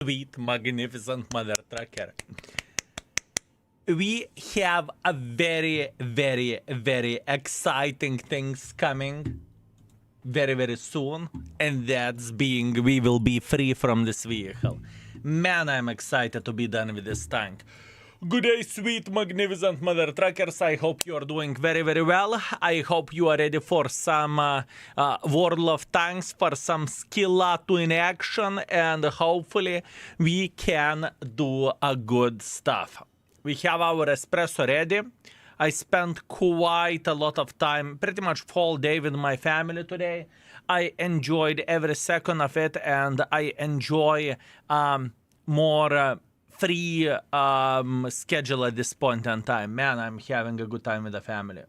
Sweet, magnificent mother trucker. We have a very, very, very exciting things coming very, very soon, and that's being we will be free from this vehicle. Man, I'm excited to be done with this tank. Good day, sweet, magnificent mother truckers. I hope you are doing very, very well. I hope you are ready for some World of Tanks, for some skill in action, and hopefully we can do a good stuff. We have our espresso ready. I spent quite a lot of time, pretty much full day with my family today. I enjoyed every second of it, and I enjoy more free schedule at this point in time. Man, I'm having a good time with the family.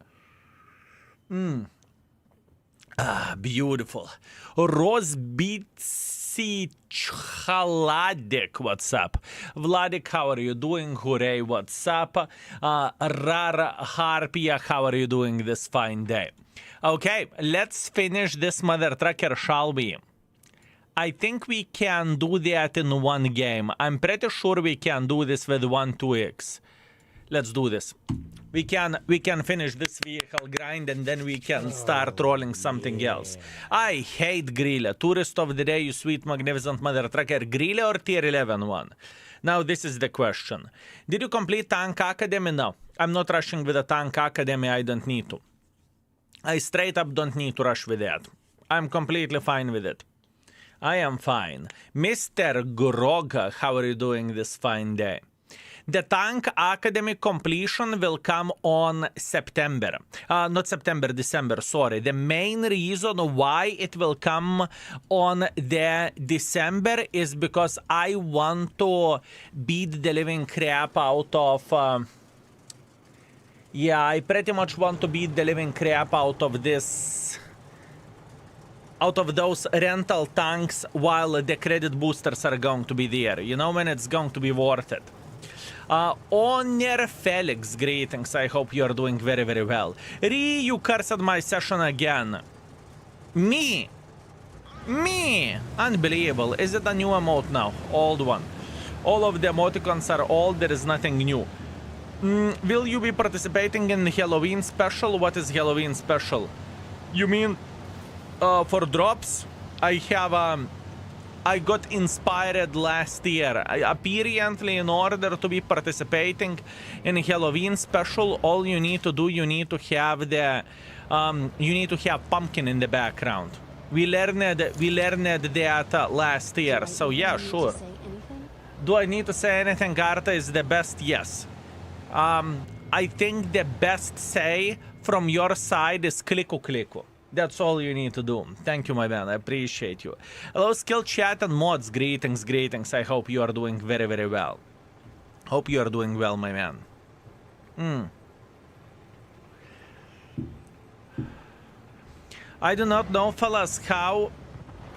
Beautiful. Rozbitsi Chaladik, what's up? Vladik, how are you doing? Hooray, what's up? Rar Harpia, how are you doing this fine day? Okay, let's finish this mother trucker, shall we? I think we can do that in one game. I'm pretty sure we can do this with 1-2x. Let's do this. We can finish this vehicle grind and then we can start rolling something else. I hate Grille. Tourist of the day, you sweet magnificent mother trucker. Grille or tier 11 one? Now this is the question. Did you complete Tank Academy? No. I'm not rushing with the Tank Academy. I don't need to. I straight up don't need to rush with that. I'm completely fine with it. I am fine. Mr. Grog, how are you doing this fine day? The Tank Academy completion will come on September. Not September, December, sorry. The main reason why it will come on the December is because I want to beat the living crap out of... yeah, I pretty much want to beat the living crap out of this... out of those rental tanks while the credit boosters are going to be there. You know, when it's going to be worth it. Honor Felix, greetings. I hope you are doing very, very well. You cursed my session again. Me? Unbelievable. Is it a new emote now? Old one. All of the emoticons are old. There is nothing new. Will you be participating in the Halloween special? What is Halloween special? You mean... for drops, I have I got inspired last year. Apparently, in order to be participating in Halloween special, all you need to do, you need to have the you need to have pumpkin in the background. We learned that last year. So yeah, sure. Do I need to say anything? Arta is the best. Yes. I think the best say from your side is clicko. That's all you need to do. Thank you, my man. I appreciate you. Hello, skill chat and mods. Greetings. I hope you are doing very, very well. Hope you are doing well, my man. I do not know, fellas, how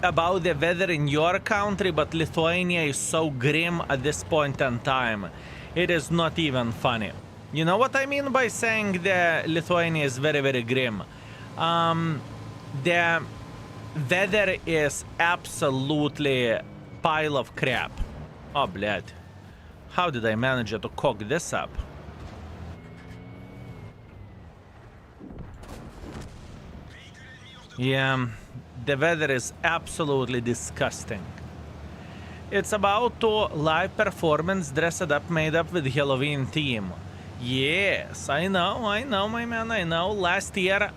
about the weather in your country, but Lithuania is so grim at this point in time. It is not even funny. You know what I mean by saying that Lithuania is very, very grim? The weather is absolutely pile of crap. Oh, blad. How did I manage to cock this up? Yeah, the weather is absolutely disgusting. It's about to live performance dressed up, made up with Halloween theme. Yes, I know, my man, I know. Last year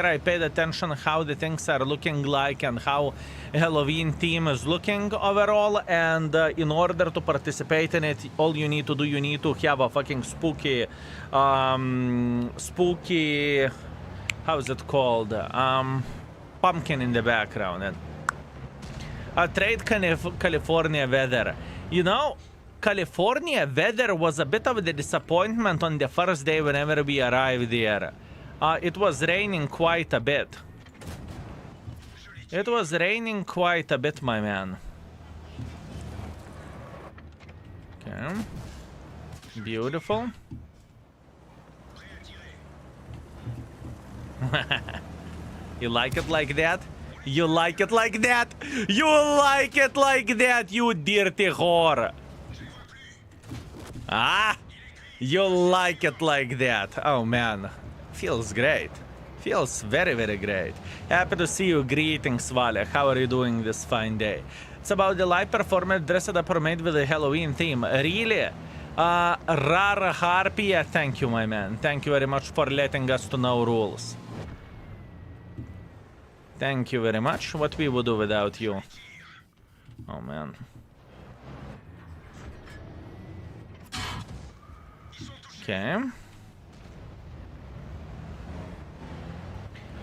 I paid attention how the things are looking like and how Halloween theme is looking overall. And in order to participate in it, all you need to do, you need to have a fucking spooky, how is it called? Pumpkin in the background. And trade California weather. You know, California weather was a bit of a disappointment on the first day whenever we arrived there. It was raining quite a bit. It was raining quite a bit, my man. Okay. Beautiful. You like it like that? You like it like that? You like it like that, you dirty whore. Ah, you like it like that. Oh man, feels great. Feels very, very great. Happy to see you. Greetings, Vale. How are you doing this fine day? It's about the live performance dressed up or made with a Halloween theme. Really? Rara Harpy, thank you, my man. Thank you very much for letting us to know rules. Thank you very much. What we would do without you? Oh, man. Okay.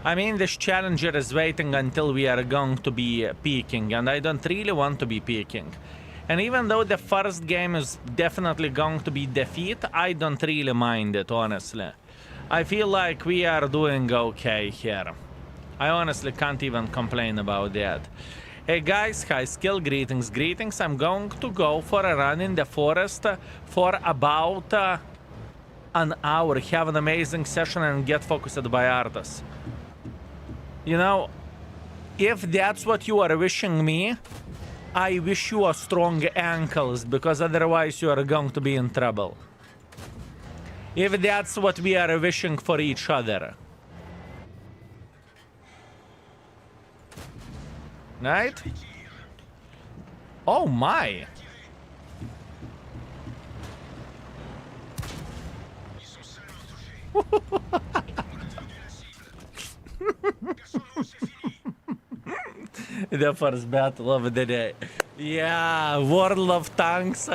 I mean, this challenger is waiting until we are going to be peaking, and I don't really want to be peaking. And even though the first game is definitely going to be defeat, I don't really mind it, honestly. I feel like we are doing okay here. I honestly can't even complain about that. Hey guys, high skill, greetings, greetings. I'm going to go for a run in the forest for about an hour. Have an amazing session and get focused by Arthas. You know, if that's what you are wishing me, I wish you a strong ankles, because otherwise you are going to be in trouble. If that's what we are wishing for each other. Right? Oh my! The first battle of the day. Yeah, World of Tanks.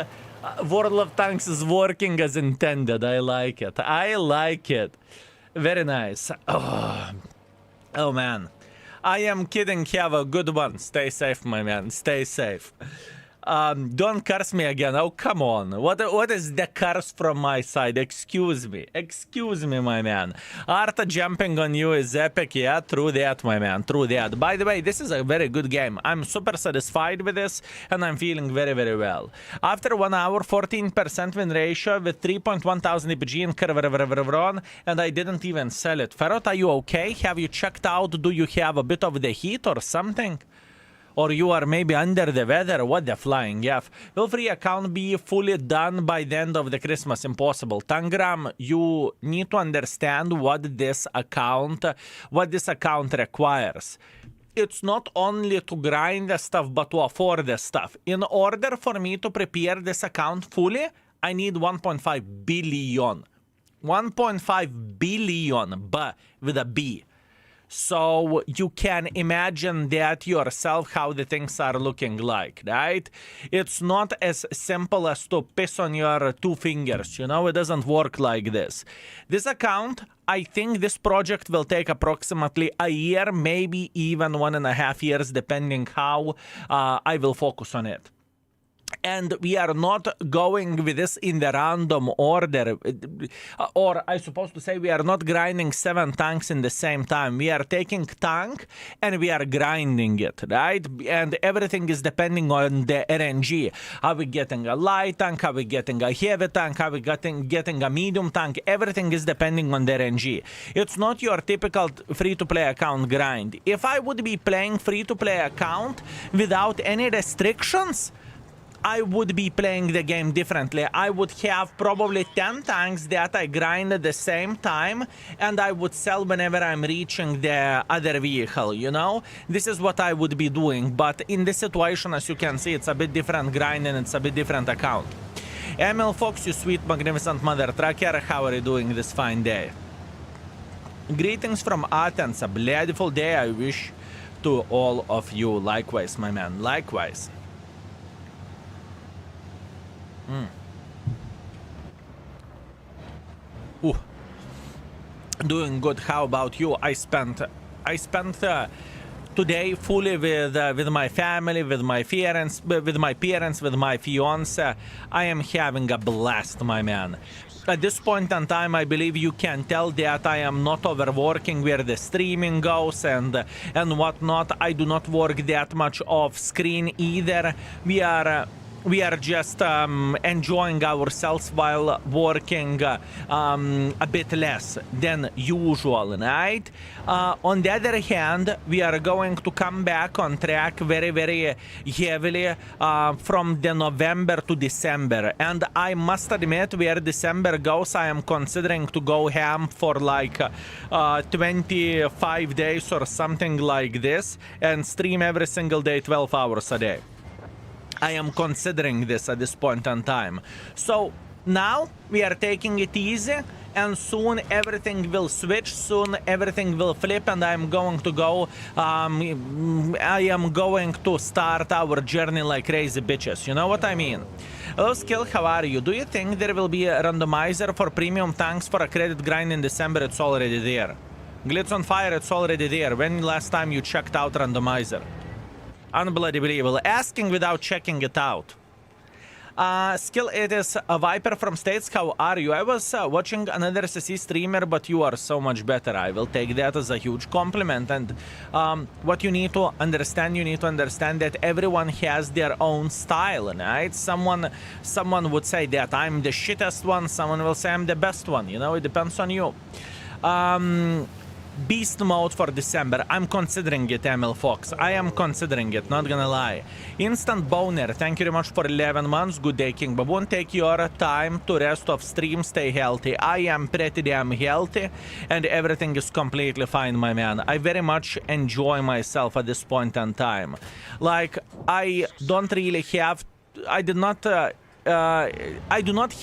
World of Tanks is working as intended. I like it. I like it. Very nice. Oh man. I am kidding. Have a good one. Stay safe, my man. Stay safe. Don't curse me again. Oh, come on. What is the curse from my side? Excuse me. Excuse me, my man. Arta jumping on you is epic. Yeah, true that, my man. True that. By the way, this is a very good game. I'm super satisfied with this, and I'm feeling very, very well. After 1 hour, 14% win ratio with 3.1 thousand EPG in Kerveron, and I didn't even sell it. Ferrot, are you okay? Have you checked out? Do you have a bit of the heat or something? Or you are maybe under the weather? What the flying F? Will free account be fully done by the end of the Christmas? Impossible. Tangram, you need to understand what this account requires. It's not only to grind the stuff, but to afford the stuff. In order for me to prepare this account fully, I need 1.5 billion. 1.5 billion, but with a B. So you can imagine that yourself how the things are looking like, right? It's not as simple as to piss on your 2 fingers, you know? It doesn't work like this. This account, I think this project will take approximately a year, maybe even 1.5 years, depending how I will focus on it. And we are not going with this in the random order, or I supposed to say we are not grinding 7 tanks in the same time. We are taking tank and we are grinding it, right? And everything is depending on the RNG. Are we getting a light tank? Are we getting a heavy tank? Are we getting a medium tank? Everything is depending on the RNG. It's not your typical free-to-play account grind. If I would be playing free-to-play account without any restrictions, I would be playing the game differently. I would have probably 10 tanks that I grind at the same time, and I would sell whenever I'm reaching the other vehicle, you know? This is what I would be doing, but in this situation, as you can see, it's a bit different grind and it's a bit different account. Emil Fox, you sweet, magnificent mother trucker, how are you doing this fine day? Greetings from Athens, a beautiful day I wish to all of you. Likewise, my man, likewise. Ooh. Doing good. How about you? I spent today fully with my family, with my parents, with my fiance. I am having a blast, my man. At this point in time, I believe you can tell that I am not overworking where the streaming goes and whatnot. I do not work that much off screen either. We are we are just enjoying ourselves while working a bit less than usual, right? On the other hand, we are going to come back on track very, very heavily from the November to December. And I must admit, where December goes, I am considering to go ham for like 25 days or something like this and stream every single day 12 hours a day. I am considering this at this point in time. So now we are taking it easy, and soon everything will switch, soon everything will flip, and I'm going to go, I am going to start our journey like crazy bitches, you know what I mean? Hello Skill, how are you? Do you think there will be a randomizer for premium tanks for a credit grind in December? It's already there. Glitz on Fire, it's already there. When last time you checked out randomizer? Unbelievable. Asking without checking it out. Skill, it is a Viper from States. How are you? I was watching another CC streamer, but you are so much better. I will take that as a huge compliment. And what you need to understand that everyone has their own style, right? Someone would say that I'm the shittest one. Someone will say I'm the best one. You know, it depends on you. Beast mode for December. I'm considering it, ML Fox. I am considering it, not gonna lie. Instant boner. Thank you very much for 11 months. Good day, King Baboon. Take your time to rest of stream. Stay healthy. I am pretty damn healthy, and everything is completely fine, my man. I very much enjoy myself at this point in time. Like, I don't really have... I do not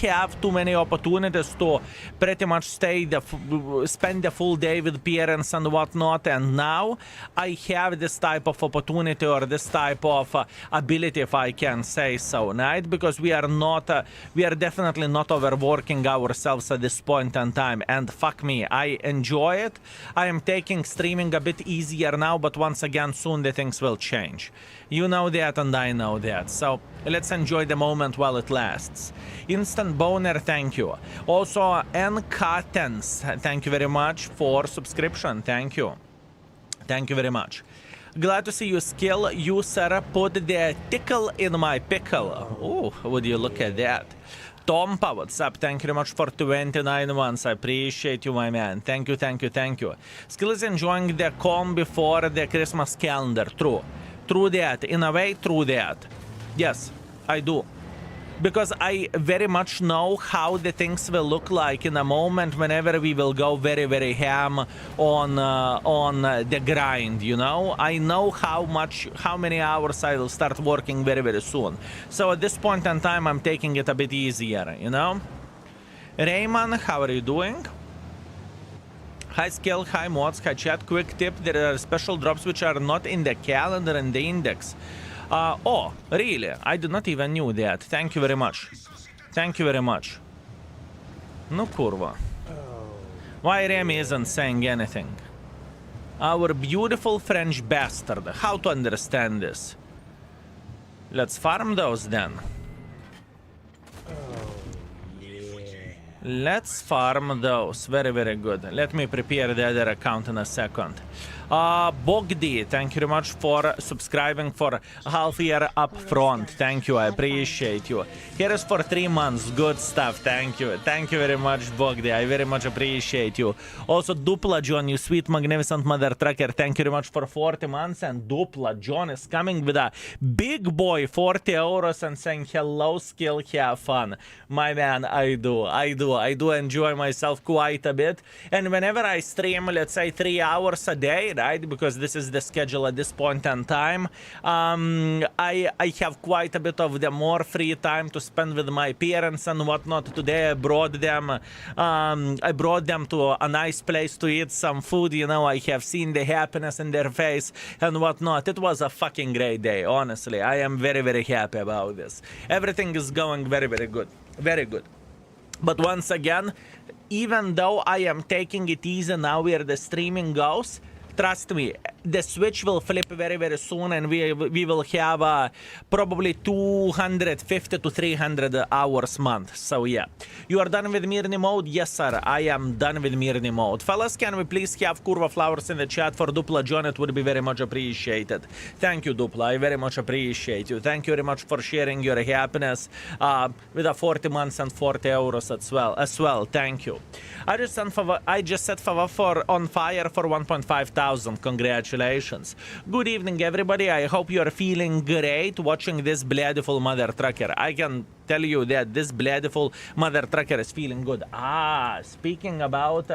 have too many opportunities to pretty much spend the full day with parents and whatnot, and now I have this type of opportunity or this type of ability, if I can say so, right? Because we are definitely not overworking ourselves at this point in time, and fuck me, I enjoy it. I am taking streaming a bit easier now, but once again, soon the things will change. You know that and I know that, so let's enjoy the moment while it lasts. Instant boner, thank you. Also, NK10s, thank you very much for subscription, thank you. Thank you very much. Glad to see you, Skill. You, Sarah, put the tickle in my pickle. Oh, would you look at that? Tompa, what's up? Thank you very much for 29 months. I appreciate you, my man. Thank you, thank you, thank you. Skill is enjoying the calm before the Christmas calendar. True. True that. In a way, true that. Yes, I do. Because I very much know how the things will look like in a moment whenever we will go very, very ham on the grind, you know? I know how many hours I will start working very, very soon. So at this point in time, I'm taking it a bit easier, you know? Rayman, how are you doing? Hi Skill, hi Mods, hi chat. Quick tip, there are special drops which are not in the calendar and the index. Oh, really? I did not even knew that. Thank you very much. Thank you very much. No kurva. Why Remy isn't saying anything? Our beautiful French bastard. How to understand this? Let's farm those then. Let's farm those. Very, very good. Let me prepare the other account in a second. Bogdi, thank you very much for subscribing for half year up front. Thank you, I appreciate you. Here is for 3 months. Good stuff. Thank you. Thank you very much, Bogdi. I very much appreciate you. Also, Dupla John, you sweet, magnificent mother trucker. Thank you very much for 40 months. And Dupla John is coming with a big boy 40 euros and saying, hello, Skill, have fun. My man, I do enjoy myself quite a bit. And whenever I stream, let's say 3 hours a day, right? Because this is the schedule at this point in time. I have quite a bit of the more free time to spend with my parents and whatnot. Today I brought them to a nice place to eat some food. You know, I have seen the happiness in their face and whatnot. It was a fucking great day, honestly. I am very, very happy about this. Everything is going very, very good. Very good. But once again, even though I am taking it easy now where the streaming goes, trust me, the switch will flip very, very soon, and we will have probably 250 to 300 hours month. So yeah, you are done with Mirni mode? Yes, sir, I am done with Mirni mode. Fellas, can we please have Curva Flowers in the chat for Dupla John? It would be very much appreciated. Thank you, Dupla. I very much appreciate you. Thank you very much for sharing your happiness with a 40 months and 40 euros as well. Thank you. I just set Fava for on fire for 1.5 thousand. Congratulations. Good evening, everybody. I hope you are feeling great watching this bloodful mother trucker. I can tell you that this bloodful mother trucker is feeling good. Speaking about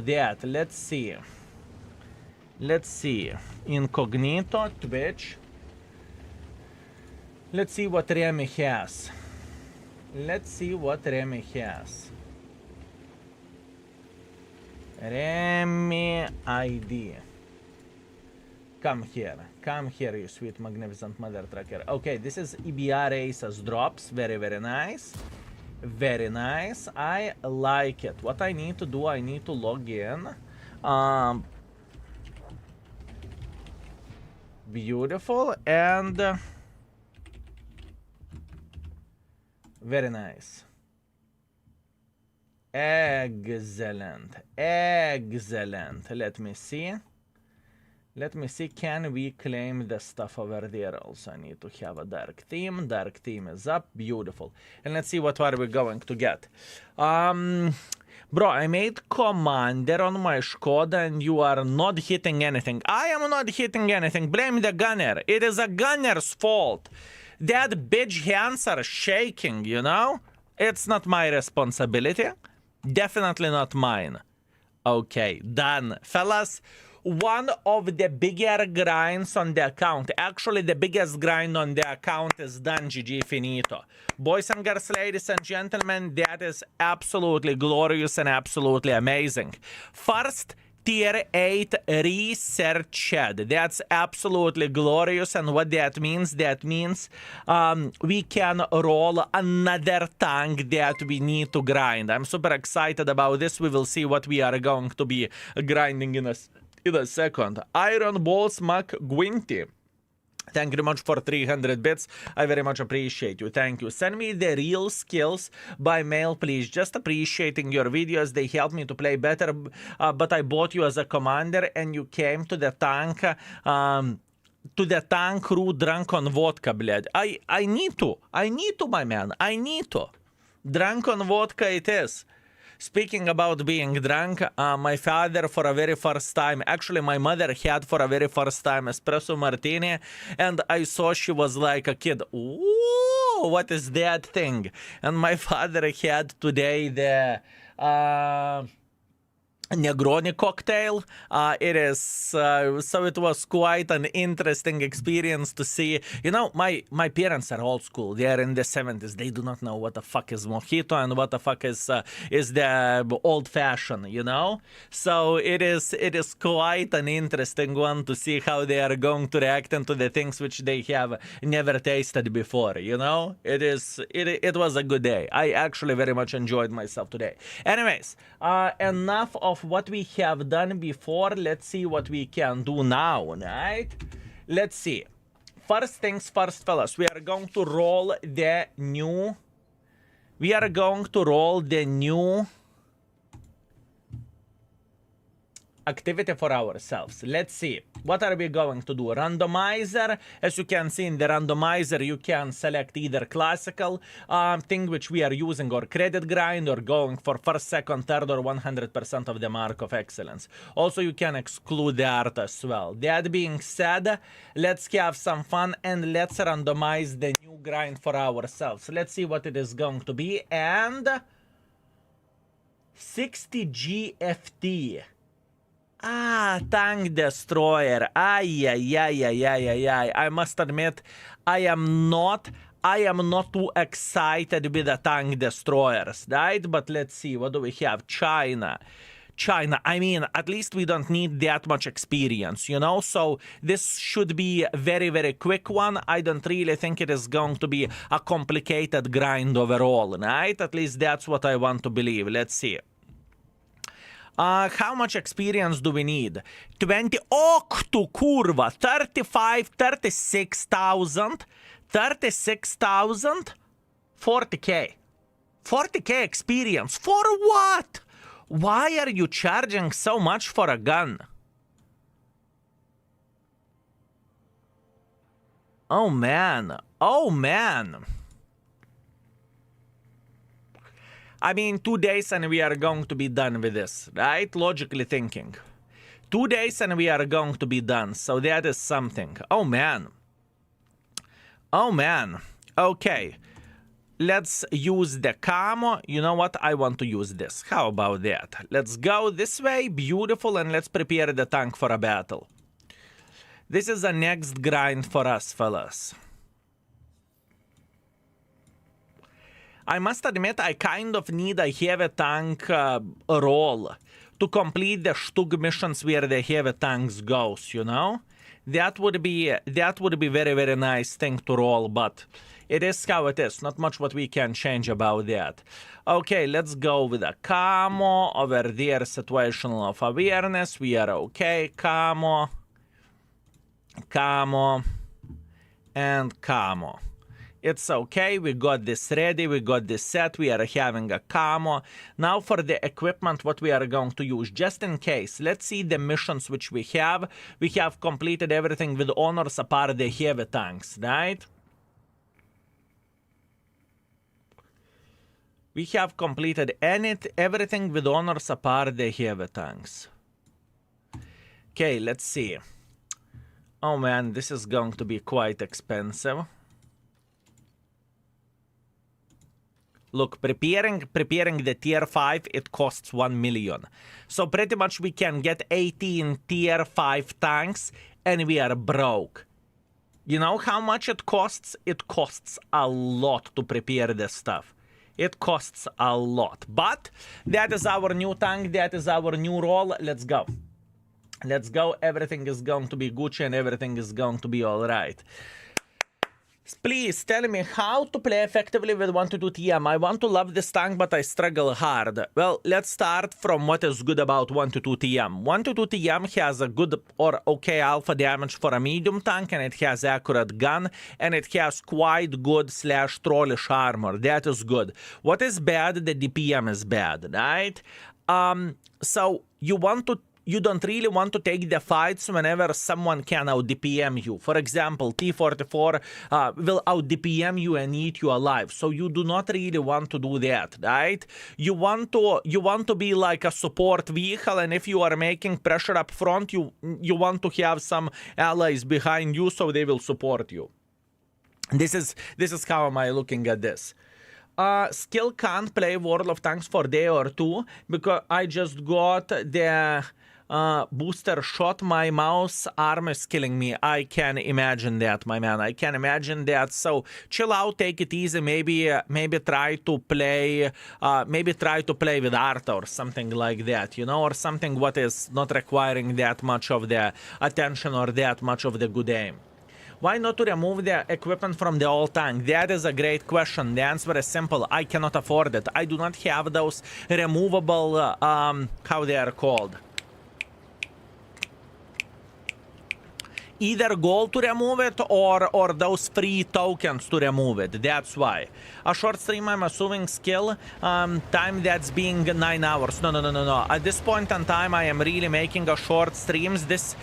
that, let's see. Incognito, Twitch. Let's see what Remy has. Remy ID. Come here, you sweet, magnificent mother trucker. Okay, this is EBR Aces drops. Very, very nice. Very nice. I like it. What I need to do, I need to log in. Beautiful and very nice. Excellent. Let me see. Can we claim the stuff over there? Also, I need to have a dark theme. Dark theme is up. Beautiful. And let's see what are we going to get. Bro, I made commander on my Skoda and you are not hitting anything. I am not hitting anything. Blame the gunner. It is a gunner's fault. That bitch hands are shaking, you know? It's not my responsibility. Definitely not mine. Okay, done. Fellas, one of the bigger grinds on the account, actually the biggest grind on the account is done. GG finito. Boys and girls, ladies and gentlemen, that is absolutely glorious and absolutely amazing. First tier 8 researched. That's absolutely glorious. And what that means we can roll another tank that we need to grind. I'm super excited about this. We will see what we are going to be grinding in a second. Iron Balls Mac Gwinty. Thank you very much for 300 bits. I very much appreciate you. Thank you. Send me the real skills by mail, please. Just appreciating your videos. They help me to play better. But I bought you as a commander and you came to the tank crew drunk on vodka, bled. I need to, my man. I need to. Drunk on vodka it is. Speaking about being drunk, my father for a very first time, actually my mother had for a very first time espresso martini, and I saw she was like a kid. Ooh, what is that thing? And my father had today the Negroni cocktail. It is so it was quite an interesting experience to see. You know, my parents are old school. They are in the 70s. They do not know what the fuck is mojito and what the fuck is the old fashioned, you know. So it is quite an interesting one to see how they are going to react into the things which they have never tasted before, you know. It was a good day. I actually very much enjoyed myself today. Anyways, enough of what we have done before. Let's see what we can do now, right? Let's see. First things first, fellas. We are going to roll the new activity for ourselves. Let's see. What are we going to do? Randomizer. As you can see in the randomizer, you can select either classical thing which we are using, or credit grind, or going for first, second, third, or 100% of the mark of excellence. Also, you can exclude the art as well. That being said, let's have some fun and let's randomize the new grind for ourselves. Let's see what it is going to be. And 60 GFT. Tank destroyer. I must admit, I am not too excited with the tank destroyers, right? But let's see, what do we have? China, I mean, at least we don't need that much experience, you know? So this should be a very, very quick one. I don't really think it is going to be a complicated grind overall, right? At least that's what I want to believe. Let's see. How much experience do we need? 20. Och tu kurva. 35, 36,000. 36,000. 40k. 40k experience. For what? Why are you charging so much for a gun? Oh man. Oh man. I mean, 2 days and we are going to be done with this, right? Logically thinking. 2 days and we are going to be done. So that is something. Oh man. Oh man. Okay. Let's use the camo. You know what? I want to use this. How about that? Let's go this way. Beautiful. And let's prepare the tank for a battle. This is the next grind for us, fellas. I must admit, I kind of need a heavy tank role to complete the Stug missions where the heavy tanks goes, you know? That would be very, very nice thing to roll, but it is how it is. Not much what we can change about that. Okay, let's go with a camo. Over there, situational of awareness. We are okay. Camo. Camo. And camo. It's okay, we got this ready, we got this set, we are having a camo. Now for the equipment, what we are going to use, just in case. Let's see the missions which we have. We have completed everything with honors apart the heavy tanks, right? We have completed everything with honors apart the heavy tanks. Okay, let's see. Oh man, this is going to be quite expensive. Look, preparing the tier 5, it costs 1 million. So pretty much we can get 18 tier 5 tanks and we are broke. You know how much it costs? It costs a lot to prepare this stuff. It costs a lot. But that is our new tank, that is our new role. Let's go. Let's go. Everything is going to be Gucci and everything is going to be alright. Please tell me how to play effectively with 122 TM. I want to love this tank, but I struggle hard. Well, let's start from what is good about 122 TM. 122 TM has a good or okay alpha damage for a medium tank, and it has accurate gun, and it has quite good / trollish armor. That is good. What is bad? The DPM is bad, right? So you don't really want to take the fights whenever someone can out-DPM you. For example, T-44 will out-DPM you and eat you alive. So you do not really want to do that, right? You want to be like a support vehicle, and if you are making pressure up front, you want to have some allies behind you so they will support you. This is how am I looking at this. Still can't play World of Tanks for a day or two because I just got the booster shot. My mouse arm is killing me. I can imagine that, my man. I can imagine that. So chill out, take it easy. Maybe try to play with Arta or something like that, you know, or something what is not requiring that much of the attention or that much of the good aim. Why not to remove the equipment from the old tank? That is a great question. The answer is simple. I cannot afford it. I do not have those removable, how they are called. Either gold to remove it or those free tokens to remove it. That's why. A short stream, I'm assuming skill time that's being 9 hours. No. At this point in time, I am really making a short streams. This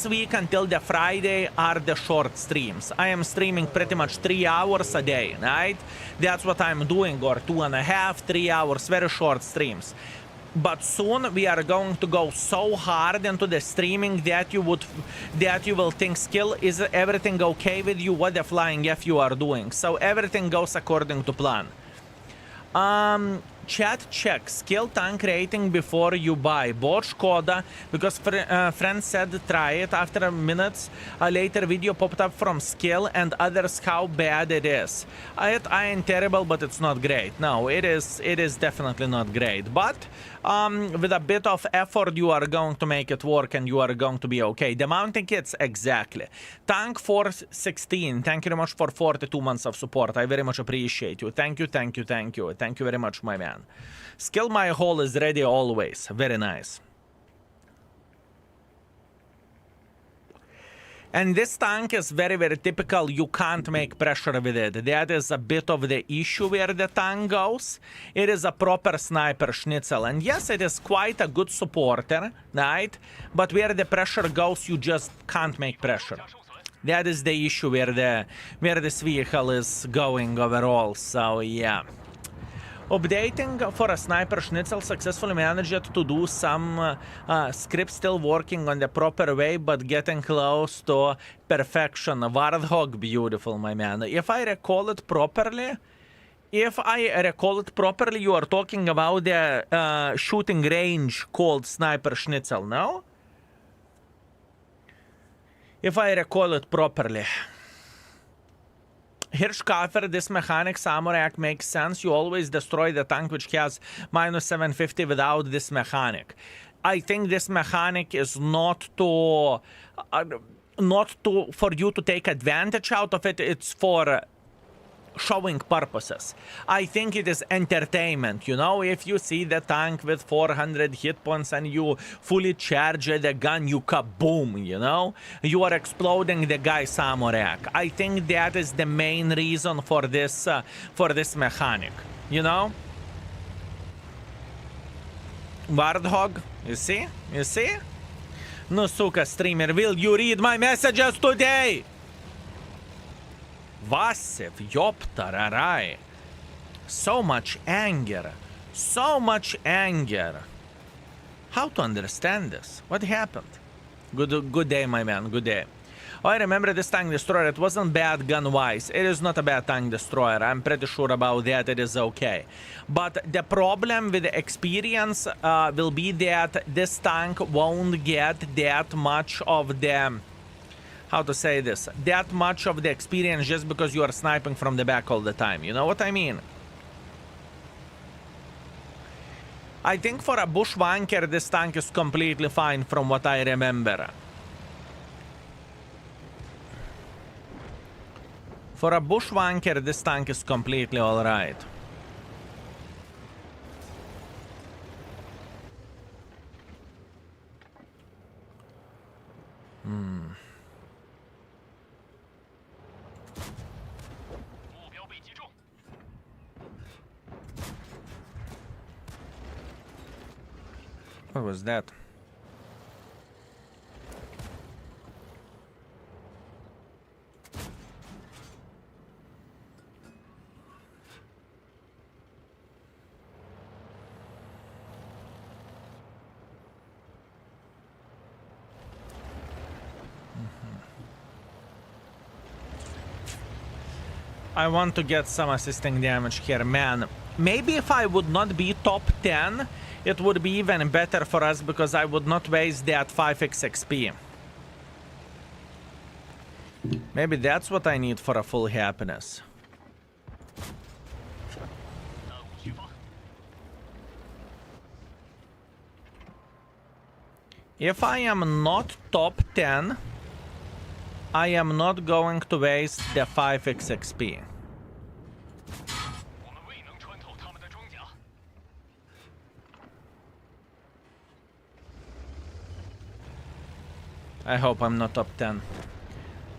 week until the Friday are the short streams. I am streaming pretty much 3 hours a day, right? That's what I'm doing, or 2.5, 3 hours, very short streams. But soon we are going to go so hard into the streaming that you will think, skill, is everything okay with you? What the flying F you are doing? So everything goes according to plan. Chat, check skill tank rating before you buy. Botch Koda, because friend said try it. After minutes, a later video popped up from skill and others how bad it is. I ain't terrible, but it's not great. No, it is definitely not great. But with a bit of effort, you are going to make it work and you are going to be okay. The mounting kits, exactly. Tank 416, thank you very much for 42 months of support. I very much appreciate you. Thank you very much, my man. man. Skill my hole is ready always. Very nice. And this tank is very, very typical. You can't make pressure with it. That is a bit of the issue where the tank goes. It is a proper sniper schnitzel. And yes, it is quite a good supporter, right? But where the pressure goes, you just can't make pressure. That is the issue where this vehicle is going overall. So, yeah. Updating for a sniper schnitzel successfully managed to do some script, still working on the proper way, but getting close to perfection. Warthog, beautiful, my man. If I recall it properly, you are talking about the shooting range called sniper schnitzel, no? If I recall it properly. Hirschkaffer, this mechanic Samurai makes sense. You always destroy the tank which has minus 750 without this mechanic. I think this mechanic is not for you to take advantage out of it. It's for showing purposes. I think it is entertainment, you know. If you see the tank with 400 hit points and you fully charge the gun, you kaboom, you know, you are exploding the guy Samurai. I think that is the main reason for this mechanic, you know. Warthog, you see? Nusuka streamer, will you read my messages today? Vasev, Yoptararai. So much anger. How to understand this? What happened? Good day, my man. Good day. Oh, I remember this tank destroyer. It wasn't bad gun-wise. It is not a bad tank destroyer. I'm pretty sure about that. It is okay. But the problem with the experience will be that this tank won't get that much of the... How to say this? That much of the experience just because you are sniping from the back all the time. You know what I mean? I think for a bushwanker, this tank is completely fine from what I remember. For a bushwanker, this tank is completely alright. What was that? I want to get some assisting damage here, man. Maybe if I would not be top 10, it would be even better for us because I would not waste that 5x XP. Maybe that's what I need for a full happiness. If I am not top 10, I am not going to waste the 5x XP. I hope I'm not top 10.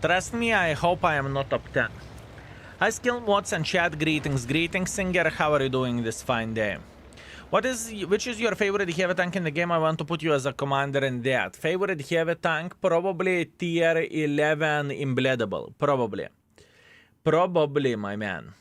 Trust me, I hope I am not top 10. Hi, Skill Mods and chat, greetings. Greetings, Singer. How are you doing this fine day? Which is your favorite heavy tank in the game? I want to put you as a commander in that. Favorite heavy tank? Probably tier 11 Imbleedable. Probably, my man.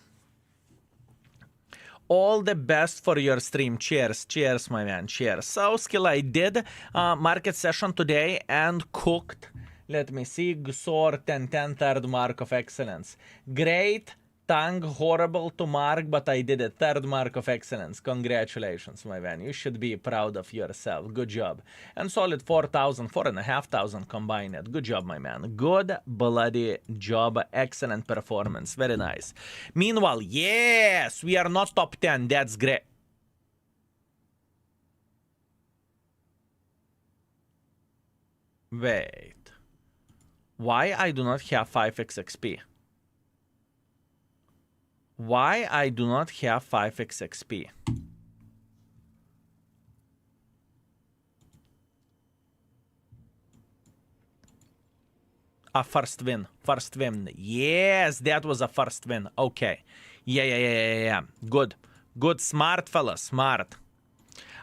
All the best for your stream. Cheers, my man. Cheers. So, Skill, I did market session today and cooked. Let me see. Gsor 1010 third mark of excellence. Great tank, horrible to mark, but I did it. Third mark of excellence. Congratulations, my man. You should be proud of yourself. Good job. And solid 4,000, 4,500 combined. Good job, my man. Good bloody job. Excellent performance. Very nice. Meanwhile, yes, we are not top 10. That's great. Wait. Why I do not have 5x XP? Why I do not have 5x XP? A first win. First win. Yes, that was a first win. Okay. Yeah. Good. Good. Smart, fella. Smart.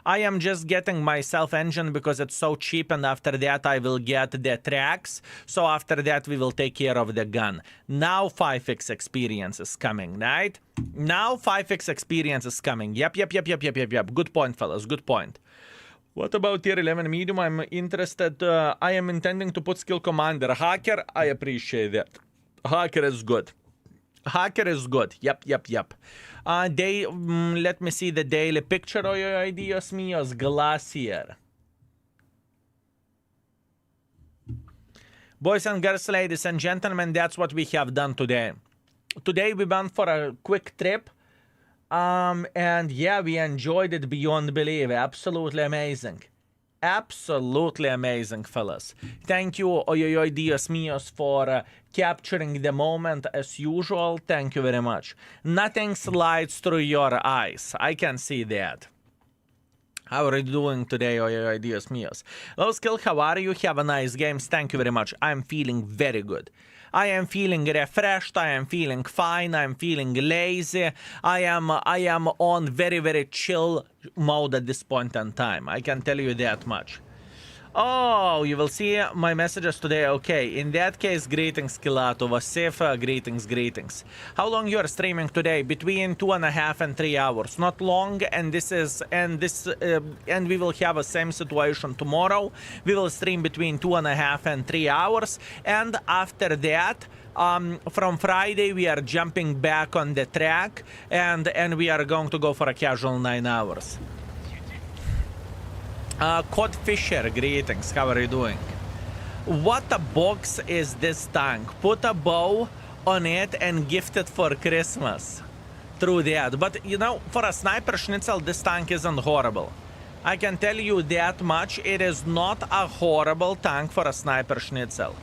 I am just getting myself engine because it's so cheap, and after that I will get the tracks. So after that we will take care of the gun. Now 5x experience is coming, right? Now 5x experience is coming. Yep. Good point, fellas. Good point. What about tier 11 medium? I'm interested. I am intending to put skill commander. Hacker, I appreciate that. Hacker is good. Hacker is good. Yep. Let me see the daily picture. Ay, Dios míos, Glacier. Boys and girls, ladies and gentlemen, that's what we have done today. Today we went for a quick trip. And yeah, we enjoyed it beyond belief. Absolutely amazing. Absolutely amazing, fellas. Thank you, oy, Dios míos, for capturing the moment as usual. Thank you very much. Nothing slides through your eyes. I can see that. How are you doing today, oy, Dios míos? Low skill, how are you? Have a nice game. Thank you very much. I'm feeling very good. I am feeling refreshed, I am feeling fine, I am feeling lazy. I am on very chill mode at this point in time. I can tell you that much. Oh, you will see my messages today. Okay, in that case, greetings, Kilato. Vasif, greetings. How long you are streaming today? Between 2.5 and 3 hours. Not long, and we will have a same situation tomorrow. We will stream between 2.5 and 3 hours, and after that, from Friday we are jumping back on the track, and we are going to go for a casual 9 hours. Cod Fisher, greetings, how are you doing? What a box is this tank? Put a bow on it and gift it for Christmas. True that, but you know, for a sniper schnitzel, this tank isn't horrible. I can tell you that much, it is not a horrible tank for a sniper schnitzel.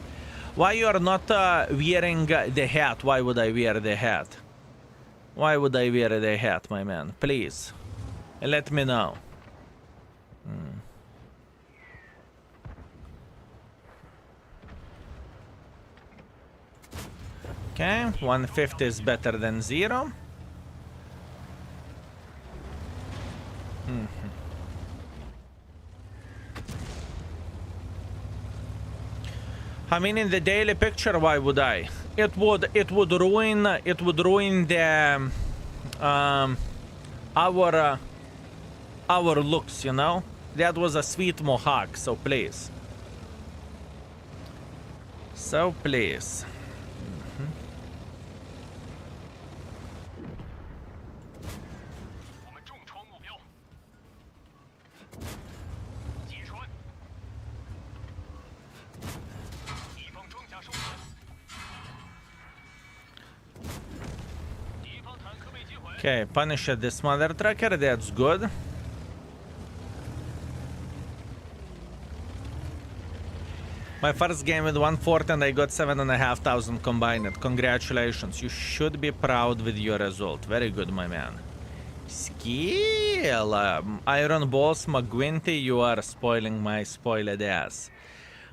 Why you are not wearing the hat? Why would I wear the hat? Why would I wear the hat, my man? Please, let me know. Okay, 150 is better than 0. I mean, in the daily picture, why would I? It would ruin the our looks, you know. That was a sweet mohawk, so please. Okay, punish this mother trucker, that's good. My first game with 1/4 and I got 7,500 combined. Congratulations, you should be proud with your result. Very good, my man. Skill! Iron Balls McGuinty, you are spoiling my spoiled ass.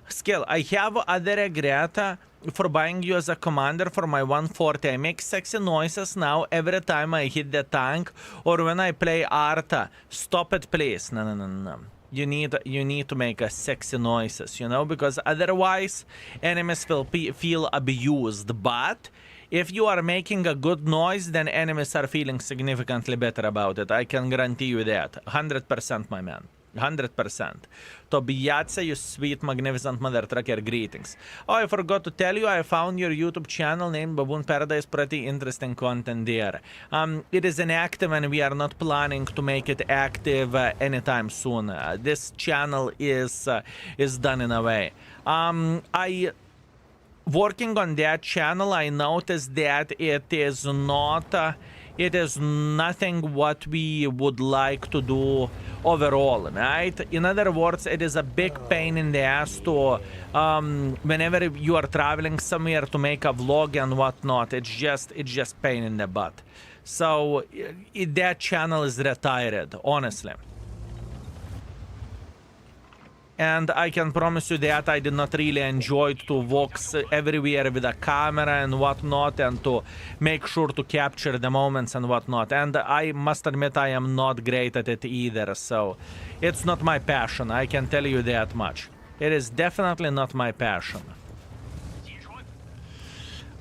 Skill, I have other regret for buying you as a commander for my 140. I make sexy noises now every time I hit the tank or when I play Arta. Stop it, please. No. You need to make a sexy noises, you know, because otherwise enemies will feel abused. But if you are making a good noise, then enemies are feeling significantly better about it. I can guarantee you that. 100%, my man. 100%. Tobiatsa, you sweet, magnificent mother trucker, greetings. Oh, I forgot to tell you, I found your YouTube channel named Baboon Paradise. Pretty interesting content there. It is inactive and we are not planning to make it active anytime soon. This channel is done in a way. Working on that channel, I noticed that it is not... it is nothing what we would like to do overall, right? In other words, it is a big pain in the ass to, whenever you are traveling somewhere to make a vlog and whatnot, it's just pain in the butt. So that channel is retired, honestly. And I can promise you that I did not really enjoy to walk everywhere with a camera and whatnot, and to make sure to capture the moments and whatnot. And I must admit I am not great at it either, so it's not my passion, I can tell you that much. It is definitely not my passion.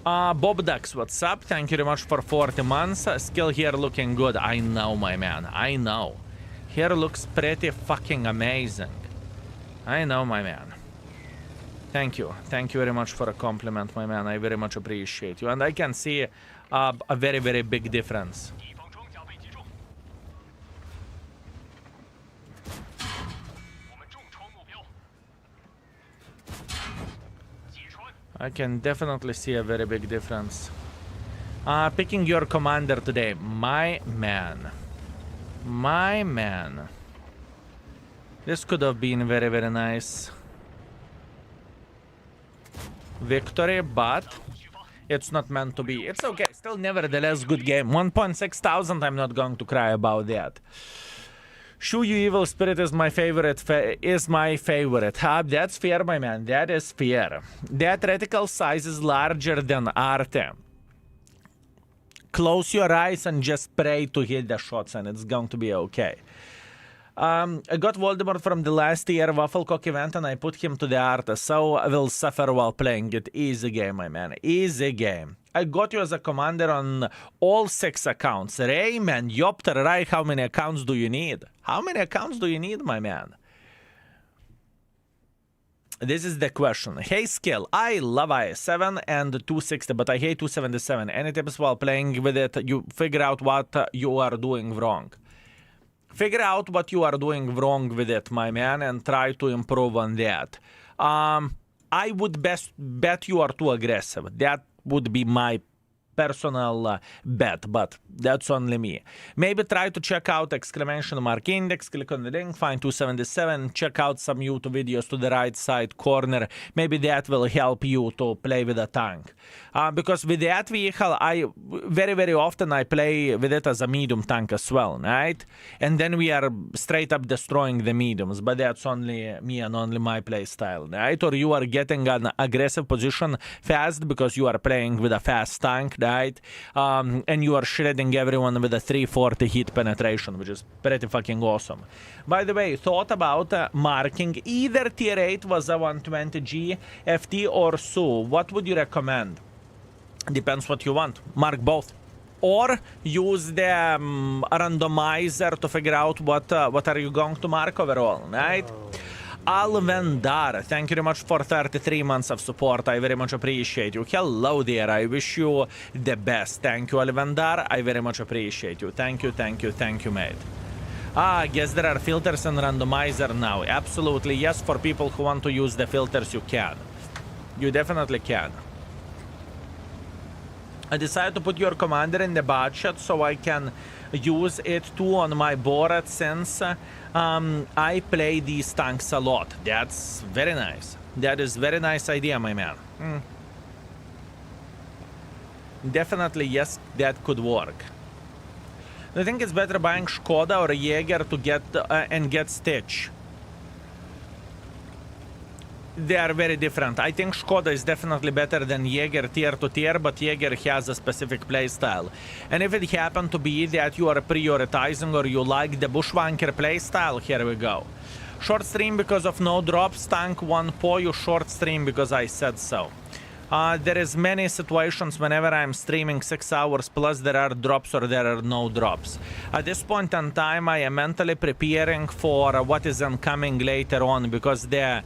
Bob Ducks, what's up? Thank you very much for 40 months. Skill here looking good. I know, my man, I know. Here looks pretty fucking amazing. I know, my man. Thank you. Thank you very much for a compliment, my man. I very much appreciate you. And I can see a very, very big difference. I can definitely see a very big difference. Picking your commander today. My man. My man. This could have been very, very nice victory, but it's not meant to be. It's okay. Still, nevertheless, good game. 1.6 thousand. I'm not going to cry about that. Shu You Evil Spirit is my favorite. That's fair, my man. That is fair. That reticle size is larger than Arte. Close your eyes and just pray to hit the shots, and it's going to be okay. I got Voldemort from the last year Wafflecock event, and I put him to the art, so I will suffer while playing it. Easy game, my man. Easy game. I got you as a commander on all 6 accounts. Rayman, Yopter, right? How many accounts do you need? How many accounts do you need, my man? This is the question. Hey, Skill, I love i7 and 260, but I hate 277. Any tips while playing with it? You figure out what you are doing wrong. Figure out what you are doing wrong with it, my man, and try to improve on that. I would best bet you are too aggressive. That would be my personal bet, but that's only me. Maybe try to check out exclamation mark index, click on the link, find 277, check out some YouTube videos to the right side corner. Maybe that will help you to play with a tank. Because with that vehicle, I very, very often I play with it as a medium tank as well, right? And then we are straight up destroying the mediums, but that's only me and only my play style, right? Or you are getting an aggressive position fast because you are playing with a fast tank, right? And you are shredding everyone with a 340 hit penetration, which is pretty fucking awesome. By the way, thought about marking either tier 8 was a 120G, FT or SU. What would you recommend? Depends what you want. Mark both. Or use the randomizer to figure out what are you going to mark overall, right? Alvendar, thank you very much for 33 months of support. I very much appreciate you. Hello there. I wish you the best. Thank you, Alvendar. I very much appreciate you. Thank you, thank you, thank you, mate. I guess there are filters and randomizer now. Absolutely, yes. For people who want to use the filters, you can. You definitely can. I decided to put your commander in the budget so I can use it too on my board since I play these tanks a lot. That's very nice. That is very nice idea, my man. Definitely, yes, that could work. I think it's better buying Skoda or Jaeger to get Stitch. They are very different. I think Skoda is definitely better than Jaeger tier to tier, but Jaeger has a specific playstyle. And if it happened to be that you are prioritizing or you like the Bushwanker playstyle, here we go. Short stream because of no drops, tank 1 po, you short stream because I said so. There is many situations whenever I'm streaming 6 hours plus there are drops or there are no drops. At this point in time, I am mentally preparing for what is incoming later on because the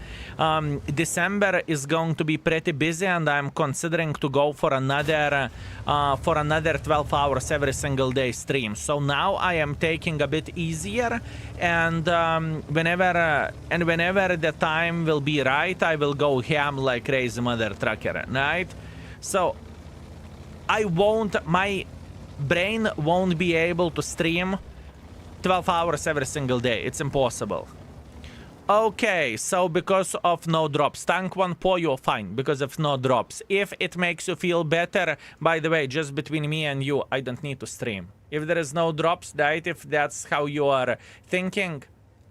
December is going to be pretty busy and I'm considering to go for another 12 hours every single day stream. So now I am taking a bit easier and whenever the time will be right, I will go ham like crazy mother trucker. Right? So my brain won't be able to stream 12 hours every single day. It's impossible. Okay, so because of no drops, tank 1 po, you're fine because of no drops. If it makes you feel better, by the way, just between me and you, I don't need to stream. If there is no drops, right, if that's how you are thinking,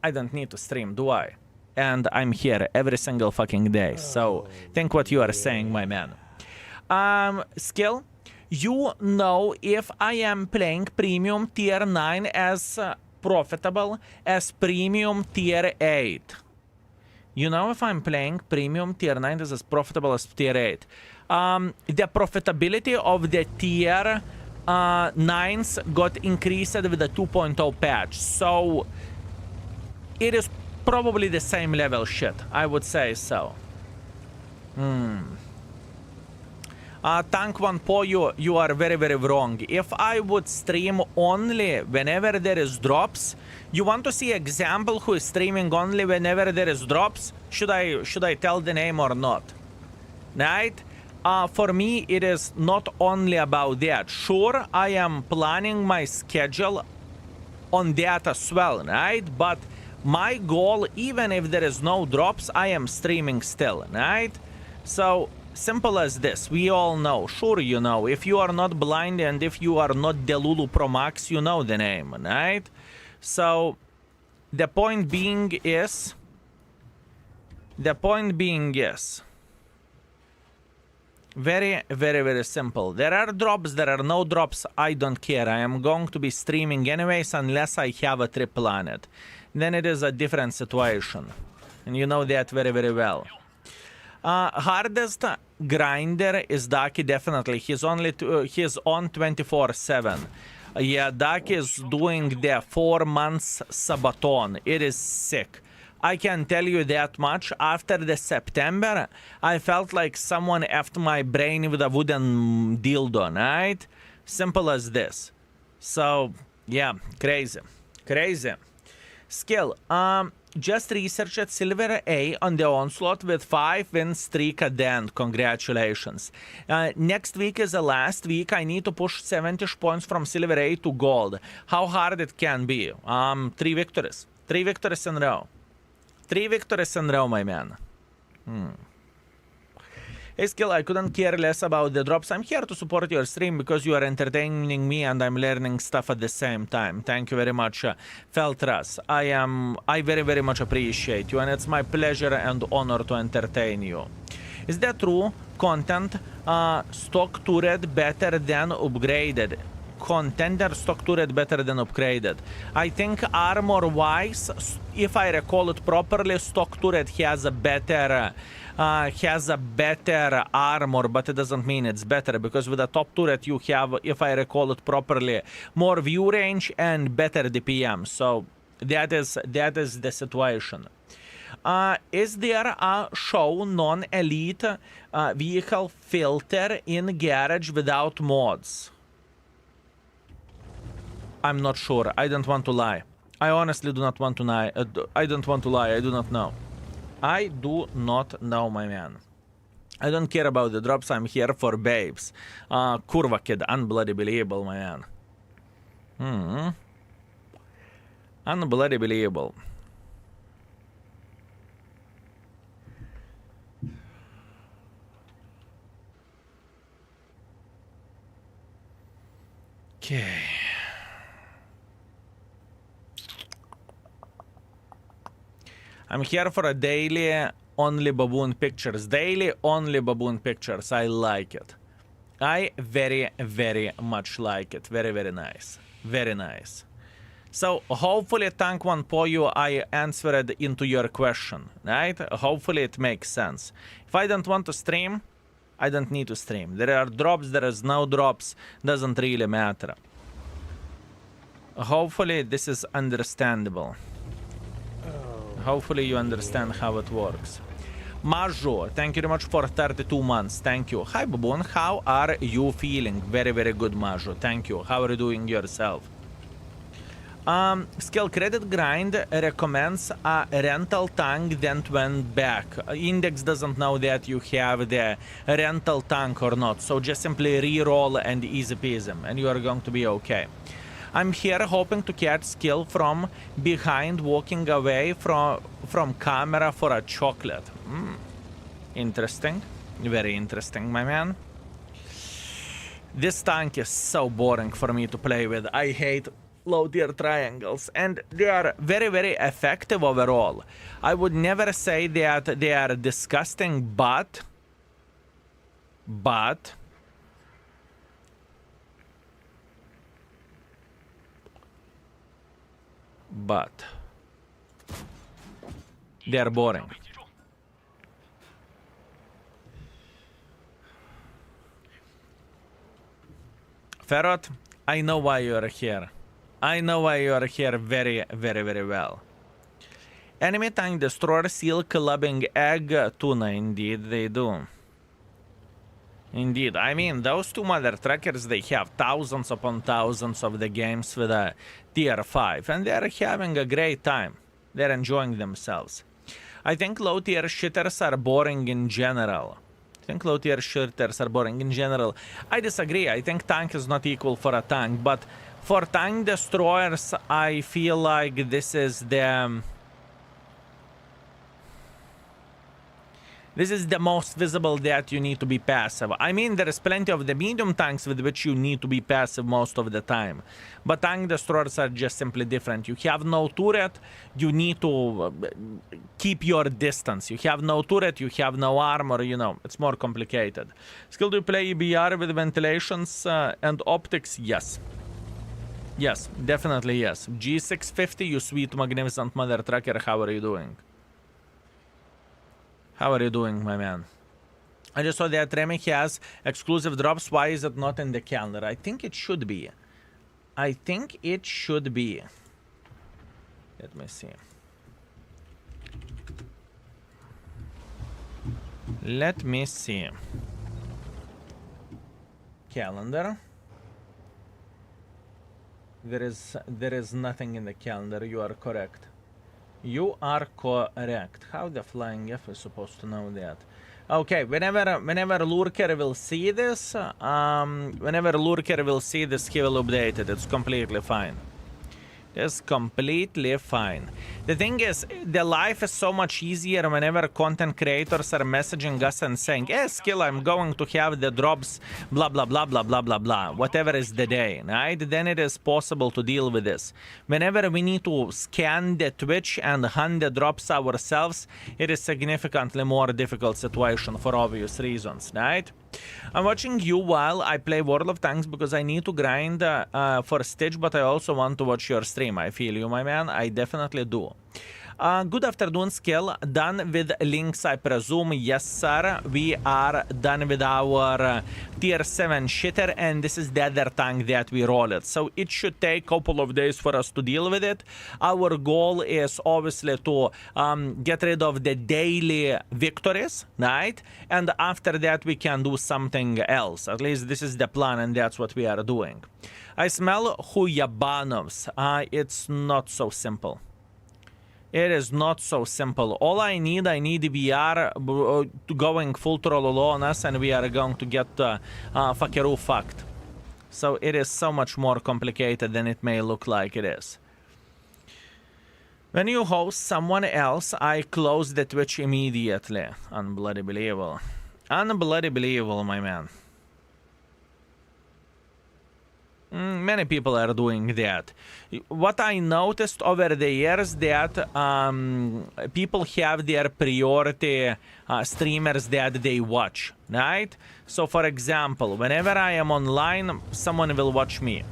I don't need to stream, do I? and I'm here every single fucking day. So think what you are saying, my man. Skill, you know if I am playing premium tier 9 as profitable as premium tier 8. You know if I'm playing premium tier 9 is as profitable as tier 8. The profitability of the tier 9s got increased with the 2.0 patch. So it is probably the same level shit. I would say so. Tank 1 Po, you are very, very wrong. If I would stream only whenever there is drops, you want to see example who is streaming only whenever there is drops? Should I tell the name or not? Right? For me, it is not only about that. Sure, I am planning my schedule on that as well, right? But my goal, even if there is no drops, I am streaming still, right? So simple as this. We all know. Sure, you know. If you are not blind and if you are not Delulu Pro Max, you know the name, right? So the point being is... very, very, very simple. There are drops, there are no drops. I don't care. I am going to be streaming anyways unless I have a trip planet. Then it is a different situation. And you know that very, very well. Hardest grinder is Daki, definitely. He's on 24/7. Yeah, Daki is doing the 4 months sabaton. It is sick. I can tell you that much. After the September, I felt like someone effed my brain with a wooden dildo, right? Simple as this. So, yeah, crazy. Crazy. Skill. Just researched Silver A on the Onslaught with 5-win streak at the end. Congratulations. Next week is the last week. I need to push 70 points from Silver A to Gold. How hard it can be? 3 victories. 3 victories in a row. 3 victories in a row, my man. Hey, Skill, I couldn't care less about the drops. I'm here to support your stream because you are entertaining me and I'm learning stuff at the same time. Thank you very much, Feltras. I very, very much appreciate you, and it's my pleasure and honor to entertain you. Is that true? Content, stock turret better than upgraded. Contender stock turret better than upgraded. I think armor-wise, if I recall it properly, stock turret has a better armor, but it doesn't mean it's better, because with the top turret you have, if I recall it properly, more view range and better DPM. So that is the situation. Is there a show non-elite vehicle filter in garage without mods? I'm not sure. I don't want to lie. I honestly do not want to lie. I don't want to lie. I do not know. I do not know, my man. I don't care about the drops. I'm here for babes. Kurva kid. Unbloody believable, my man. Unbloody believable. Okay. I'm here for a daily only baboon pictures. Daily only baboon pictures. I like it. I very, very much like it. Very, very nice. Very nice. So hopefully, Tank 1 Poyu, I answered into your question, right? Hopefully it makes sense. If I don't want to stream, I don't need to stream. There are drops, there is no drops. Doesn't really matter. Hopefully this is understandable. Hopefully you understand how it works. Maju, thank you very much for 32 months. Thank you. Hi, Baboon. How are you feeling? Very, very good, Maju. Thank you. How are you doing yourself? Skill Credit Grind recommends a rental tank that went back. Index doesn't know that you have the rental tank or not. So just simply re-roll and easy peasy, and you are going to be okay. I'm here hoping to catch Skill from behind, walking away from camera for a chocolate. Interesting. Very interesting, my man. This tank is so boring for me to play with. I hate low tier triangles, and they are very, very effective overall. I would never say that they are disgusting, but they are boring. Ferret, I know why you are here. I know why you are here very, very, very well. Enemy tank destroyer, seal, clubbing, egg, tuna. Indeed, they do. Indeed. I mean, those two mother truckers, they have thousands upon thousands of the games with a tier 5, and they're having a great time. They're enjoying themselves. I think low tier shitters are boring in general. I disagree. I think tank is not equal for a tank, but for tank destroyers, I feel like this is the most visible that you need to be passive. I mean, there is plenty of the medium tanks with which you need to be passive most of the time. But tank destroyers are just simply different. You have no turret, you need to keep your distance. You have no turret, you have no armor, you know, it's more complicated. Skill, do you play EBR with ventilations and optics? Yes. Yes, definitely yes. G650, you sweet magnificent mother trucker, how are you doing? How are you doing, my man? I just saw that Remy has exclusive drops. Why is it not in the calendar? I think it should be. I think it should be. Let me see. Let me see. Calendar. There is nothing in the calendar. You are correct. You are correct. How the flying F is supposed to know that? Okay, whenever Lurker will see this, he will update it. It's completely fine. It's completely fine. The thing is, the life is so much easier whenever content creators are messaging us and saying, "Hey, Skill, I'm going to have the drops, blah, blah, blah, blah, blah, blah, blah, whatever is the day," right? Then it is possible to deal with this. Whenever we need to scan the Twitch and hunt the drops ourselves, it is significantly more difficult situation for obvious reasons, right? I'm watching you while I play World of Tanks because I need to grind for Stitch, but I also want to watch your stream. I feel you, my man. I definitely do. Good afternoon, Skill. Done with links, I presume. Yes, sir. We are done with our tier 7 shitter, and this is the other tank that we roll it. So it should take a couple of days for us to deal with it. Our goal is obviously to get rid of the daily victories, right? And after that, we can do something else. At least this is the plan, and that's what we are doing. I smell Huyabanovs. It's not so simple. It is not so simple. All I need VR going full troll on us, and we are going to get fuckeroo fucked. So it is so much more complicated than it may look like it is. When you host someone else, I close the Twitch immediately. Unbloody believable. Unbloody believable, my man. Many people are doing that. What I noticed over the years that people have their priority streamers that they watch, right? So for example, whenever I am online, someone will watch me.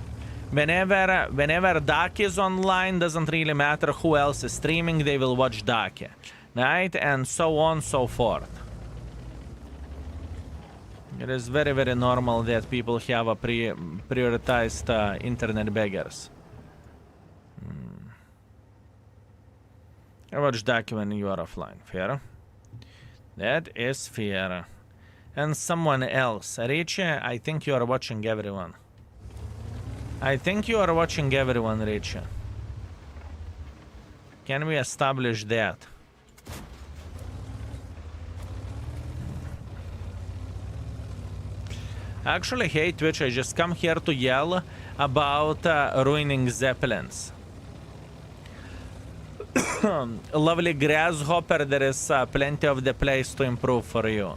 Whenever Dak is online, doesn't really matter who else is streaming, they will watch Dak, right? And so on, so forth. It is very, very normal that people have a prioritized internet beggars. I watch Dak when you are offline. Fair. That is fair. And someone else. Richie, I think you are watching everyone. I think you are watching everyone, Richie. Can we establish that? Actually, hey Twitch, I just come here to yell about ruining Zeppelins. Lovely Grasshopper, there is plenty of the place to improve for you.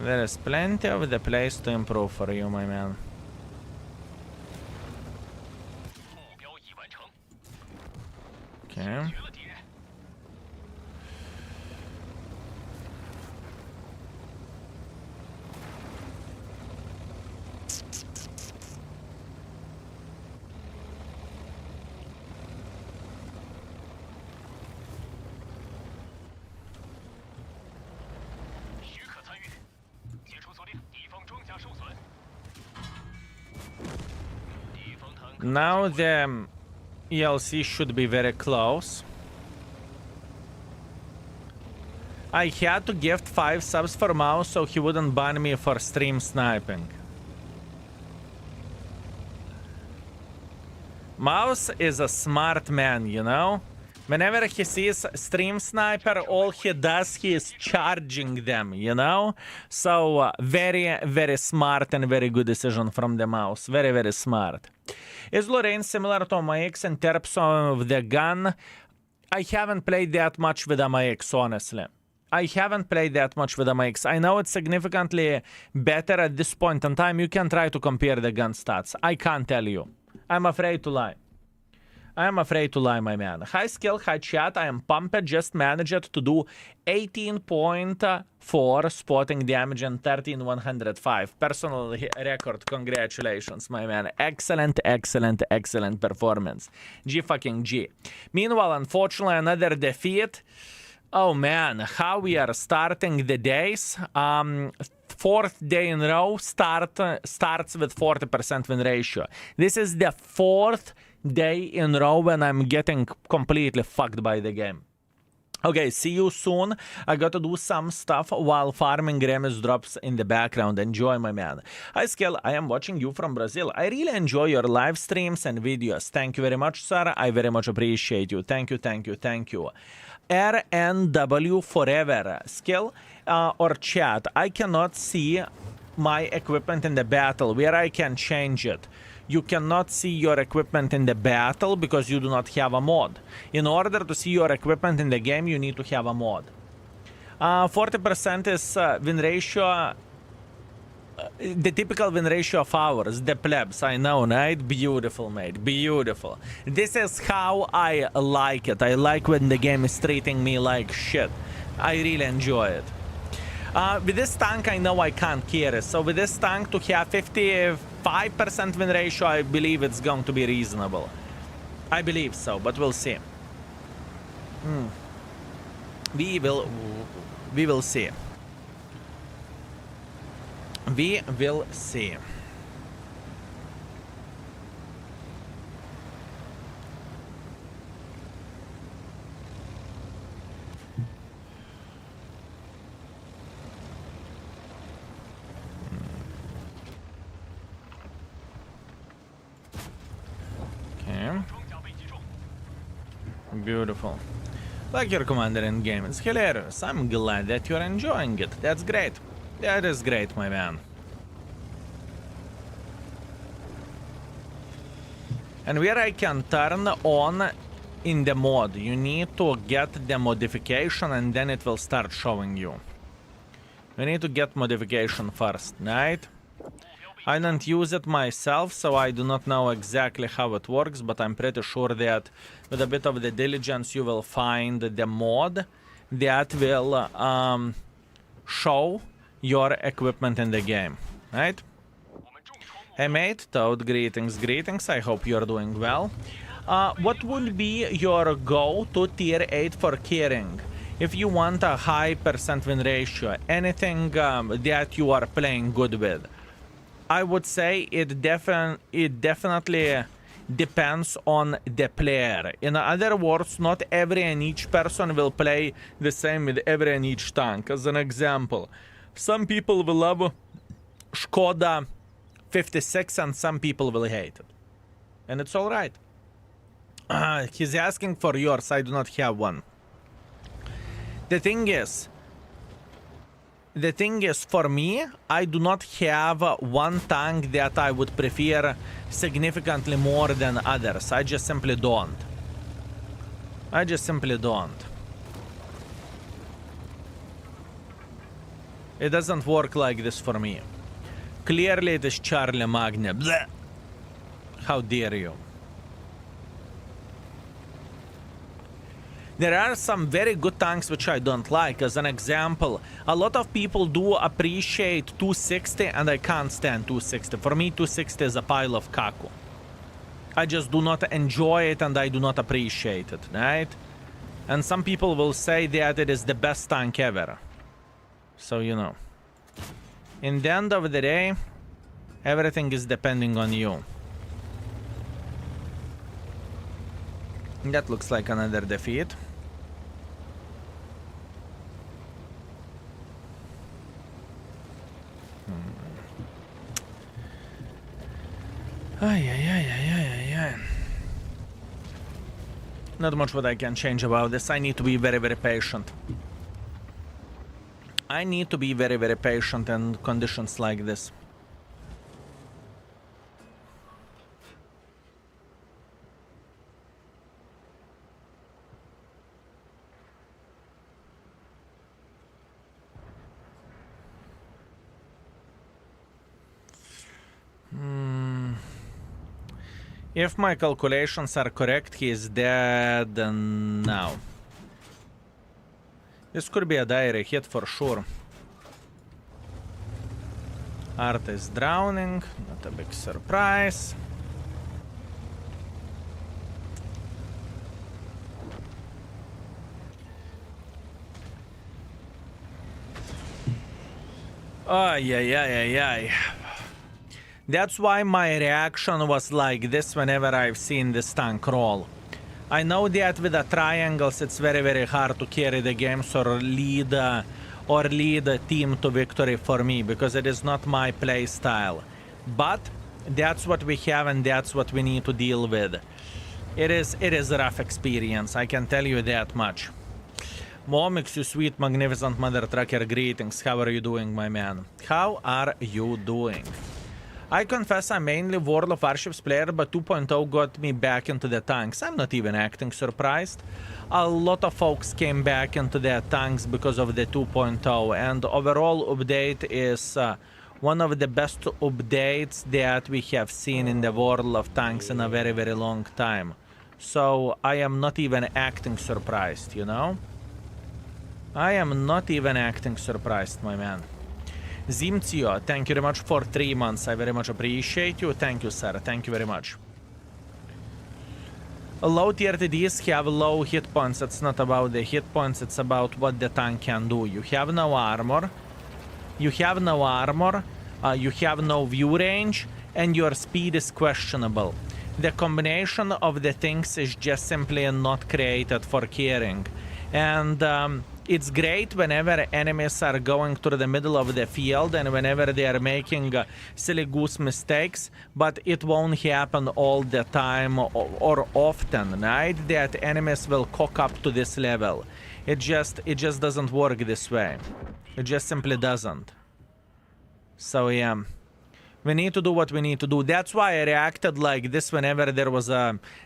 There is plenty of the place to improve for you, my man. Okay. Now the ELC should be very close. I had to gift 5 subs for Mouse so he wouldn't ban me for stream sniping. Mouse is a smart man, you know? Whenever he sees stream sniper, all he does, he is charging them, you know? So, very, very smart and very good decision from the Mouse. Very, very smart. Is Lorraine similar to MIX in terms of the gun? I haven't played that much with MIX, honestly. I haven't played that much with MIX. I know it's significantly better at this point in time. You can try to compare the gun stats. I can't tell you. I'm afraid to lie. I am afraid to lie, my man. High skill, high chat. I am pumped. Just managed to do 18.4 spotting damage and 13,105. Personal record. Congratulations, my man. Excellent, excellent, excellent performance. G fucking G. Meanwhile, unfortunately, another defeat. Oh man, how we are starting the days. 4th day in a row starts with 40% win ratio. This is the 4th day in a row when I'm getting completely fucked by the game. Okay, see you soon. I got to do some stuff while farming Remus drops in the background. Enjoy, my man. Hi, Skill. I am watching you from Brazil. I really enjoy your live streams and videos. Thank you very much, sir. I very much appreciate you. Thank you, thank you, thank you. RNW forever. Skill or chat. I cannot see my equipment in the battle. Where I can change it? You cannot see your equipment in the battle because you do not have a mod. In order to see your equipment in the game, you need to have a mod. 40% is win ratio. The typical win ratio of ours, the plebs, I know, right? Beautiful, mate, beautiful. This is how I like it. I like when the game is treating me like shit. I really enjoy it. With this tank, I know I can't carry. So with this tank, to have 55% win ratio, I believe it's going to be reasonable. I believe so, but we'll see. We will see. We will see. Okay. Beautiful. Like your commander in game. It's hilarious. I'm glad that you're enjoying it. That's great. That is great, my man. And where I can turn on in the mod, you need to get the modification and then it will start showing you. We need to get modification first, right? I don't use it myself, so I do not know exactly how it works, but I'm pretty sure that with a bit of the diligence you will find the mod that will show your equipment in the game, right? Hey mate, Toad, greetings, greetings. I hope you're doing well. What would be your go to tier 8 for carrying? If you want a high percent win ratio, anything that you are playing good with, I would say it definitely depends on the player. In other words, not every and each person will play the same with every and each tank. As an example, some people will love Skoda 56 and some people will hate it. And it's alright. He's asking for yours. I do not have one. The thing is, for me, I do not have one tank that I would prefer significantly more than others. I just simply don't. I just simply don't. It doesn't work like this for me. Clearly it is Charlie Magne. Bleh. How dare you? There are some very good tanks which I don't like. As an example, a lot of people do appreciate 260 and I can't stand 260. For me, 260 is a pile of kaku. I just do not enjoy it and I do not appreciate it, right? And some people will say that it is the best tank ever. So, you know. In the end of the day, everything is depending on you. That looks like another defeat. Ay. Not much what I can change about this. I need to be very, very patient. I need to be very, very patient in conditions like this. If my calculations are correct, he is dead now. This could be a direct hit for sure. Art is drowning, not a big surprise. Ay. That's why my reaction was like this whenever I've seen this tank roll. I know that with the triangles it's very, very hard to carry the games or lead a team to victory for me because it is not my play style. But that's what we have and that's what we need to deal with. It is a rough experience, I can tell you that much. Momix, you sweet, magnificent mother trucker, greetings. How are you doing, my man? How are you doing? I confess I'm mainly World of Warships player, but 2.0 got me back into the tanks. I'm not even acting surprised. A lot of folks came back into their tanks because of the 2.0, and overall update is one of the best updates that we have seen in the world of tanks in a very, very long time. So I am not even acting surprised, you know? I am not even acting surprised, my man. Zimzio, thank you very much for 3 months. I very much appreciate you. Thank you, sir. Thank you very much. Low tier TDs have low hit points. It's not about the hit points. It's about what the tank can do. You have no armor. You have no view range. And your speed is questionable. The combination of the things is just simply not created for carrying. And it's great whenever enemies are going through the middle of the field and whenever they are making silly goose mistakes, but it won't happen all the time or often, right? That enemies will cock up to this level. It just doesn't work this way. It just simply doesn't. So yeah. We need to do what we need to do. That's why I reacted like this whenever there was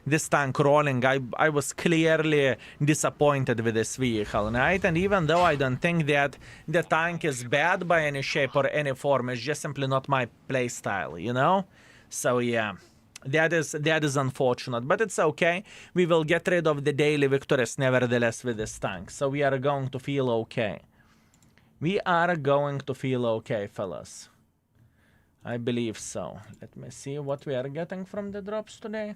this tank rolling. I was clearly disappointed with this vehicle, right? And even though I don't think that the tank is bad by any shape or any form, it's just simply not my playstyle, you know? So yeah, that is unfortunate, but it's okay. We will get rid of the daily victories nevertheless with this tank. So we are going to feel okay. We are going to feel okay, fellas. I believe so. Let me see what we are getting from the drops today.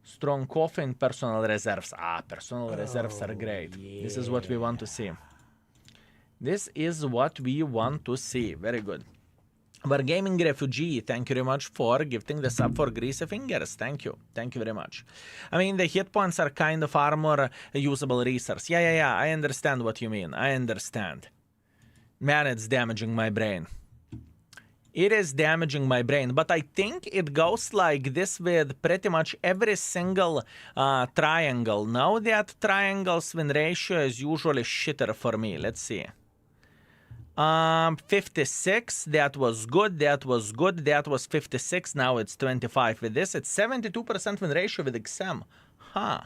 Strong coffee and personal reserves. Personal reserves are great. Yeah. This is what we want to see. This is what we want to see. Very good. Wargaming Refugee, thank you very much for gifting the sub for Greasy Fingers. Thank you. Thank you very much. I mean, the hit points are kind of armor usable resource. Yeah. I understand what you mean. I understand. Man, it's damaging my brain. It is damaging my brain, but I think it goes like this with pretty much every single triangle. Now that triangle's win ratio is usually shitter for me. Let's see. 56, that was good, that was 56, now it's 25 with this. It's 72% win ratio with XM. Huh.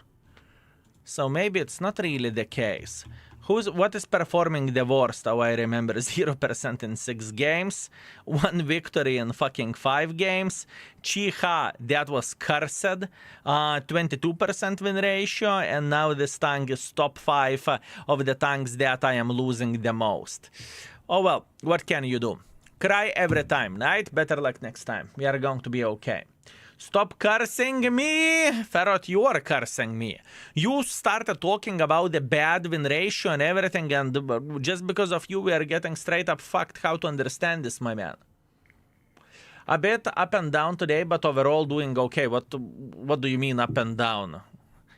So maybe it's not really the case. What is performing the worst? Oh, I remember 0% in 6 games, 1 victory in fucking 5 games. Chiha, that was cursed, 22% win ratio, and now this tank is top 5 of the tanks that I am losing the most. Oh well, what can you do? Cry every time, right? Better luck next time. We are going to be okay. Stop cursing me! Ferret, you are cursing me. You started talking about the bad win ratio and everything, and just because of you, we are getting straight up fucked. How to understand this, my man? A bit up and down today, but overall doing okay. What do you mean up and down?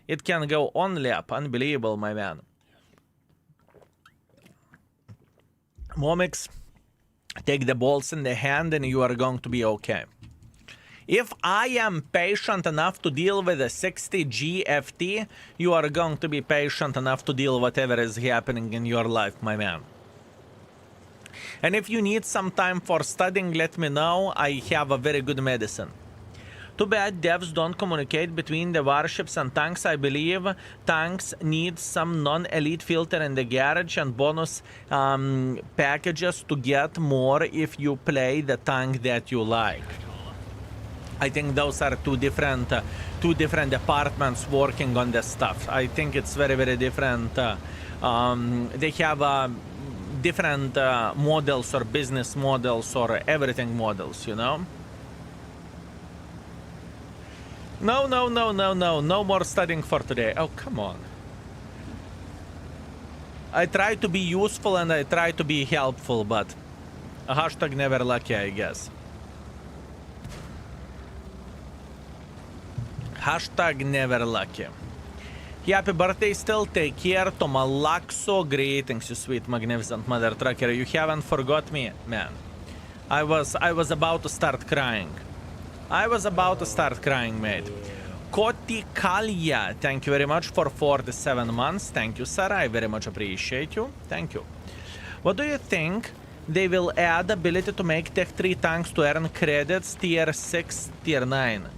It can go only up. Unbelievable, my man. Momix, take the balls in the hand and you are going to be okay. If I am patient enough to deal with a 60 GFT, you are going to be patient enough to deal whatever is happening in your life, my man. And if you need some time for studying, let me know. I have a very good medicine. Too bad devs don't communicate between the warships and tanks. I believe tanks need some non-elite filter in the garage and bonus packages to get more if you play the tank that you like. I think those are two different departments working on this stuff. I think it's very, very different. They have different models or business models or everything models, you know? No more studying for today. Oh, come on. I try to be useful and I try to be helpful, but hashtag never lucky, I guess. Hashtag never lucky. Happy birthday still. Take care. Tomalaxo. Greetings, you sweet, magnificent mother trucker. You haven't forgot me, man. I was about to start crying. I was about to start crying, mate. Kotikalia, thank you very much for 47 months. Thank you, sir. I very much appreciate you. Thank you. What do you think? They will add ability to make Tech 3 tanks to earn credits tier 6, tier 9.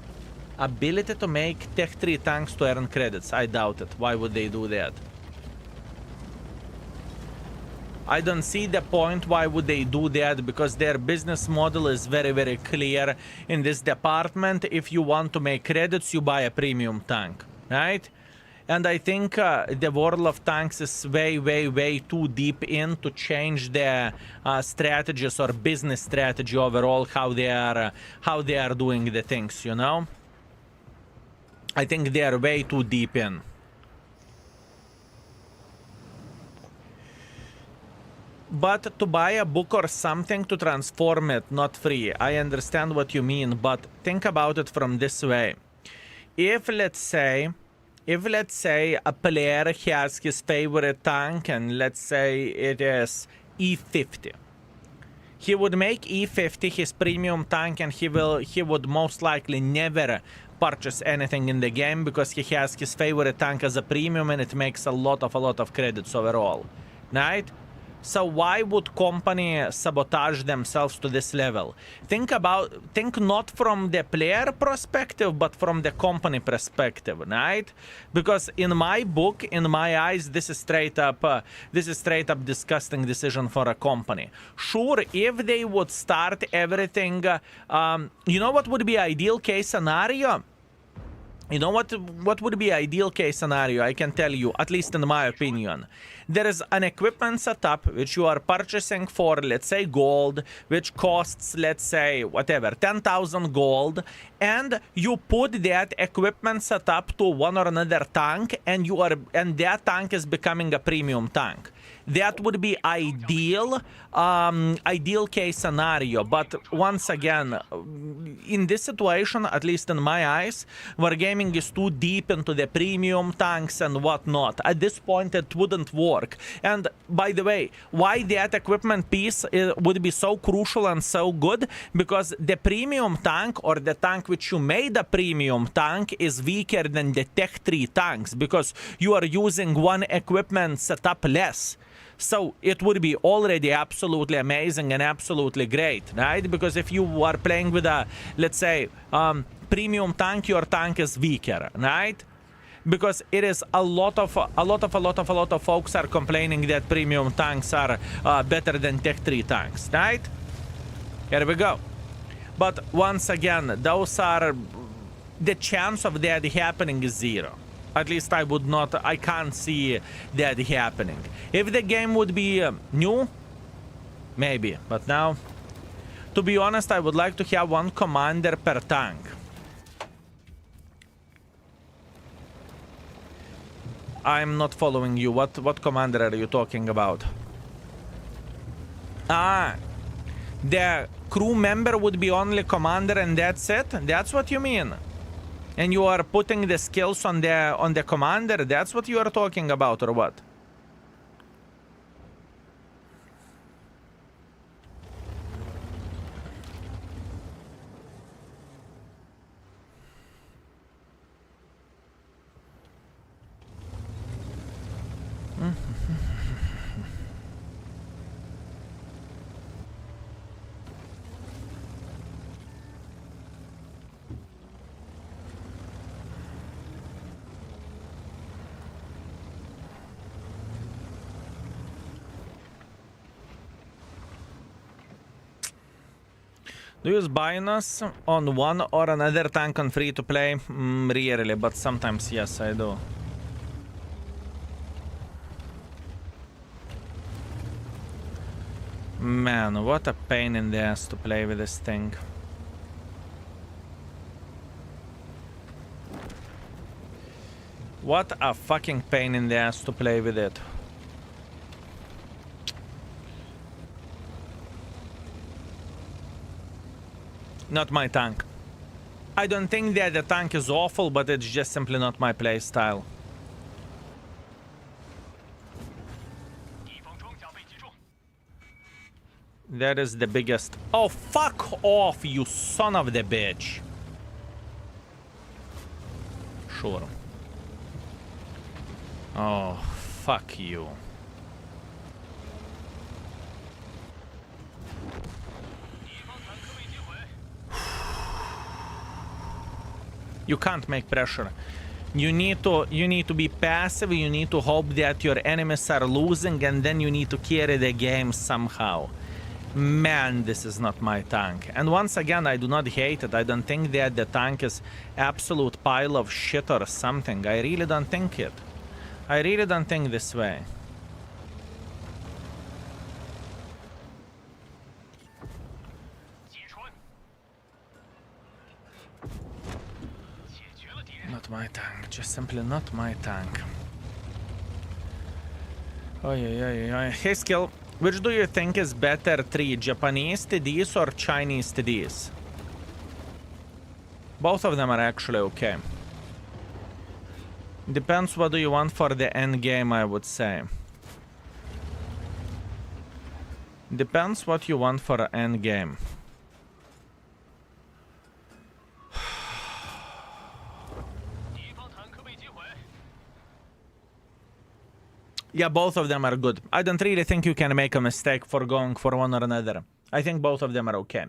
Ability to make Tech 3 tanks to earn credits. I doubt it. Why would they do that? I don't see the point why would they do that, because their business model is very, very clear in this department. If you want to make credits, you buy a premium tank, right? And I think the world of tanks is way too deep in to change their strategies or business strategy overall, how they are doing the things, you know? I think they are way too deep in. But to buy a book or something to transform it, not free. I understand what you mean, but think about it from this way. If let's say a player has his favorite tank and let's say it is E50. He would make E50 his premium tank and he would most likely never purchase anything in the game because he has his favorite tank as a premium and it makes a lot of credits overall, right? So why would company sabotage themselves to this level? Think not from the player perspective, but from the company perspective, right? Because in my book, in my eyes, this is straight up disgusting decision for a company. Sure, if they would start everything, you know what would be ideal case scenario? You know what would be ideal case scenario? I can tell you, at least in my opinion. There is an equipment setup which you are purchasing for, let's say, gold, which costs, let's say, whatever, 10,000 gold, and you put that equipment setup to one or another tank, and that tank is becoming a premium tank. That would be ideal case scenario. But once again, in this situation, at least in my eyes, Wargaming is too deep into the premium tanks and whatnot. At this point, it wouldn't work. And by the way, why that equipment piece would be so crucial and so good? Because the premium tank, or the tank which you made a premium tank, is weaker than the Tech 3 tanks because you are using one equipment setup less. So it would be already absolutely amazing and absolutely great, right? Because if you are playing with a, let's say, premium tank, your tank is weaker, right? because it is a lot of folks are complaining that premium tanks are better than Tech 3 tanks, right? Here we go. But once again, those are the chance of that happening is zero. At least I can't see that happening. If the game would be new, maybe. But now, to be honest, I would like to have one commander per tank. I'm not following you. What commander are you talking about? Ah, the crew member would be only commander and that's it? That's what you mean? And you are putting the skills on the commander? That's what you are talking about, or what? Do you use Binus on one or another tank on free to play? Rarely, but sometimes yes, I do. Man, what a pain in the ass to play with this thing. What a fucking pain in the ass to play with it. Not my tank. I don't think that the tank is awful, but it's just simply not my play style. That is the biggest... Oh, fuck off, you son of the bitch. Sure. Oh, fuck you. You can't make pressure. You need to be passive. You need to hope that your enemies are losing, and then you need to carry the game somehow. Man, this is not my tank. And once again, I do not hate it. I don't think that the tank is absolute pile of shit or something. I really don't think it. I really don't think this way. Not my tank, just simply not my tank. Oh yeah. Hey Skill, which do you think is better 3, Japanese TDs or Chinese TDs? Both of them are actually okay. Depends what do you want for the end game, I would say. Depends what you want for end game. Yeah, both of them are good. I don't really think you can make a mistake for going for one or another. I think both of them are okay.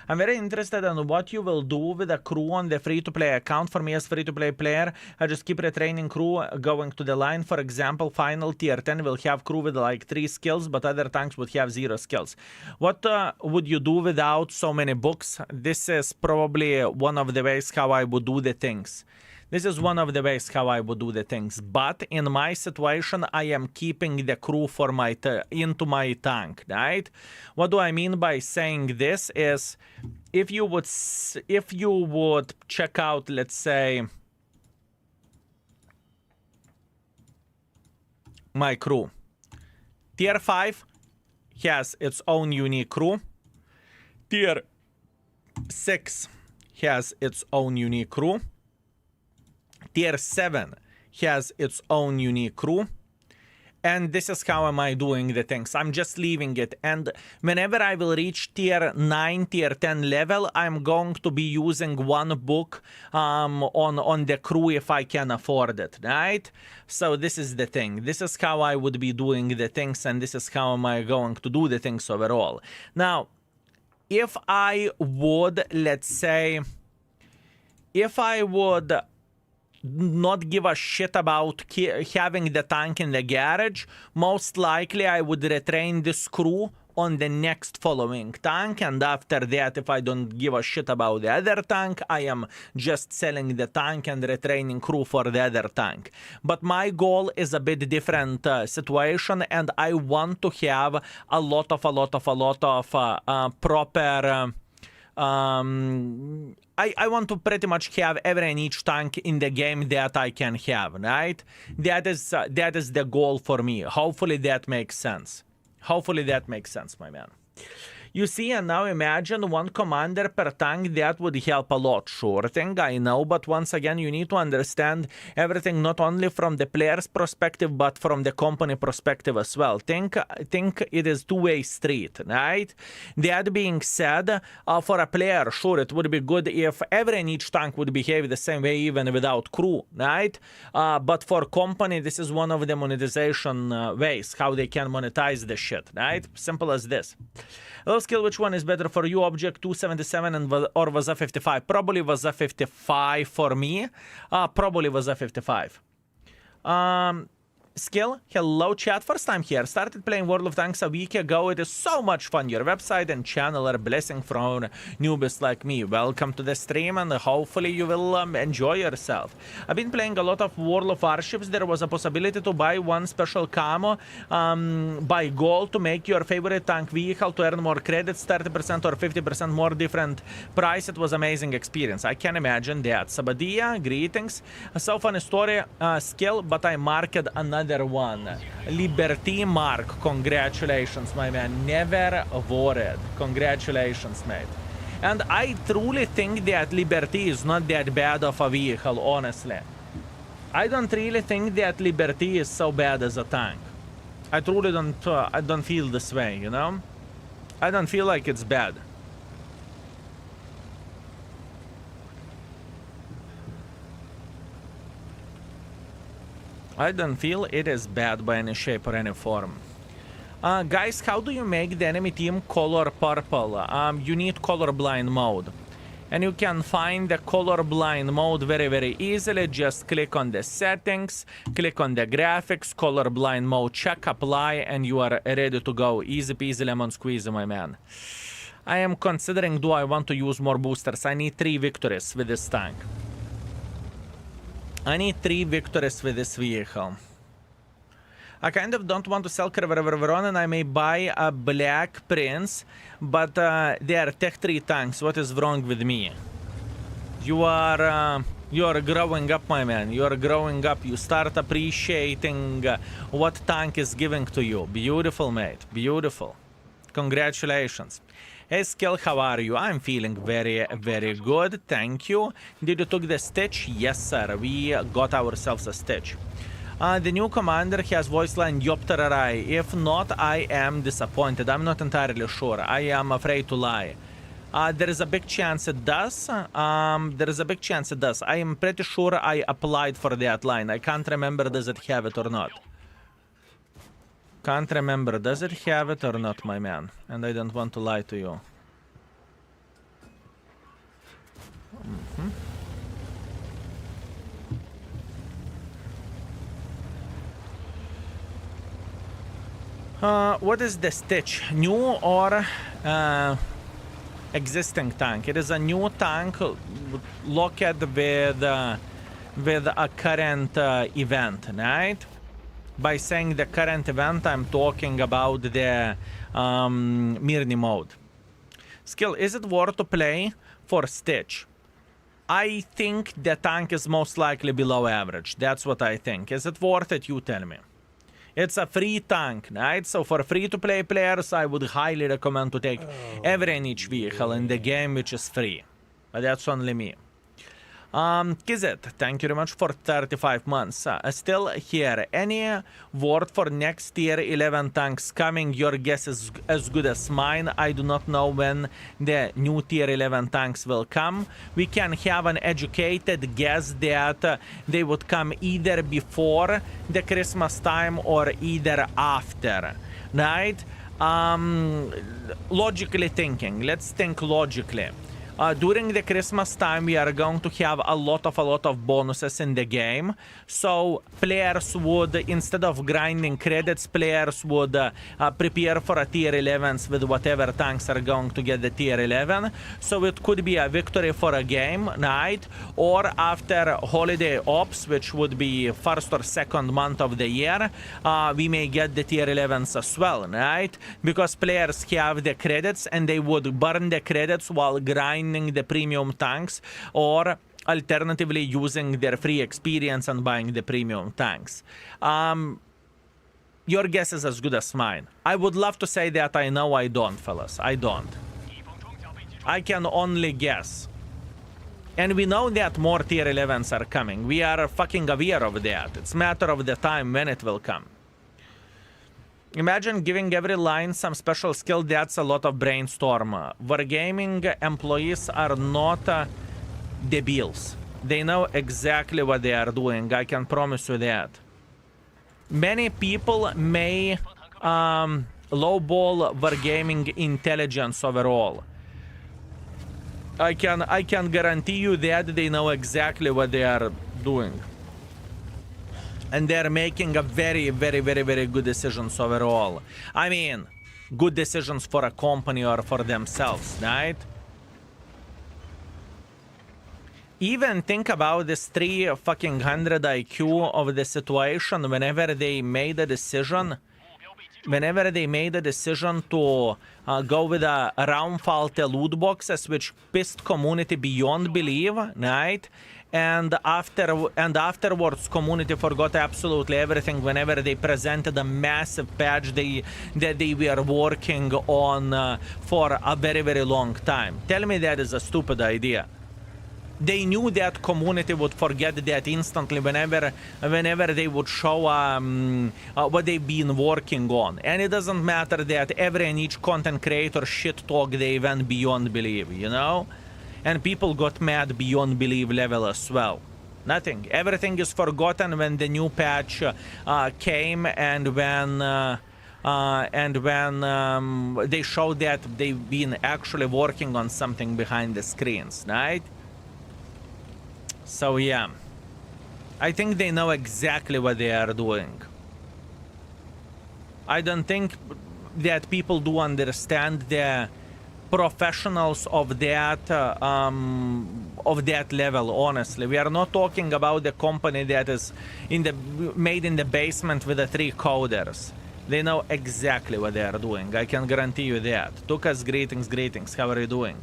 I'm very interested in what you will do with a crew on the free-to-play account. For me as free-to-play player, I just keep retraining crew going to the line. For example, final tier 10 will have crew with like 3 skills, but other tanks would have 0 skills. What would you do without so many books? This is probably one of the ways how I would do the things. This is one of the ways how I would do the things. But in my situation, I am keeping the crew for my into my tank, right? What do I mean by saying this is, if you would check out, let's say, my crew. Tier 5 has its own unique crew. Tier 6 has its own unique crew. Tier 7 has its own unique crew. And this is how am I doing the things. I'm just leaving it. And whenever I will reach tier 9, tier 10 level, I'm going to be using one book on the crew if I can afford it, right? So this is the thing. This is how I would be doing the things, and this is how am I going to do the things overall. Now, if I would, let's say, if I would not give a shit about having the tank in the garage, most likely I would retrain this crew on the next following tank, and after that, if I don't give a shit about the other tank, I am just selling the tank and retraining crew for the other tank. But my goal is a bit different situation, and I want to have a lot of proper... I want to pretty much have every and each tank in the game that I can have, right? That is the goal for me. Hopefully that makes sense. Hopefully that makes sense, my man. You see, and now imagine one commander per tank, that would help a lot. Sure thing, I know, but once again, you need to understand everything not only from the player's perspective, but from the company perspective as well. Think it is two-way street, right? That being said, for a player, sure, it would be good if every and each tank would behave the same way, even without crew, right? But for company, this is one of the monetization ways, how they can monetize the shit, right? Simple as this. Low skill, which one is better for you? Object 277 or Vaza 55? Probably Vaza 55 for me. Probably Vaza 55. Skill, hello chat, first time here. Started playing World of Tanks a week ago. It is so much fun. Your website and channel are blessing from newbies like me. Welcome to the stream, and hopefully you will enjoy yourself. I've been playing a lot of World of Warships. There was a possibility to buy one special camo by gold to make your favorite tank vehicle to earn more credits, 30% or 50% more different price. It was amazing experience. I can imagine that. Sabadia, greetings. So funny story, Skill, but I marked another one. Liberty Mark, congratulations, my man. Never worried. Congratulations, mate. And I truly think that Liberty is not that bad of a vehicle, honestly. I don't really think that Liberty is so bad as a tank. I truly don't feel this way, you know? I don't feel like it's bad. I don't feel it is bad by any shape or any form. Guys, how do you make the enemy team color purple? You need colorblind mode. And you can find the colorblind mode very easily. Just click on the settings, click on the graphics, colorblind mode, check, apply, and you are ready to go. Easy peasy lemon squeezy, my man. I am considering, do I want to use more boosters? I need 3 victories with this tank. I need 3 victories with this vehicle. I kind of don't want to sell Veron, and I may buy a Black Prince, but they are Tech 3 tanks. What is wrong with me? You are growing up, my man. You are growing up. You start appreciating what tank is giving to you. Beautiful, mate. Beautiful. Congratulations. Hey Skill, how are you? I'm feeling very good, thank you. Did you took the Stitch? Yes sir, we got ourselves a Stitch. The new commander has voice line Yopterai. If not, I am disappointed. I'm not entirely sure. I am afraid to lie. There is a big chance it does. There is a big chance it does. I am pretty sure I applied for that line. I can't remember does it have it or not. Can't remember, does it have it or not, my man? And I don't want to lie to you. What is the Stitch? New or existing tank? It is a new tank looked with a current event, right? By saying the current event, I'm talking about the Mirny mode. Skill, is it worth to play for Stitch? I think the tank is most likely below average. That's what I think. Is it worth it? You tell me. It's a free tank, right? So for free-to-play players, I would highly recommend to take every and each vehicle in the game which is free. But that's only me. Kizet, thank you very much for 35 months. Still here. Any word for next tier 11 tanks coming? Your guess is as good as mine. I do not know when the new tier 11 tanks will come. We can have an educated guess that they would come either before the Christmas time or either after, right? Logically thinking, let's think logically. During the Christmas time, we are going to have a lot of bonuses in the game. So players would, instead of grinding credits, players would prepare for a tier 11s with whatever tanks are going to get the tier 11. So it could be a victory for a game night, or after holiday ops, which would be first or second month of the year, we may get the tier 11s as well, right? Because players have the credits and they would burn the credits while grinding the premium tanks, or alternatively using their free experience and buying the premium tanks. Your guess is as good as mine. I would love to say that I know. I don't, fellas. I don't. I can only guess. And we know that more tier 11s are coming. We are fucking aware of that. It's a matter of the time when it will come. Imagine giving every line some special skill. That's a lot of brainstorm. Wargaming employees are not debiles. They know exactly what they are doing. I can promise you that. Many people may lowball Wargaming intelligence overall. I can guarantee you that they know exactly what they are doing. And they're making a very good decisions overall. I mean, good decisions for a company or for themselves, right? Even think about this 300 IQ of the situation. Whenever they made a decision to go with a Raumfalte loot boxes, which pissed community beyond belief, right? And afterwards, community forgot absolutely everything whenever they presented a massive patch that they were working on for a very long time. Tell me that is a stupid idea. They knew that community would forget that instantly whenever they would show what they've been working on. And it doesn't matter that every and each content creator shit talk they went beyond belief, you know? And people got mad beyond belief level as well. Nothing. Everything is forgotten when the new patch came, and when they showed that they've been actually working on something behind the screens, right? So yeah, I think they know exactly what they are doing. I don't think that people do understand the professionals of that level. Honestly, we are not talking about the company that is made in the basement with the 3 coders. They know exactly what they are doing. I can guarantee you that. Tukas, greetings. How are you doing?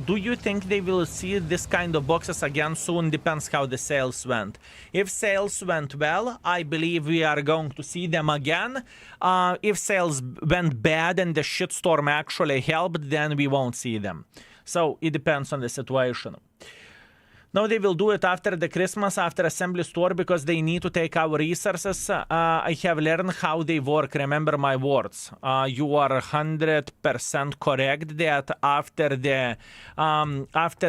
Do you think they will see this kind of boxes again soon? Depends how the sales went. If sales went well, I believe we are going to see them again. If sales went bad and the shitstorm actually helped, then we won't see them. So it depends on the situation. No, they will do it after the Christmas, after assembly store, because they need to take our resources. I have learned how they work. Remember my words. You are 100% correct that after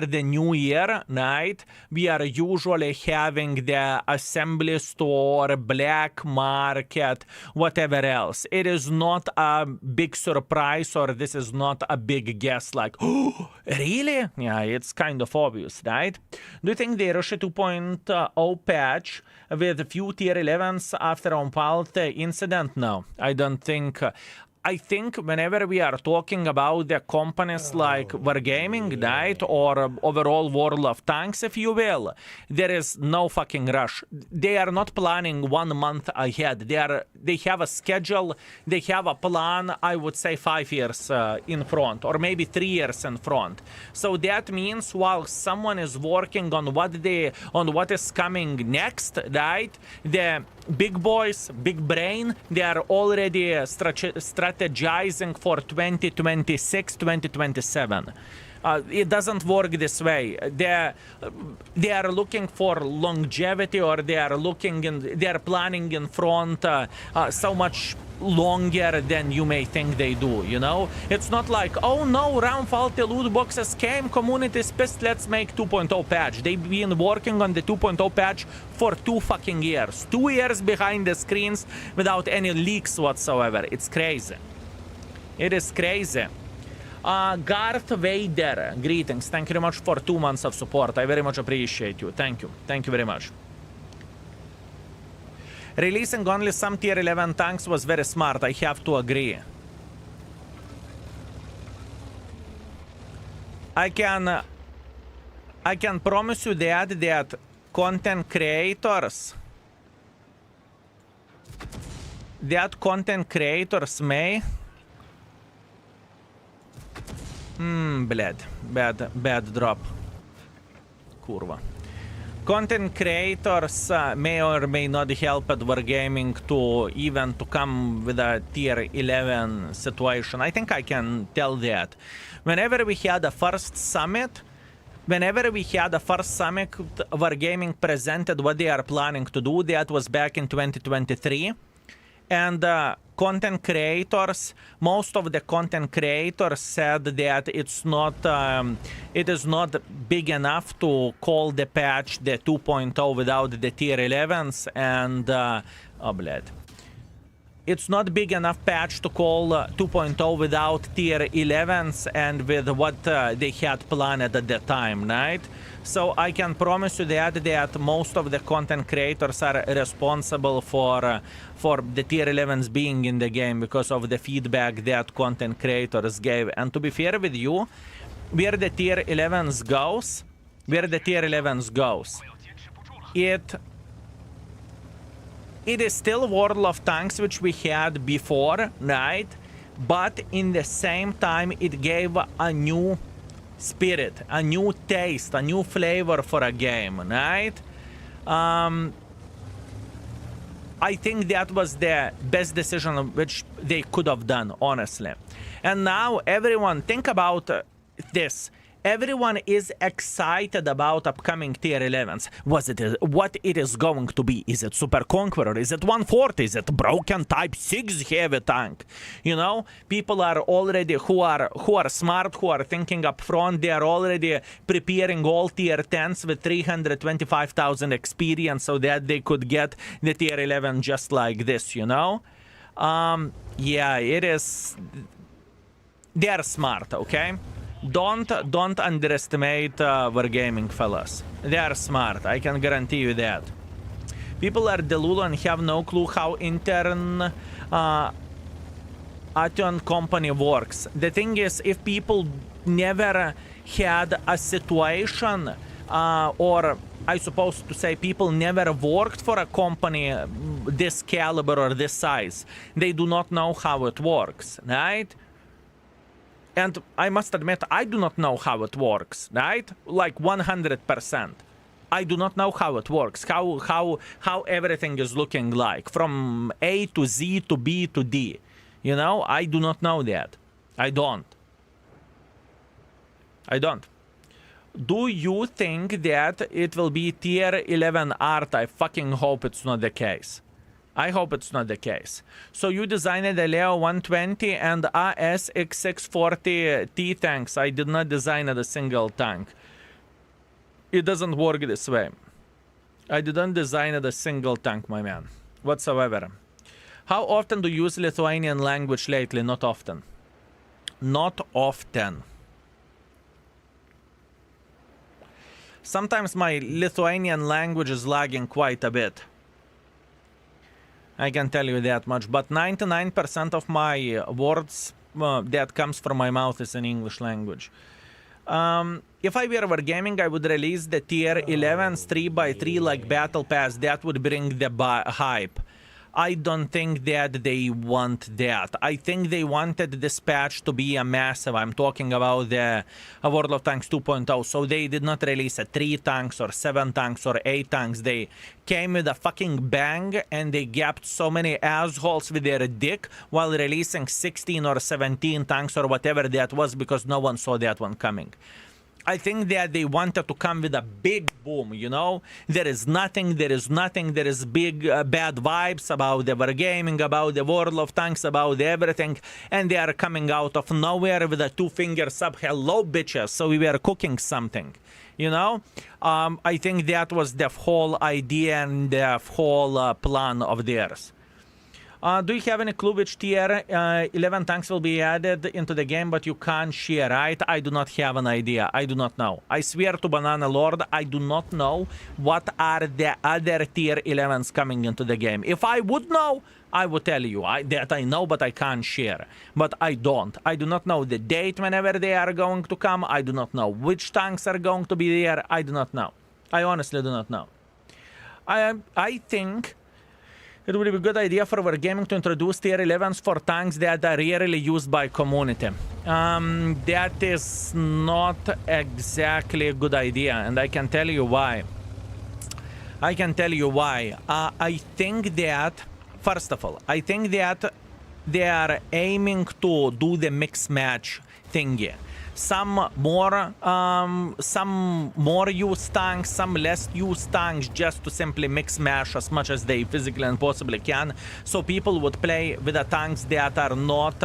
the new year, right, we are usually having the assembly store, black market, whatever else. It is not a big surprise, or this is not a big guess like, oh, really? Yeah, it's kind of obvious, right? Do you think they rush a 2.0 patch with a few tier 11s after Raumfalte incident? No, I don't think. I think whenever we are talking about the companies like Wargaming, right, or overall World of Tanks, if you will, there is no fucking rush. They are not planning 1 month ahead. They have a schedule, they have a plan, I would say 5 years in front, or maybe 3 years in front. So that means while someone is working on what is coming next, right, the big boys, big brain, they are already strategizing for 2026, 2027. It doesn't work this way. They are looking for longevity, or they are planning in front so much longer than you may think they do, you know? It's not like, oh no, Raumfalte loot boxes came, community is pissed, let's make 2.0 patch. They've been working on the 2.0 patch for 2 fucking years. 2 years behind the screens without any leaks whatsoever. It's crazy. It is crazy. Garth Vader, greetings. Thank you very much for 2 months of support. I very much appreciate you. Thank you. Thank you very much. Releasing only some tier 11 tanks was very smart. I have to agree. I can promise you that content creators may bad drop. Kurva. Content creators may or may not help at Wargaming to come with a tier 11 situation. I think I can tell that. Whenever we had the first summit, Wargaming presented what they are planning to do. That was back in 2023. And content creators, most of the content creators said that it is not big enough to call the patch the 2.0 without the tier 11s, and it's not big enough patch to call 2.0 without tier 11s and with what they had planned at the time, right? So I can promise you that most of the content creators are responsible for the tier 11s being in the game because of the feedback that content creators gave. And to be fair with you, where the tier 11s goes, it is still World of Tanks, which we had before, right? But in the same time, it gave a new spirit, a new taste, a new flavor for a game, right? I think that was the best decision which they could have done, honestly. And now everyone, think about this. Everyone is excited about upcoming tier 11s. What it is going to be? Is it Super Conqueror? Is it 140? Is it broken Type 6 heavy tank? You know, people are already, who are smart, who are thinking up front, they are already preparing all tier 10s with 325,000 experience so that they could get the tier 11 just like this, you know? Yeah, it is. They are smart, okay? Don't underestimate Wargaming, fellas. They are smart, I can guarantee you that. People are delulu and have no clue how intern Aton company works. The thing is, if people never had a situation, or I suppose to say people never worked for a company this caliber or this size, they do not know how it works, right? And I must admit, I do not know how it works, right? Like 100%. I do not know how it works, how everything is looking like, from A to Z to B to D. You know, I do not know that. I don't. Do you think that it will be tier 11 art? I fucking hope it's not the case. I hope it's not the case. So you designed the Leo 120 and ASX640 tanks. I did not design a single tank. It doesn't work this way. I didn't design a single tank, my man, whatsoever. How often do you use Lithuanian language lately? Not often. Not often. Sometimes my Lithuanian language is lagging quite a bit. I can tell you that much, but 99% of my words that comes from my mouth is in English language. If I were Wargaming, I would release the tier 11s 3x3 like Battle Pass. That would bring the hype. I don't think that they want that. I think they wanted this patch to be a massive. I'm talking about the World of Tanks 2.0. So they did not release a 3 tanks or 7 tanks or 8 tanks. They came with a fucking bang and they gapped so many assholes with their dick while releasing 16 or 17 tanks or whatever that was because no one saw that one coming. I think that they wanted to come with a big boom, you know? There is nothing, there is big bad vibes about the Wargaming, about the World of Tanks, about everything, and they are coming out of nowhere with a 2 fingers up. Hello, bitches, so we were cooking something, you know? I think that was the whole idea and the whole plan of theirs. Do you have any clue which tier 11 tanks will be added into the game, but you can't share, right? I do not have an idea. I do not know. I swear to Banana Lord, I do not know what are the other tier 11s coming into the game. If I would know, I would tell you that I know, but I can't share. But I don't. I do not know the date whenever they are going to come. I do not know which tanks are going to be there. I do not know. I honestly do not know. I think it would be a good idea for Wargaming to introduce tier 11s for tanks that are rarely used by community. That is not exactly a good idea, and I can tell you why. I think that, first of all, I think that they are aiming to do the mix match thingy. Some more used tanks, some less used tanks, just to simply mix match as much as they physically and possibly can, so people would play with the tanks that are not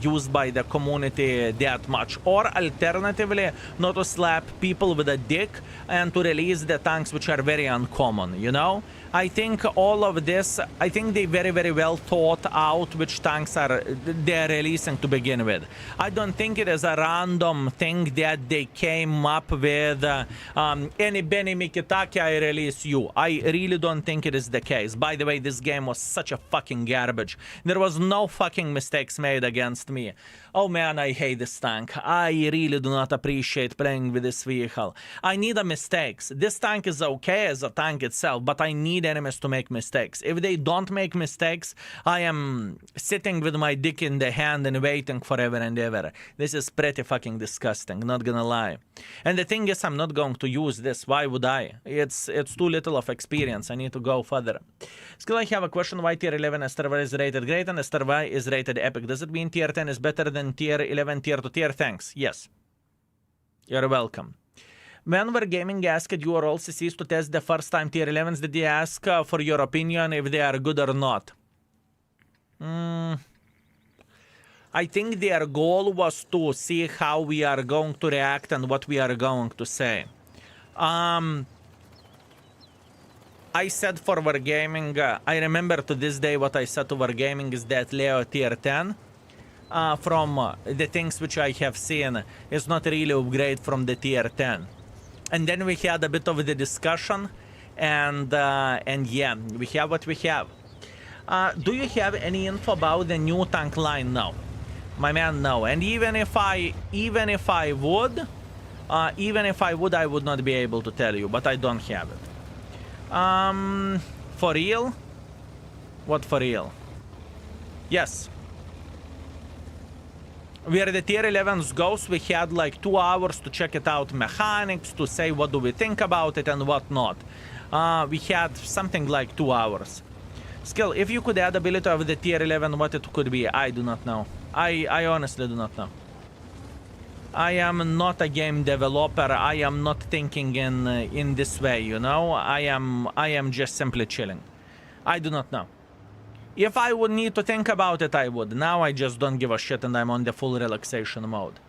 used by the community that much, or alternatively, not to slap people with a dick and to release the tanks which are very uncommon, you know? I think all of this, I think they very, very well thought out which tanks they're releasing to begin with. I don't think it is a random thing that they came up with, any Benny Mikitaki, I release you. I really don't think it is the case. By the way, this game was such a fucking garbage. There was no fucking mistakes made against me. Oh man, I hate this tank. I really do not appreciate playing with this vehicle. I need mistakes. This tank is okay as a tank itself, but I need enemies to make mistakes. If they don't make mistakes, I am sitting with my dick in the hand and waiting forever and ever. This is pretty fucking disgusting, not gonna lie. And the thing is, I'm not going to use this. Why would I? It's too little of experience. I need to go further. Still, I have a question. Why tier 11 Esterva is rated great and Esterva is rated epic? Does it mean tier 10 is better than tier 11, tier 2 tier? Thanks. Yes. You're welcome. When Wargaming asked your all CCs to test the first time tier 11s, did they ask for your opinion if they are good or not? I think their goal was to see how we are going to react and what we are going to say. I said for Wargaming, I remember to this day what I said to Wargaming is that Leo tier 10, from the things which I have seen, is not really upgrade from the tier 10. And then we had a bit of the discussion, and yeah, we have what we have. Do you have any info about the new tank line? No. My man, no. And even if I would, I would not be able to tell you, but I don't have it. For real? What for real? Yes. Where the tier 11s goes, we had like 2 hours to check it out mechanics, to say what do we think about it and what not. We had something like 2 hours. Skill, if you could add ability of the tier 11, what it could be, I do not know. I honestly do not know. I am not a game developer. I am not thinking in this way, you know. I am just simply chilling. I do not know. If I would need to think about it, I would. Now I just don't give a shit and I'm on the full relaxation mode.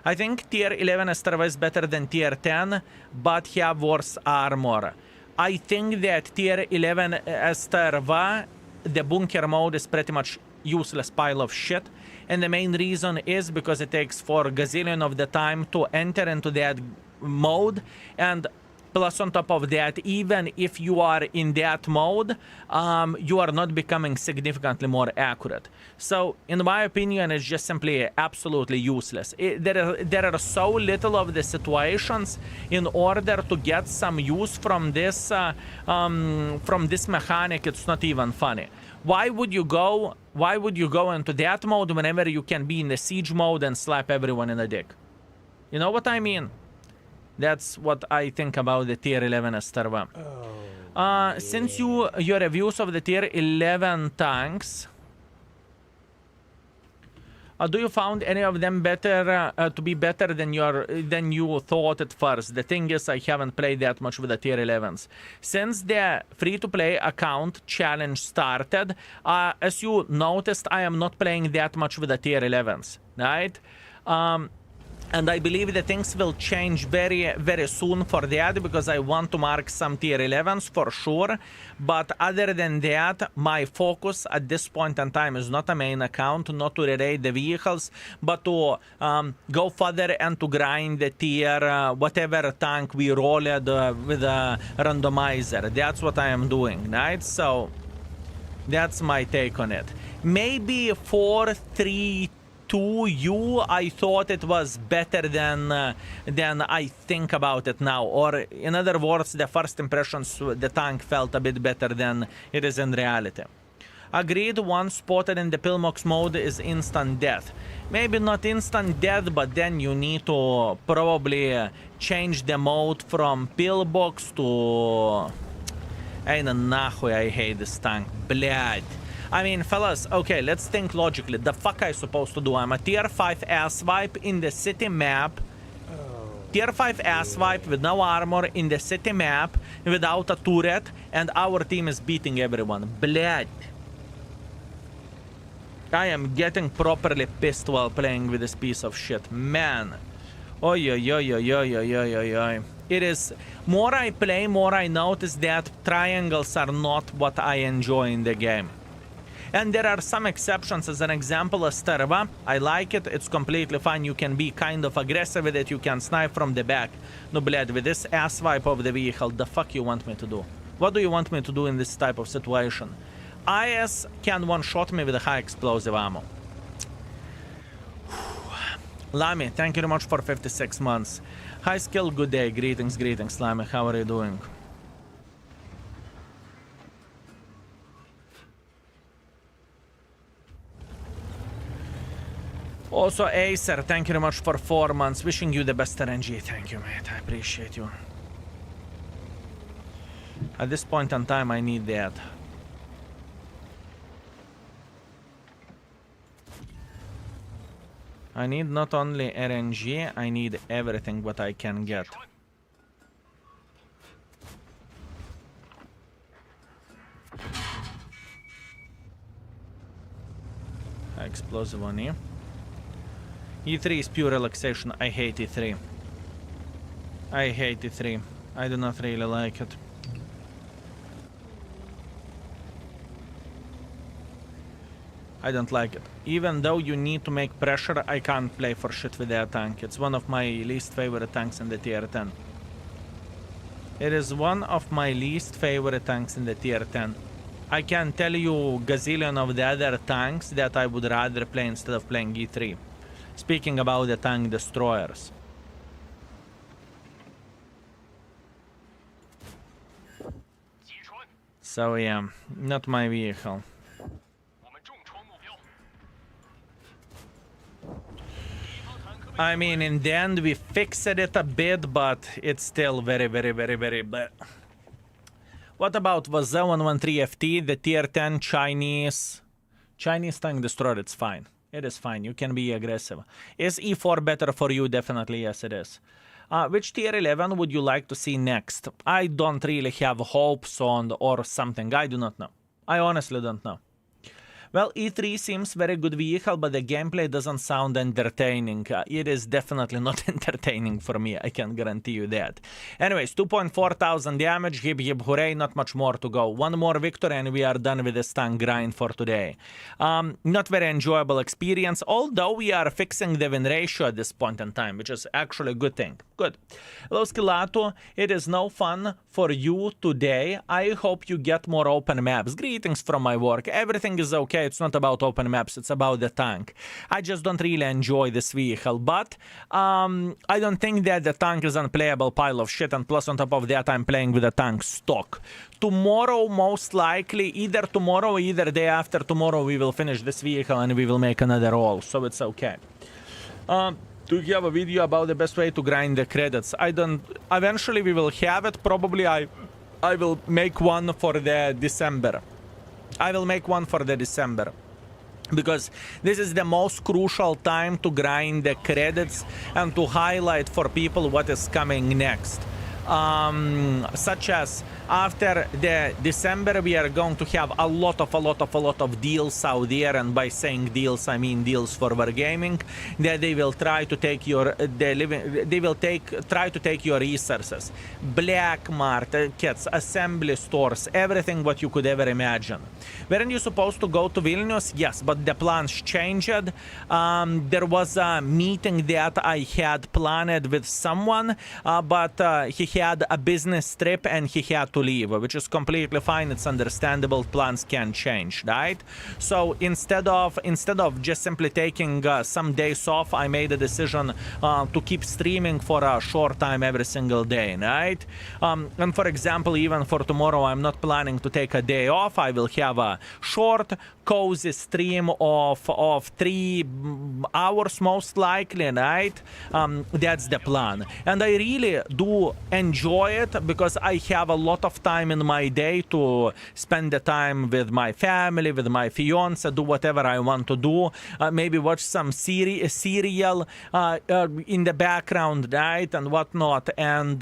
I think tier 11 Esterva is better than tier 10, but have worse armor. I think that tier 11 Esterva, the bunker mode is pretty much useless pile of shit. And the main reason is because it takes for a gazillion of the time to enter into that mode. And plus on top of that, even if you are in that mode, you are not becoming significantly more accurate. So, in my opinion, it's just simply absolutely useless. There are so little of the situations in order to get some use from this mechanic, it's not even funny. Why would you go into that mode whenever you can be in the siege mode and slap everyone in the dick? You know what I mean? That's what I think about the tier 11 Esterva. Since your reviews of the tier 11 tanks, do you found any of them better to be better than you thought at first? The thing is, I haven't played that much with the tier 11s. Since the free-to-play account challenge started, as you noticed, I am not playing that much with the tier 11s, right? And I believe that things will change very, very soon for that, because I want to mark some tier 11s for sure. But other than that, my focus at this point in time is not a main account, not to raid the vehicles, but to go further and to grind the tier, whatever tank we rolled with a randomizer. That's what I am doing, right? So that's my take on it. Maybe 4-3-2 I thought it was better than I think about it now. Or in other words, the first impressions, the tank felt a bit better than it is in reality. Agreed, one spotted in the pillbox mode is instant death. Maybe not instant death, but then you need to probably change the mode from pillbox to... Ай, нахуй, I hate this tank. Блядь. I mean, fellas, okay, let's think logically. The fuck I supposed to do? I'm a tier 5 asswipe in the city map. Tier 5 asswipe with no armor in the city map without a turret, and our team is beating everyone. Блядь. I am getting properly pissed while playing with this piece of shit. Man. Oi, oi, oi, oi, oi, oi, oi, oi, oi. It is... More I play, more I notice that triangles are not what I enjoy in the game. And there are some exceptions. As an example, a Sterva. I like it. It's completely fine. You can be kind of aggressive with it. You can snipe from the back. No, bled, with this ass wipe of the vehicle, the fuck you want me to do? What do you want me to do in this type of situation? IS can one-shot me with a high explosive ammo. Lami, thank you very much for 56 months. High skill, good day. Greetings, greetings, Lami. How are you doing? Also, Acer, thank you very much for 4 months. Wishing you the best RNG. Thank you, mate. I appreciate you. At this point in time, I need that. I need not only RNG, I need everything what I can get. Explosive on E. E3 is pure relaxation. I hate E3. I hate E3. I do not really like it. I don't like it. Even though you need to make pressure, I can't play for shit with that tank. It's one of my least favorite tanks in the tier 10. It is one of my least favorite tanks in the tier 10. I can tell you gazillion of the other tanks that I would rather play instead of playing E3. Speaking about the tank destroyers. So yeah, not my vehicle. I mean, in the end, we fixed it a bit, but it's still very, very, very, very bad. What about Vaza113FT, the tier 10 Chinese tank destroyer? It's fine. It is fine. You can be aggressive. Is E4 better for you? Definitely, yes, it is. Which tier 11 would you like to see next? I don't really have hopes on or something. I do not know. I honestly don't know. Well, E3 seems very good vehicle, but the gameplay doesn't sound entertaining. It is definitely not entertaining for me, I can guarantee you that. Anyways, 2,400 damage, hip hip hooray, not much more to go. One more victory and we are done with this tank grind for today. Not very enjoyable experience, although we are fixing the win ratio at this point in time, which is actually a good thing. Good. Hello, Skilato. It is no fun for you today. I hope you get more open maps. Greetings from my work. Everything is okay. It's not about open maps. It's about the tank. I just don't really enjoy this vehicle. But I don't think that the tank is an unplayable pile of shit. And plus on top of that, I'm playing with a tank stock. Tomorrow, most likely, either tomorrow or either day after tomorrow, we will finish this vehicle and we will make another roll. So it's okay. Do you have a video about the best way to grind the credits? I don't... Eventually we will have it. Probably I will make one for the December. I will make one for the December. Because this is the most crucial time to grind the credits and to highlight for people what is coming next. such as after the December we are going to have a lot of deals out there, and by saying deals I mean deals for wargaming, that they will try to take your try to take your resources, black markets, assembly stores, everything what you could ever imagine. Weren't you supposed to go to Vilnius? Yes, but the plans changed. There was a meeting that I had planned with someone, but he had a business trip and he had to leave, which is completely fine. It's understandable. Plans can change, right? So instead of just simply taking some days off, I made a decision to keep streaming for a short time every single day, right? And for example, even for tomorrow, I'm not planning to take a day off. I will have a short, cozy stream of 3 hours most likely, right? That's the plan. And I really do enjoy it because I have a lot of time in my day to spend the time with my family, with my fiance, do whatever I want to do, maybe watch some serial in the background, right, and whatnot, and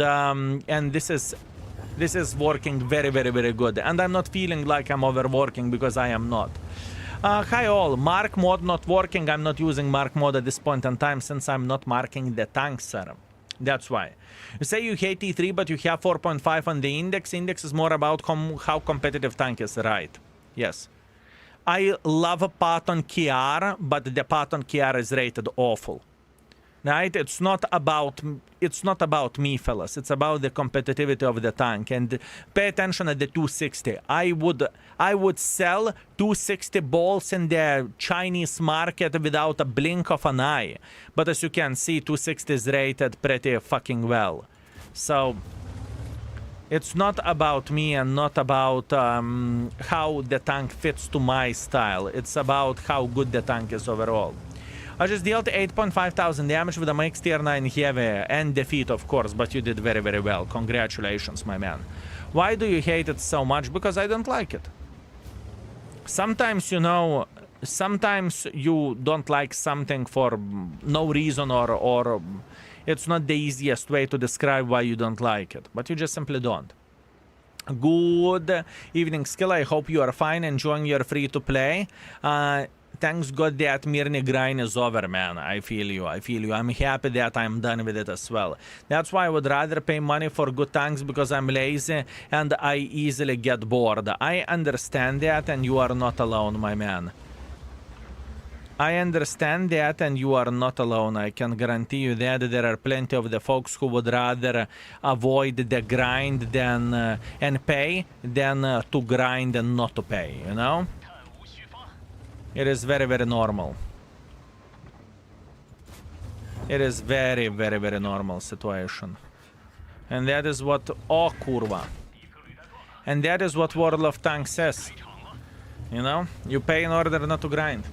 this is working very good, and I'm not feeling like I'm overworking because I am not. Hi all, mark mode not working. I'm not using mark mode at this point in time since I'm not marking the tanks, sir. That's why. You say you hate T3 but you have 4.5 on the index. Index is more about how competitive tank is, right? Yes. I love a Patton KR, but the Patton KR is rated awful. Right? It's not about me, fellas. It's about the competitivity of the tank. And pay attention at the 260. I would sell 260 balls in the Chinese market without a blink of an eye. But as you can see, 260 is rated pretty fucking well. So it's not about me and not about how the tank fits to my style. It's about how good the tank is overall. I just dealt 8,500 damage with a Mix tier 9 heavy and defeat, of course, but you did very well. Congratulations, my man. Why do you hate it so much? Because I don't like it. Sometimes, you know, sometimes you don't like something for no reason or it's not the easiest way to describe why you don't like it, but you just simply don't. Good evening, Skill. I hope you are fine, enjoying your free-to-play. Thanks God that Mirny grind is over, man. I feel you. I'm happy that I'm done with it as well. That's why I would rather pay money for good tanks, because I'm lazy and I easily get bored. I understand that, and you are not alone, my man. I understand that, and you are not alone. I can guarantee you that there are plenty of the folks who would rather avoid the grind than and pay than to grind and not to pay, you know? It is very normal. It is very normal situation. And that is what... Oh, kurwa. And that is what World of Tanks says. You know? You pay in order not to grind.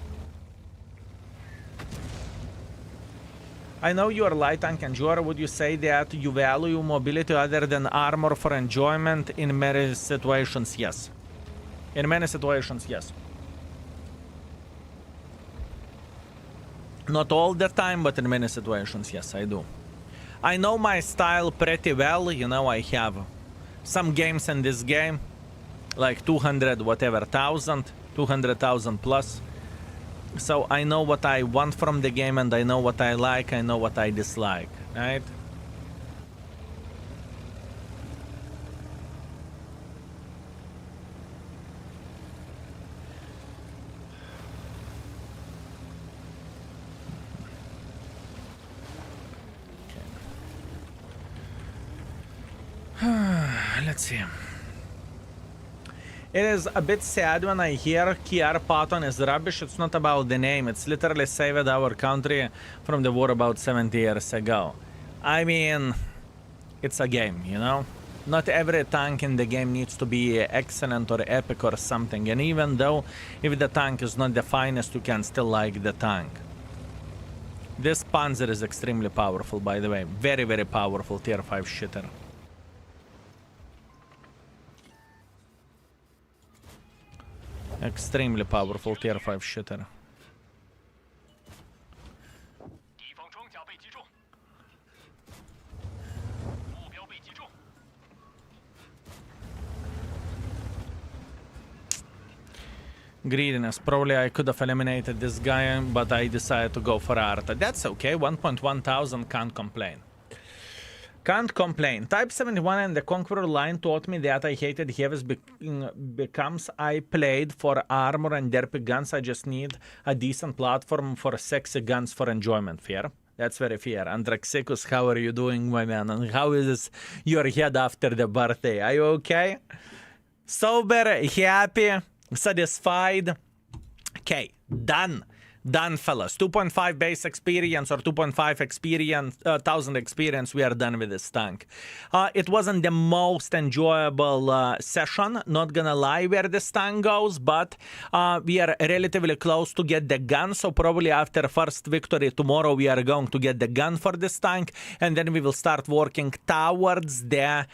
I know you are light tank enjoyer. Would you say that you value mobility other than armor for enjoyment? In many situations, yes. In many situations, yes. Not all the time, but in many situations, yes, I do. I know my style pretty well, you know. I have some games in this game, like 200,000 plus. So I know what I want from the game, and I know what I like, I know what I dislike, right? Let's see. It is a bit sad when I hear KR Patton is rubbish. It's not about the name. It's literally saved our country from the war about 70 years ago. I mean, it's a game, you know? Not every tank in the game needs to be excellent or epic or something. And even though if the tank is not the finest, you can still like the tank. This Panzer is extremely powerful, by the way. Very powerful tier 5 shitter. Extremely powerful tier 5 shitter. Greediness. Probably I could have eliminated this guy, but I decided to go for Arta. That's okay. 1.1 thousand. Can't complain. Can't complain. Type 71 and the Conqueror line taught me that I hated heavies becomes I played for armor and derpy guns. I just need a decent platform for sexy guns for enjoyment. Fair? That's very fair. Andraxicus, how are you doing, my man? And how is your head after the birthday? Are you okay? Sober, happy, satisfied? Okay, done. Done, fellas. 2.5 base experience or 2.5 experience, 1,000 experience. We are done with this tank. It wasn't the most enjoyable session, not gonna lie, where this tank goes, but we are relatively close to get the gun. So probably after first victory tomorrow, we are going to get the gun for this tank, and then we will start working towards the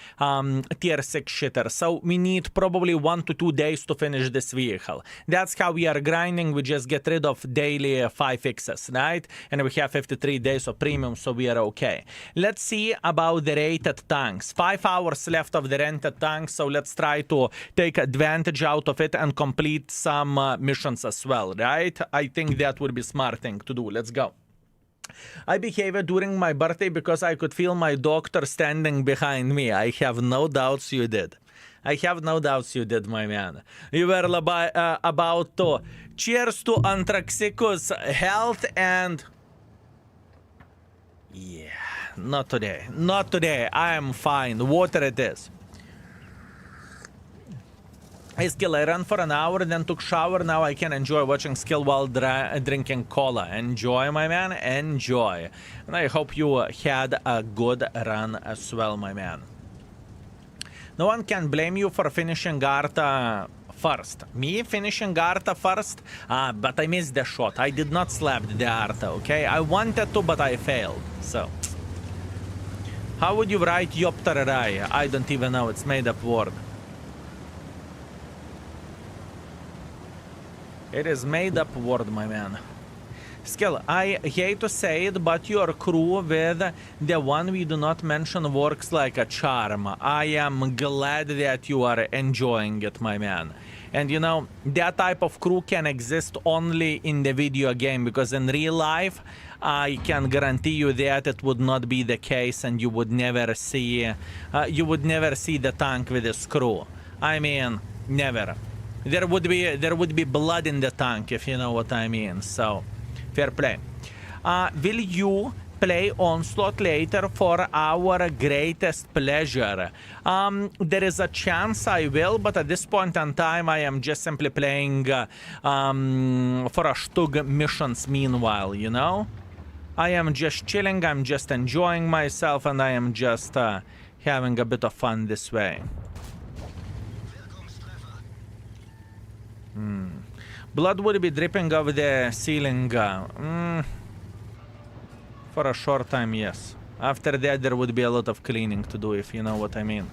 tier 6 shitter. So we need probably 1 to 2 days to finish this vehicle. That's how we are grinding. We just get rid of daily 5 fixes, right? And we have 53 days of premium, so we are okay. Let's see about the rated tanks. 5 hours left of the rented tanks, so let's try to take advantage out of it and complete some missions as well, right? I think that would be smart thing to do. Let's go. I behaved during my birthday because I could feel my doctor standing behind me. I have no doubts you did. I have no doubts you did, my man. You were about to. Cheers to Antraxicus health and... Yeah, not today. Not today. I am fine. Water it is. Skill, I ran for an hour, then took shower. Now I can enjoy watching Skill while drinking cola. Enjoy, my man. Enjoy. And I hope you had a good run as well, my man. No one can blame you for finishing Arta first. Me finishing Arta first? But I missed the shot. I did not slap the Arta, okay? I wanted to, but I failed. So. How would you write Yoptarai? I don't even know. It's made up word. It is made up word, my man. Skill, I hate to say it, but your crew with the one we do not mention works like a charm. I am glad that you are enjoying it, my man. And you know, that type of crew can exist only in the video game, because in real life, I can guarantee you that it would not be the case, and you would never see the tank with this crew. I mean, never. There would be blood in the tank, if you know what I mean. So. Fair play. Will you play Onslaught later for our greatest pleasure? There is a chance I will, but at this point in time, I am just simply playing for a Stug missions meanwhile, you know? I am just chilling, I'm just enjoying myself, and I am just having a bit of fun this way. Blood would be dripping off the ceiling. For a short time, yes. After that, there would be a lot of cleaning to do, if you know what I mean.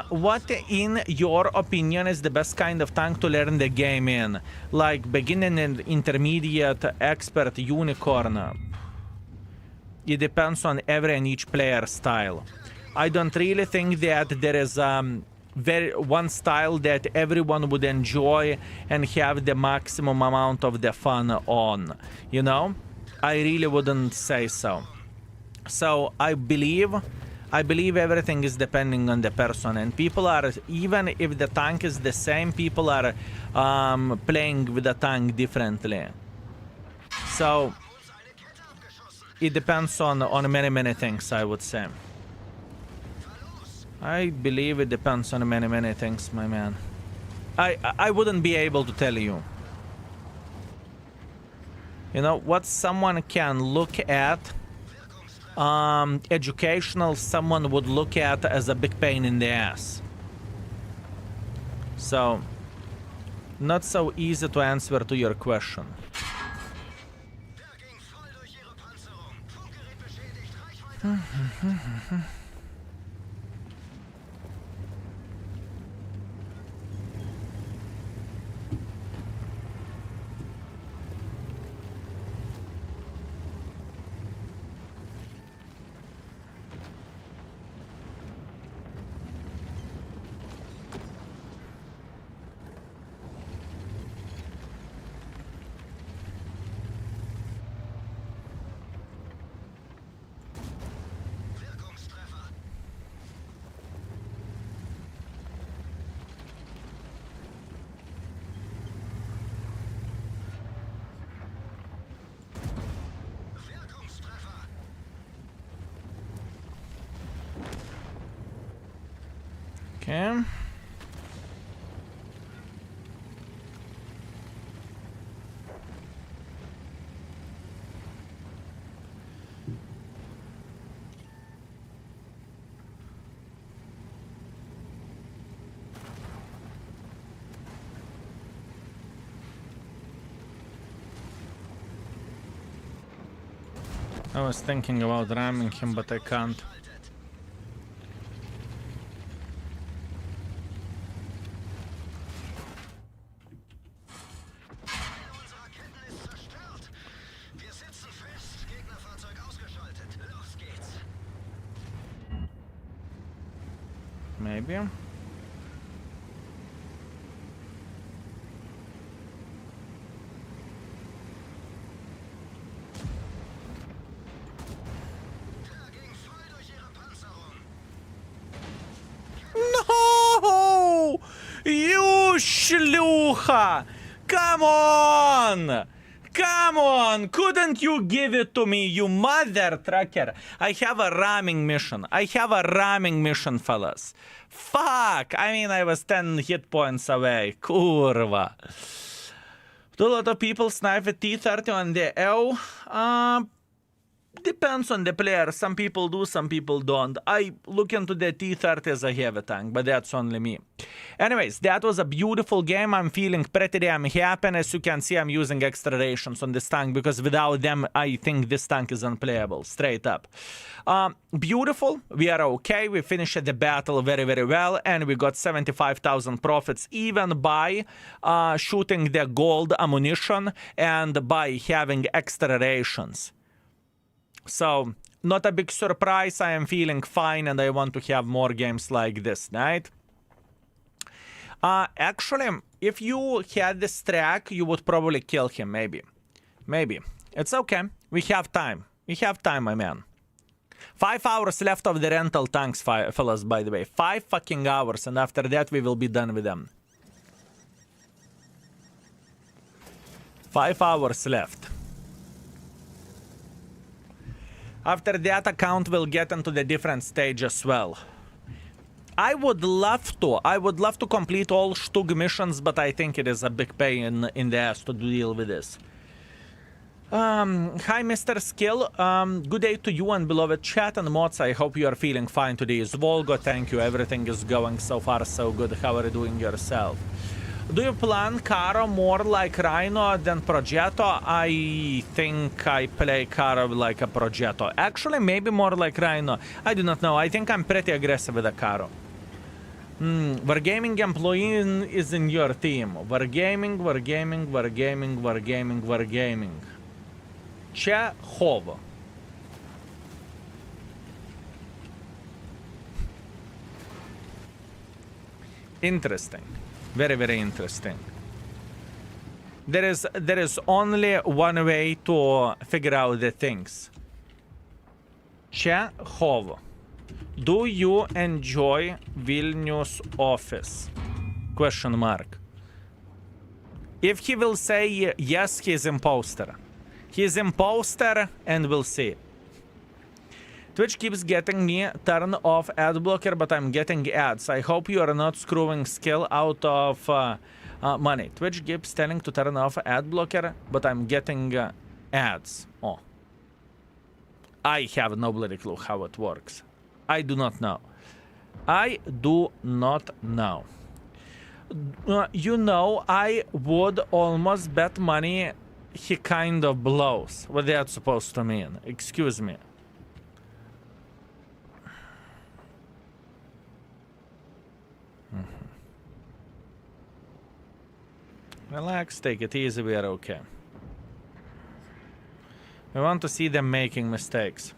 What, in your opinion, is the best kind of tank to learn the game in? Like beginning and intermediate, expert, unicorn? It depends on every and each player's style. I don't really think that there is one style that everyone would enjoy and have the maximum amount of the fun on, you know? I really wouldn't say so. So I believe everything is depending on the person, and people are, even if the tank is the same, people are playing with the tank differently. So it depends on many things, I would say. I believe it depends on many things, my man. I wouldn't be able to tell you. You know, what someone can look at, educational, someone would look at as a big pain in the ass. So, not so easy to answer to your question. Okay. I was thinking about ramming him, but I can't. Maybe. No! You shlucha! Come on! Come on! Couldn't you give it to me, you mother trucker? I have a ramming mission. I have a ramming mission, fellas. Fuck! I mean, I was 10 hit points away. Kurva. Do a lot of people snipe with T30 on the L? Depends on the player. Some people do, some people don't. I look into the T30 as a heavy tank, but that's only me. Anyways, that was a beautiful game. I'm feeling pretty damn happy, and as you can see, I'm using extra rations on this tank, because without them, I think this tank is unplayable, straight up. Beautiful. We are okay. We finished the battle very, very well, and we got 75,000 profits, even by shooting the gold ammunition and by having extra rations. So, not a big surprise. I am feeling fine, and I want to have more games like this, right? Actually, if you had this track, you would probably kill him, maybe. Maybe. It's okay. We have time. We have time, my man. 5 hours left of the rental tanks, fellas, by the way. 5 fucking hours, and after that, we will be done with them. 5 hours left. After that, account will get into the different stage as well. I would love to complete all Stug missions, but I think it is a big pain in the ass to deal with this. Hi, Mr. Skill. Good day to you and beloved chat and mods. I hope you are feeling fine today. Volgo, thank you. Everything is going so far so good. How are you doing yourself? Do you plan Caro more like Rhino than Progetto? I think I play Caro like a Progetto. Actually, maybe more like Rhino. I do not know. I think I'm pretty aggressive with a Caro. Wargaming employee is in your team. Wargaming. Chekhov. Interesting. Very, very interesting. There is only one way to figure out the things. Chekhov. Do you enjoy Vilnius office? Question mark. If he will say yes, he's imposter. He's imposter, and we'll see. Twitch keeps getting me turn off ad blocker, but I'm getting ads. I hope you are not screwing skill out of money. Twitch keeps telling to turn off ad blocker, but I'm getting ads. Oh. I have no bloody clue how it works. I do not know. I do not know. You know, I would almost bet money he kind of blows. What that's supposed to mean? Excuse me. Relax, take it easy, we are okay. We want to see them making mistakes.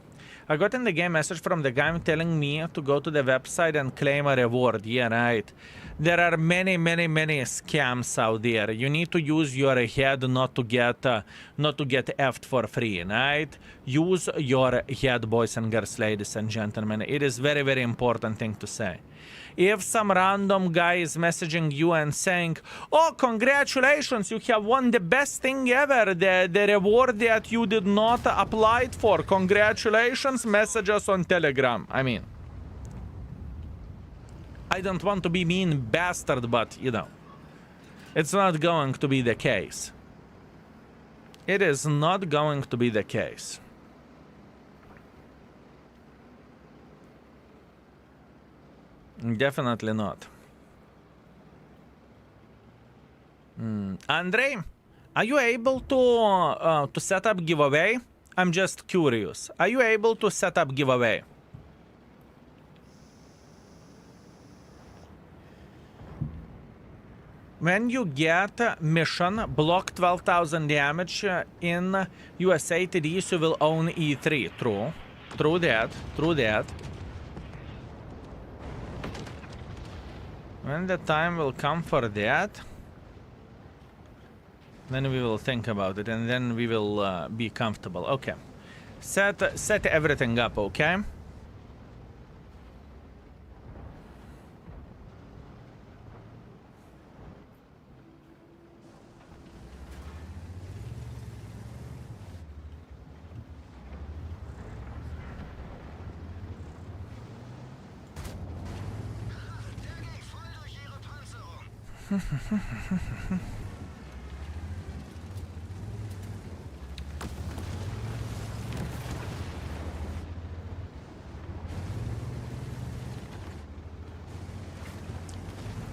I got in the game message from the guy telling me to go to the website and claim a reward. Yeah, right. There are many scams out there. You need to use your head not to get effed for free, right? Use your head, boys and girls, ladies and gentlemen. It is very important thing to say. If some random guy is messaging you and saying, oh, congratulations, you have won the best thing ever, the reward that you did not apply for, congratulations, message us on Telegram. I mean, I don't want to be mean bastard, but, you know, it's not going to be the case. It is not going to be the case. Definitely not. Andre, are you able to set up giveaway? I'm just curious. Are you able to set up giveaway? When you get mission, block 12,000 damage in USA TDs, you will own E3. True. True that. True that. When the time will come for that, then we will think about it, and then we will be comfortable. Okay. Set everything up, okay?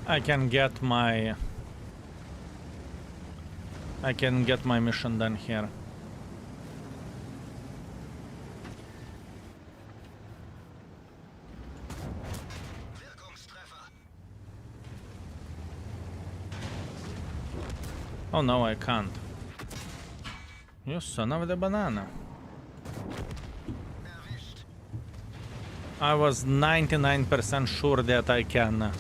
I can get my mission done here. Oh no, I can't. You son of the banana. I was 99% sure that I can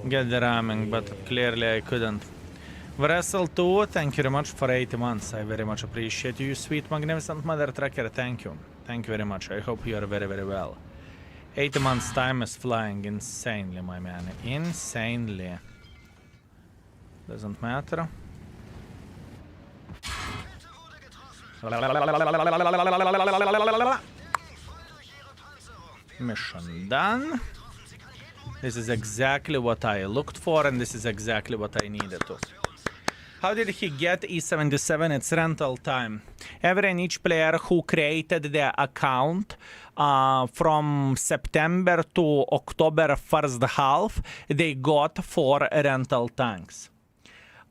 get the ramming, but clearly I couldn't. Wrestle 2, thank you very much for 80 months. I very much appreciate you, sweet magnificent mother tracker. Thank you. Thank you very much. I hope you are very, very well. 80 months time is flying insanely, my man. Insanely. Doesn't matter. Mission done. This is exactly what I looked for, and this is exactly what I needed to. How did he get E77? It's rental time. Every and each player who created the account from September to October first half, they got 4 rental tanks.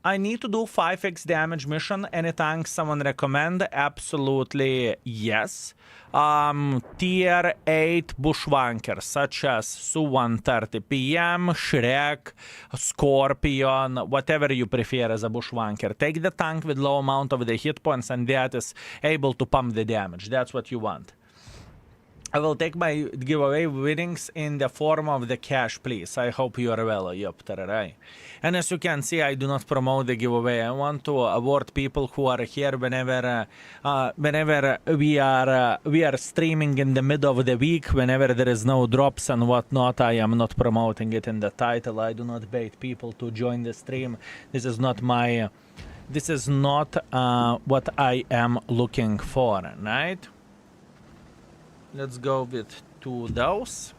I need to do 5x damage mission. Any tank someone recommend? Absolutely yes. Tier 8 bushwankers such as Su-130 PM, Shrek, Scorpion, whatever you prefer as a bushwanker. Take the tank with low amount of the hit points and that is able to pump the damage. That's what you want. I will take my giveaway winnings in the form of the cash, please. I hope you are well, Yopterai. And as you can see, I do not promote the giveaway. I want to award people who are here whenever we are streaming in the middle of the week, whenever there is no drops and whatnot. I am not promoting it in the title. I do not bait people to join the stream. This is not my. This is not what I am looking for, right? Let's go with 2 those.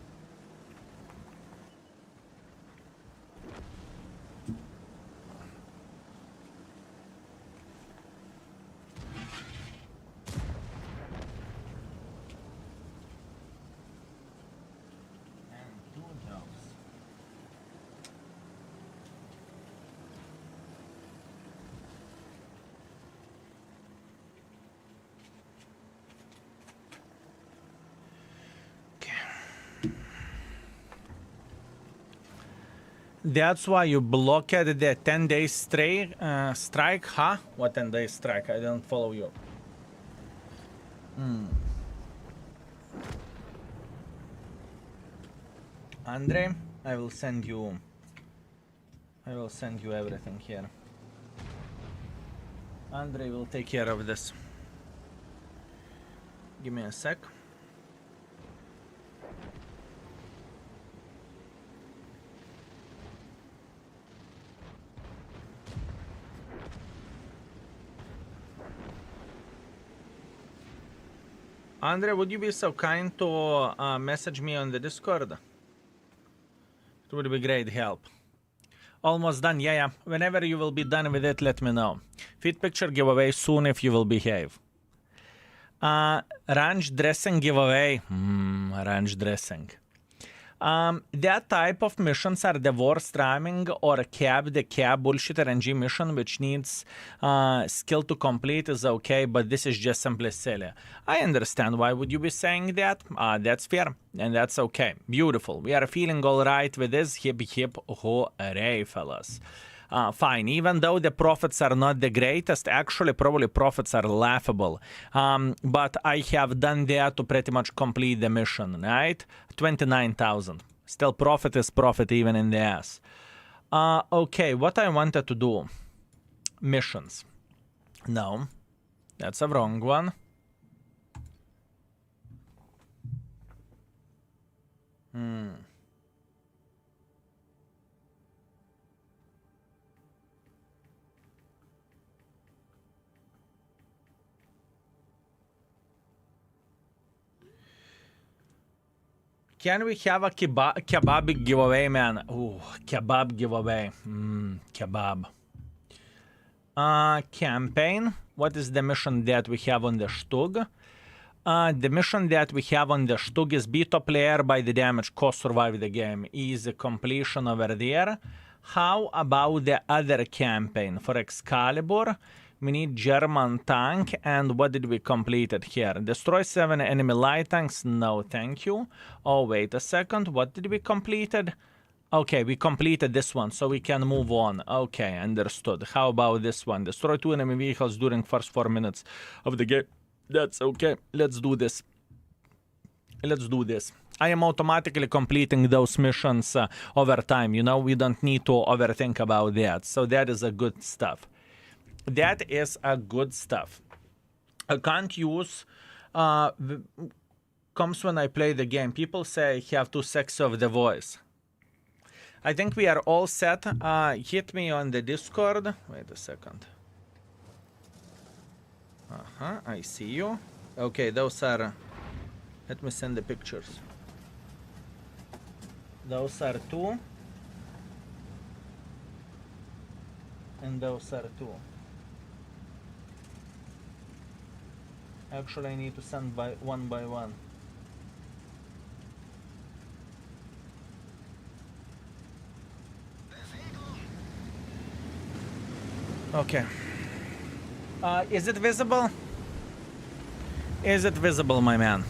That's why you blocked the 10-day strike, huh? What 10-day strike? I don't follow you. Andre, I will send you everything here. Andre will take care of this. Give me a sec. Andre, would you be so kind to message me on the Discord? It would be great help. Almost done, yeah. Whenever you will be done with it, let me know. Feed picture giveaway soon if you will behave. Ranch dressing giveaway. Ranch dressing. That type of missions are the worst rhyming or the cab bullshit RNG mission which needs skill to complete is okay, but this is just simply silly. I understand why would you be saying that. That's fair and that's okay. Beautiful. We are feeling all right with this. Hip hip hooray, fellas. Fine, even though the profits are not the greatest, actually probably profits are laughable. But I have done that to pretty much complete the mission, right? 29,000. Still profit is profit even in the ass. Okay, what I wanted to do. Missions. No, that's a wrong one. Can we have a kebab giveaway, man? Ooh, kebab giveaway. Kebab. Campaign. What is the mission that we have on the Stug? The mission that we have on the Stug is beat a player by the damage cost, survive the game. Easy completion over there. How about the other campaign? For Excalibur, we need German tank, and what did we complete it here? Destroy 7 enemy light tanks? No, thank you. Oh, wait a second. What did we completed? Okay, we completed this one, so we can move on. Okay, understood. How about this one? Destroy 2 enemy vehicles during first 4 minutes of the game. That's okay. Let's do this. Let's do this. I am automatically completing those missions over time. You know, we don't need to overthink about that. So that is a good stuff. That is a good stuff. I can't use comes when I play the game. People say I have too sexy of the voice. I think we are all set. Hit me on the Discord. Wait a second. I see you. Okay, those are... Let me send the pictures. Those are 2. And those are 2. Actually, I need to send by one. Okay. Is it visible? Is it visible, my man?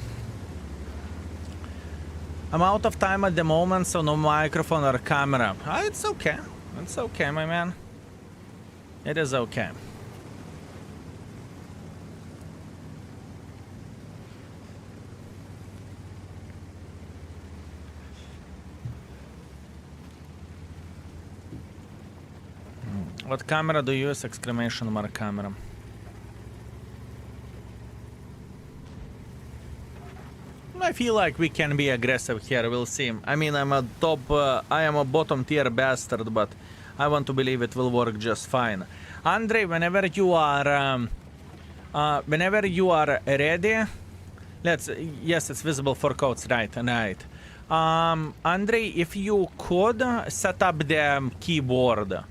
I'm out of time at the moment, so no microphone or camera. It's okay. It's okay, my man. It is okay. What camera do you use? Exclamation mark camera. I feel like we can be aggressive here. We'll see. I mean, I am a bottom tier bastard, but I want to believe it will work just fine. Andre, whenever you are ready, yes, it's visible for codes, right? Andre, if you could set up the keyboard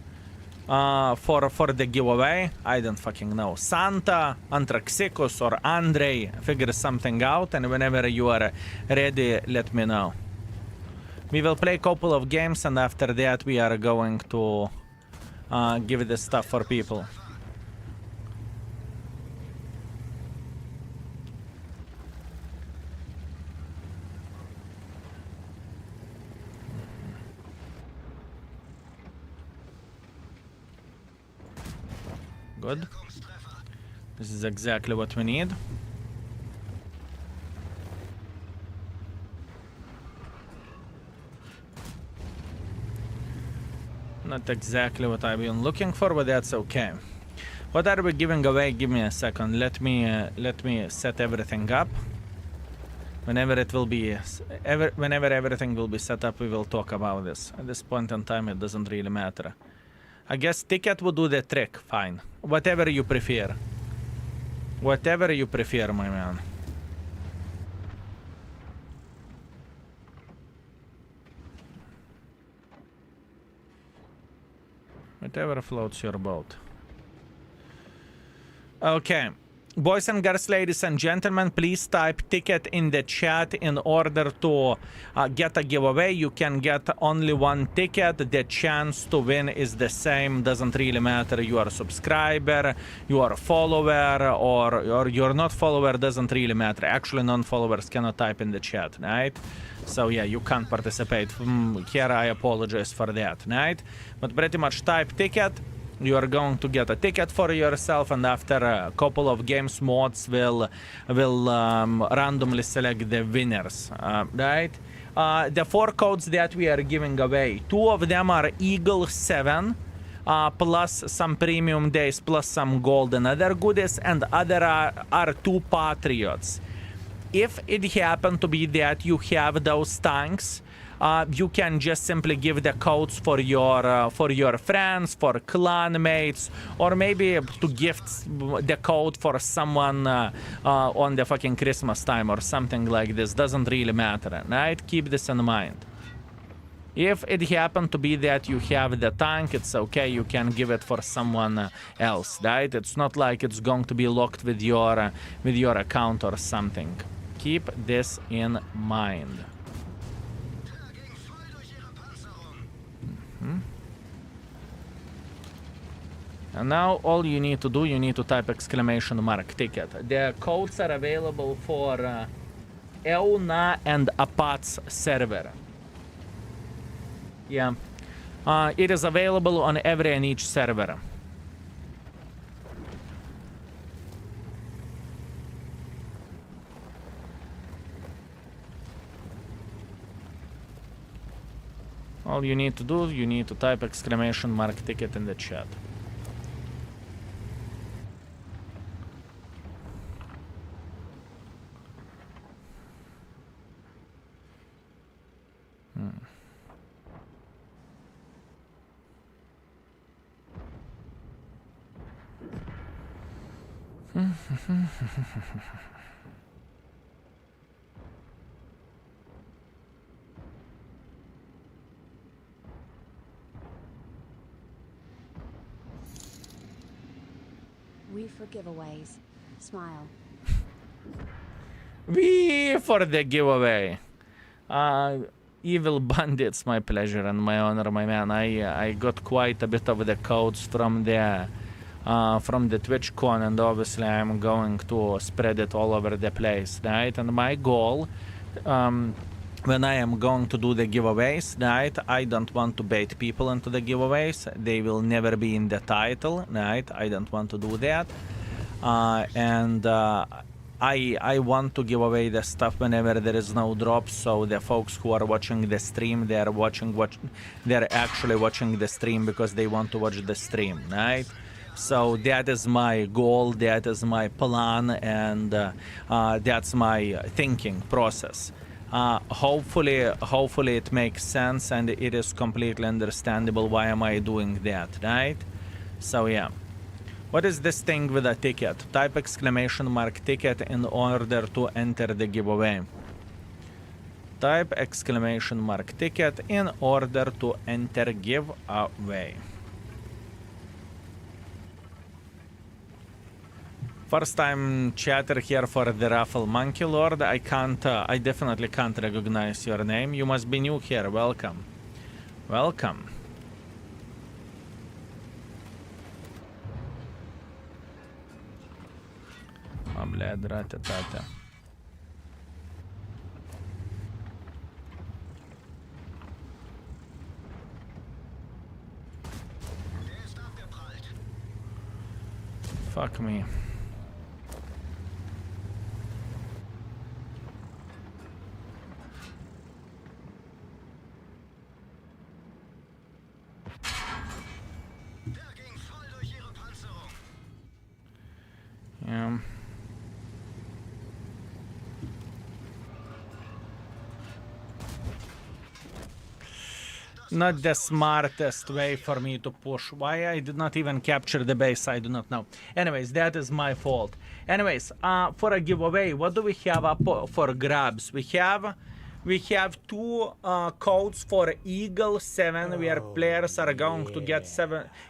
for the giveaway. I don't fucking know. Santa, Antraxicus, or Andre, figure something out, and whenever you are ready, let me know. We will play a couple of games, and after that we are going to give this stuff for people. Good. This is exactly what we need. Not exactly what I've been looking for, but that's okay. What are we giving away? Give me a second. Let me set everything up. Whenever everything will be set up, we will talk about this. At this point in time, it doesn't really matter. I guess ticket would do the trick. Fine. Whatever you prefer. Whatever you prefer, my man. Whatever floats your boat. Okay. Boys and girls, ladies and gentlemen, please type ticket in the chat in order to get a giveaway. You can get only one ticket. The chance to win is the same. Doesn't really matter. You are a subscriber, you are a follower, or you're not follower. Doesn't really matter. Actually, non-followers cannot type in the chat, right? So yeah, you can't participate. Here, I apologize for that, right? But pretty much type ticket. You are going to get a ticket for yourself, and after a couple of games, mods will randomly select the winners, right? The 4 codes that we are giving away, 2 of them are Eagle 7, plus some premium days, plus some gold and other goodies, and other are 2 Patriots. If it happened to be that you have those tanks, you can just simply give the codes for your friends, for clan mates, or maybe to gift the code for someone on the fucking Christmas time or something like this. Doesn't really matter, right? Keep this in mind. If it happened to be that you have the tank, it's okay. You can give it for someone else, right? It's not like it's going to be locked with your account or something. Keep this in mind. And now all you need to do, you need to type exclamation mark ticket. The codes are available for EUNA and APATS server. Yeah. It is available on every and each server. All you need to do, you need to type exclamation mark ticket in the chat. We for giveaways. Smile. We for the giveaway. Evil bandits, my pleasure and my honor, my man. I got quite a bit of the codes from the TwitchCon, and obviously I'm going to spread it all over the place, right? And my goal, when I am going to do the giveaways, right, I don't want to bait people into the giveaways. They will never be in the title, right? I don't want to do that. I want to give away the stuff whenever there is no drops, so the folks who are watching the stream, they're actually watching the stream because they want to watch the stream, right? So that is my goal, that is my plan, and that's my thinking process. Hopefully it makes sense and it is completely understandable why am I doing that, right? So yeah. What is this thing with a ticket? Type exclamation mark ticket in order to enter the giveaway. Type exclamation mark ticket in order to enter giveaway. First time chatter here for the raffle, Monkey Lord. I definitely can't recognize your name. You must be new here. Welcome. Welcome. Блядь, рататата. Fuck me. Yeah. Not the smartest way for me to push. Why I did not even capture the base, I do not know. Anyways, that is my fault. Anyways, for a giveaway, what do we have up for grabs? We have We have two codes for Eagle 7, where players are going to get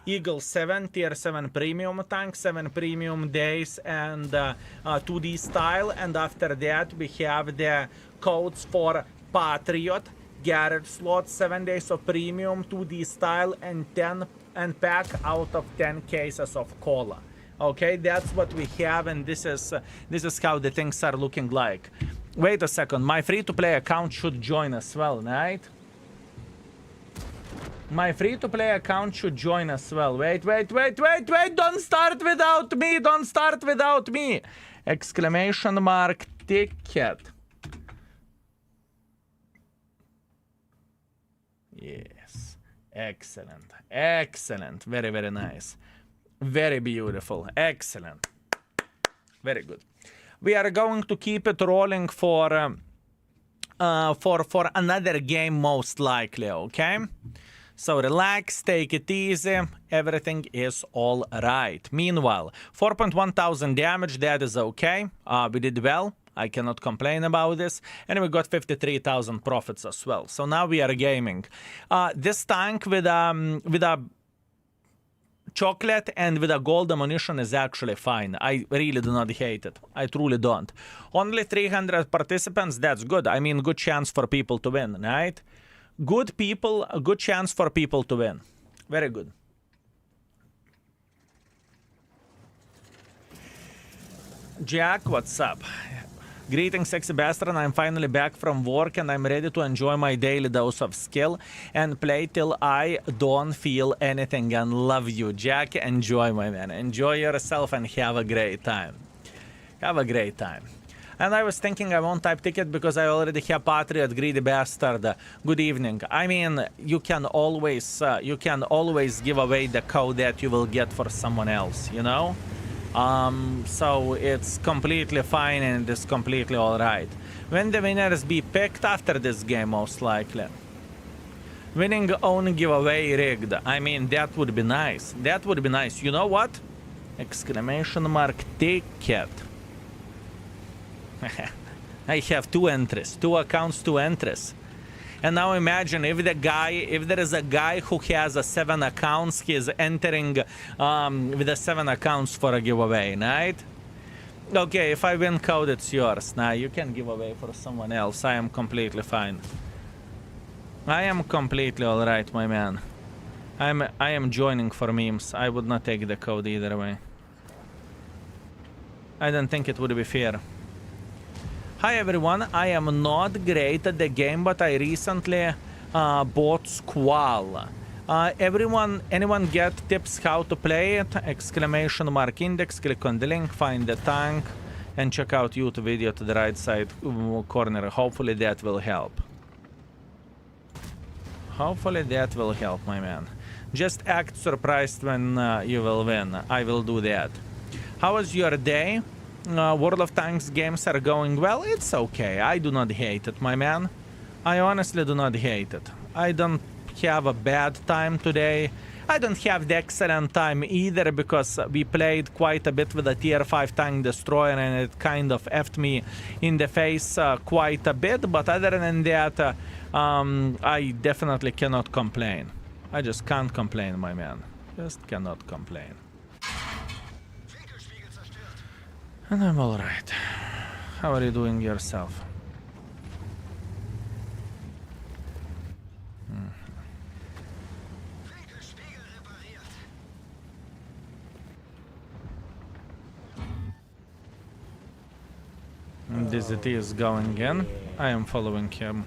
Eagle 7, Tier 7 Premium Tank, 7 Premium Days, and 2D Style. And after that, we have the codes for Patriot, Garage Slot, 7 Days of Premium, 2D Style, and 10 and pack out of 10 cases of Cola. Okay, that's what we have, and this is how the things are looking like. Wait a second, my free-to-play account should join as well, right? My free-to-play account should join as well. Wait, don't start without me, don't start without me! Exclamation mark ticket. Yes, excellent, excellent, very, very nice. Very beautiful, excellent, very good. We are going to keep it rolling for another game most likely, okay? So relax, take it easy, everything is all right. Meanwhile, 4.1 thousand damage, that is okay. We did well, I cannot complain about this. And we got 53,000 profits as well. So now we are gaming. This tank with a chocolate and with a gold ammunition is actually fine. I really do not hate it. I truly don't. Only 300 participants, that's good. I mean, good chance for people to win, right? Good people, a good chance for people to win. Very good. Jack, what's up? Greetings, sexy bastard. I'm finally back from work and I'm ready to enjoy my daily dose of skill and play till I don't feel anything and love you. Jack, enjoy, my man. Enjoy yourself and have a great time. Have a great time. And I was thinking I won't type ticket because I already have Patriot, greedy bastard. Good evening. I mean, you can always give away the code that you will get for someone else, you know? So it's completely fine and it's completely alright. When the winners be picked after this game, most likely. Winning own giveaway rigged. I mean, that would be nice. That would be nice. You know what? Exclamation mark ticket. I have 2 entries. 2 accounts, 2 entries. And now imagine if there is a guy who has 7 accounts, he is entering with the 7 accounts for a giveaway, right? Okay, if I win code, it's yours. Now you can give away for someone else. I am completely fine. I am completely alright, my man. I am joining for memes. I would not take the code either way. I don't think it would be fair. Hi everyone, I am not great at the game, but I recently bought Squall. Anyone get tips how to play it? Exclamation mark index, click on the link, find the tank, and check out YouTube video to the right side corner. Hopefully that will help. Hopefully that will help, my man. Just act surprised when you will win. I will do that. How was your day? World of Tanks games are going well. It's okay. I do not hate it, my man. I honestly do not hate it. I don't have a bad time today. I don't have the excellent time either because we played quite a bit with a tier 5 tank destroyer and it kind of effed me in the face quite a bit. But other than that, I definitely cannot complain. I just can't complain, my man. Just cannot complain. And I'm alright. How are you doing yourself? DZT is going in. I am following him.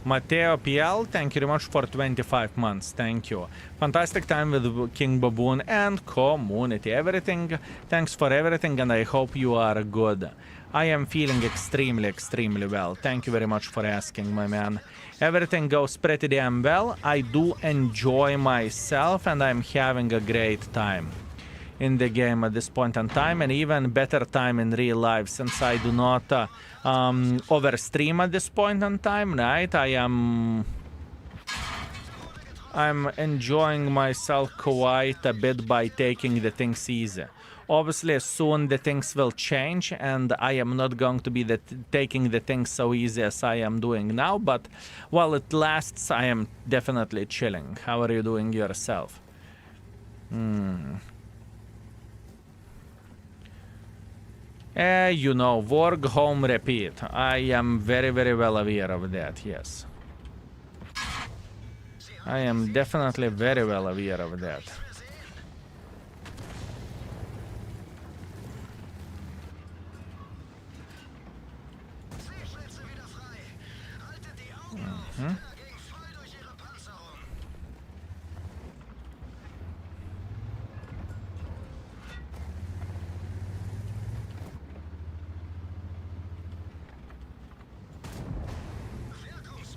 Mateo PL, thank you very much for 25 months. Thank you. Fantastic time with King Baboon and community. Everything. Thanks for everything and I hope you are good. I am feeling extremely, extremely well. Thank you very much for asking, my man. Everything goes pretty damn well. I do enjoy myself and I'm having a great time in the game at this point in time, and even better time in real life since I do not overstream at this point in time, right? I'm enjoying myself quite a bit by taking the things easy. Obviously, soon the things will change, and I am not going to be taking the things so easy as I am doing now, but while it lasts, I am definitely chilling. How are you doing yourself? You know, work, home, repeat. I am very, very well aware of that, yes. I am definitely very well aware of that.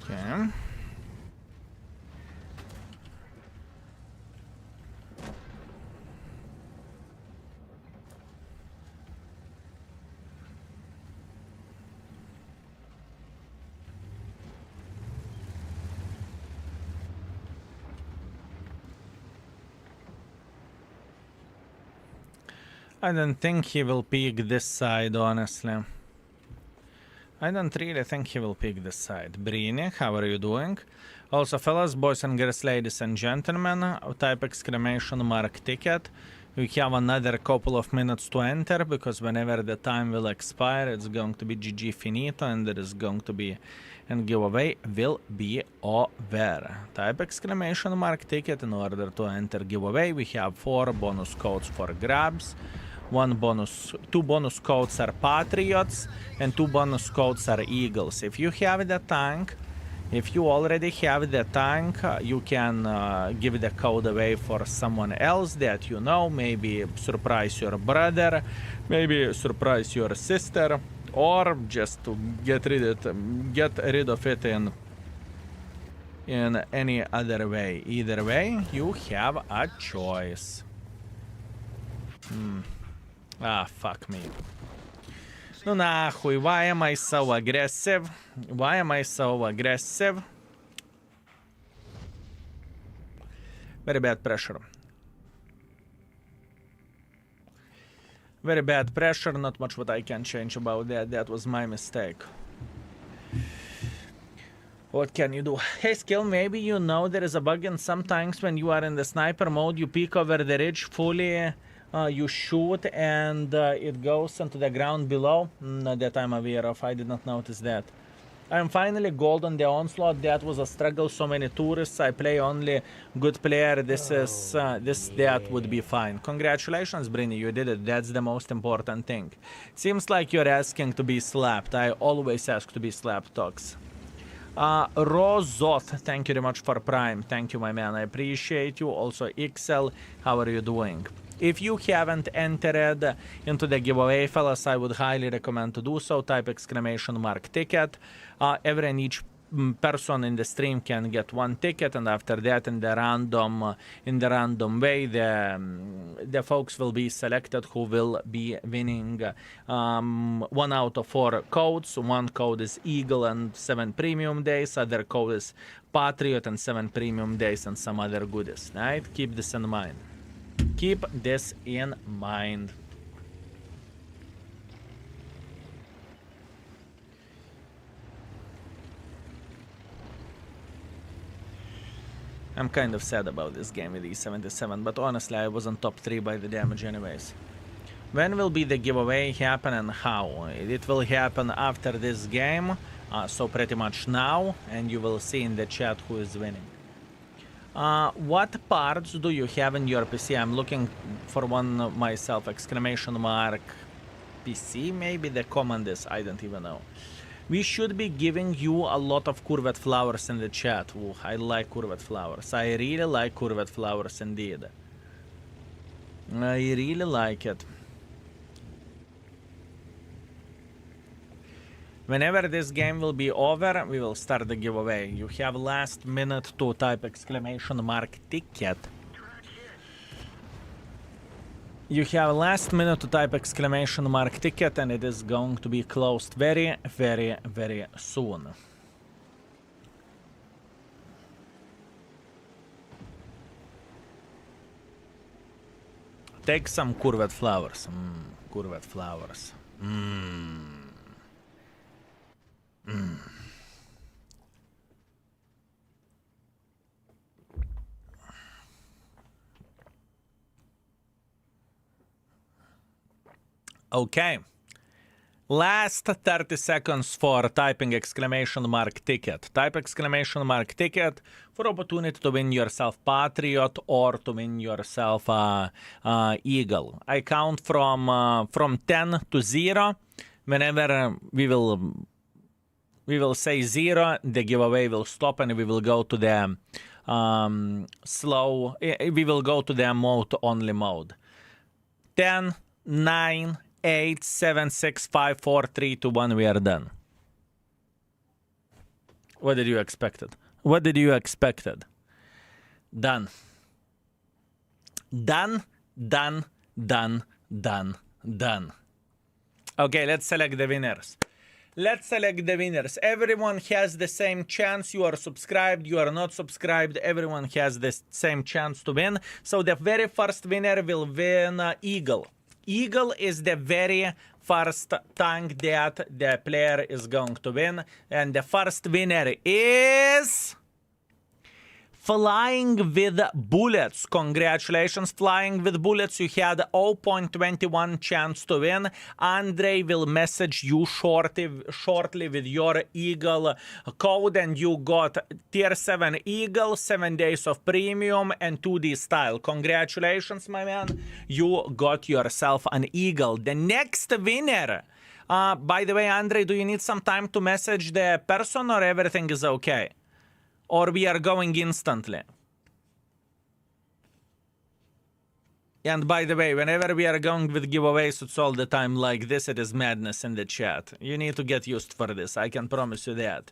Okay. I don't think he will pick this side, honestly. I don't really think he will pick this side. Brini, how are you doing? Also, fellas, boys and girls, ladies and gentlemen, type exclamation mark ticket. We have another couple of minutes to enter, because whenever the time will expire, it's going to be GG finito, and there is going to be a giveaway will be over. Type exclamation mark ticket in order to enter giveaway. We have 4 bonus codes for grabs. 2 bonus codes are Patriots, and 2 bonus codes are Eagles. If you have the tank, if you already have the tank, you can give the code away for someone else that you know, maybe surprise your brother, maybe surprise your sister, or just to get rid of it in any other way. Either way, you have a choice. Ah, fuck me. No nahuj, why am I so aggressive? Why am I so aggressive? Very bad pressure. Very bad pressure, not much what I can change about that. That was my mistake. What can you do? Hey, Skill, maybe you know there is a bug, and sometimes when you are in the sniper mode, you peek over the ridge fully. You shoot and it goes into the ground below. Not that I'm aware of. I did not notice that. I'm finally gold on the onslaught. That was a struggle. So many tourists. I play only good player. That would be fine. Congratulations, Brini. You did it. That's the most important thing. Seems like you're asking to be slapped. I always ask to be slapped, Tox. Rozoth, thank you very much for Prime. Thank you, my man. I appreciate you. Also, XL, how are you doing? If you haven't entered into the giveaway, fellas, I would highly recommend to do so. Type exclamation mark ticket. Every and each person in the stream can get 1 ticket, and after that, in the random way, the folks will be selected who will be winning 1 out of 4 codes. 1 code is Eagle and 7 premium days. Other code is Patriot and 7 premium days, and some other goodies. Right? Keep this in mind. Keep this in mind. I'm kind of sad about this game with E77, but honestly, I was on top 3 by the damage anyways. When will be the giveaway happen and how? It will happen after this game, so pretty much now, and you will see in the chat who is winning. What parts do you have in your PC? I'm looking for one myself, exclamation mark PC, maybe the command is, I don't even know. We should be giving you a lot of curved flowers in the chat. Ooh, I like curved flowers. I really like curved flowers indeed. I really like it. Whenever this game will be over, we will start the giveaway. You have last minute to type exclamation mark ticket. You have last minute to type exclamation mark ticket, and it is going to be closed very, very, very soon. take some curved flowers. Curved flowers. Okay. Last 30 seconds for typing exclamation mark ticket. Type exclamation mark ticket for opportunity to win yourself Patriot or to win yourself Eagle. I count from 10 to 0. Whenever we will say 0, the giveaway will stop and we will go to the we will go to the mode only mode. 10, 9, 8, 7, 6, 5, 4, 3, 2, 1, we are done. What did you expected? What did you expected? Done. Done, done, done, done, done. Okay, let's select the winners. Let's select the winners. Everyone has the same chance. You are subscribed, you are not subscribed. Everyone has the same chance to win. So the very first winner will win Eagle. Eagle is the very first tank that the player is going to win. And the first winner is... Flying with Bullets. Congratulations, Flying with Bullets. You had 0.21 chance to win. Andre will message you shortly with your Eagle code, and you got Tier 7 Eagle, 7 days of premium, and 2D style. Congratulations, my man. You got yourself an Eagle. The next winner... by the way, Andre, do you need some time to message the person or everything is okay? Or we are going instantly. And by the way, whenever we are going with giveaways, it's all the time like this. It is madness in the chat. You need to get used for this. I can promise you that.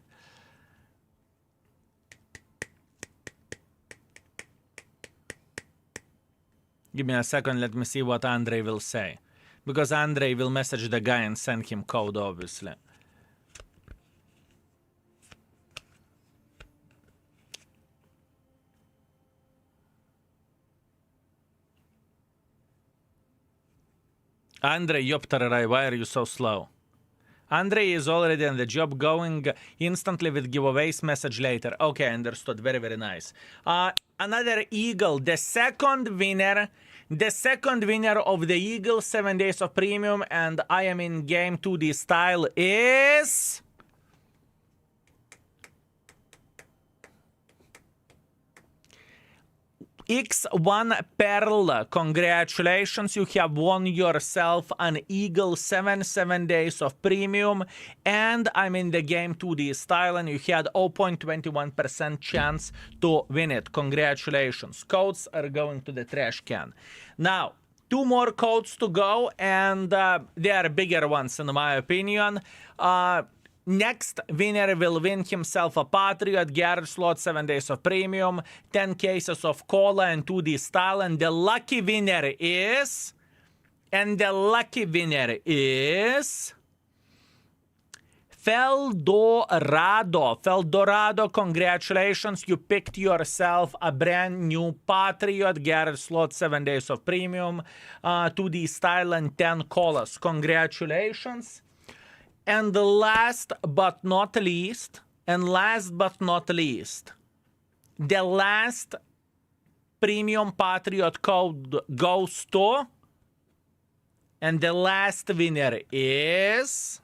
Give me a second. Let me see what Andre will say. Because Andre will message the guy and send him code, obviously. Andre, Yoptarai, why are you so slow? Andre is already on the job, going instantly with giveaways, message later. Okay, understood. Very, very nice. Another Eagle, the second winner of the Eagle, 7 days of premium, and I am in game 2D style is... X1 Pearl, congratulations, you have won yourself an Eagle 7 days of premium, and I'm in the game 2D style, and you had 0.21% chance to win it. Congratulations. Codes are going to the trash can. Now, 2 more codes to go, and they are bigger ones in my opinion. Next winner will win himself a Patriot, Garage slot, 7 days of premium, 10 cases of cola and 2D style, and the lucky winner is... Feldorado, congratulations, you picked yourself a brand new Patriot, Garage slot, 7 days of premium, 2D style, and 10 colas. Congratulations. And last but not least, the last premium Patriot code goes to, and the last winner is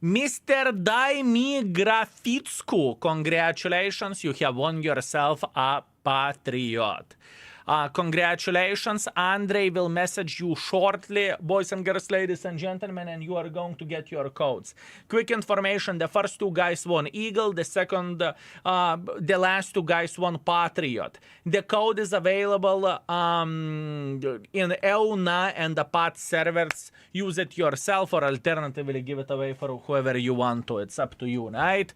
Mr. Daimi Grafitsku. Congratulations, you have won yourself a Patriot. Congratulations. Andre will message you shortly, boys and girls, ladies and gentlemen, and you are going to get your codes. Quick information, the first 2 guys won Eagle, the last 2 guys won Patriot. The code is available in EUNA and the PAT servers. Use it yourself or alternatively give it away for whoever you want to. It's up to you, right?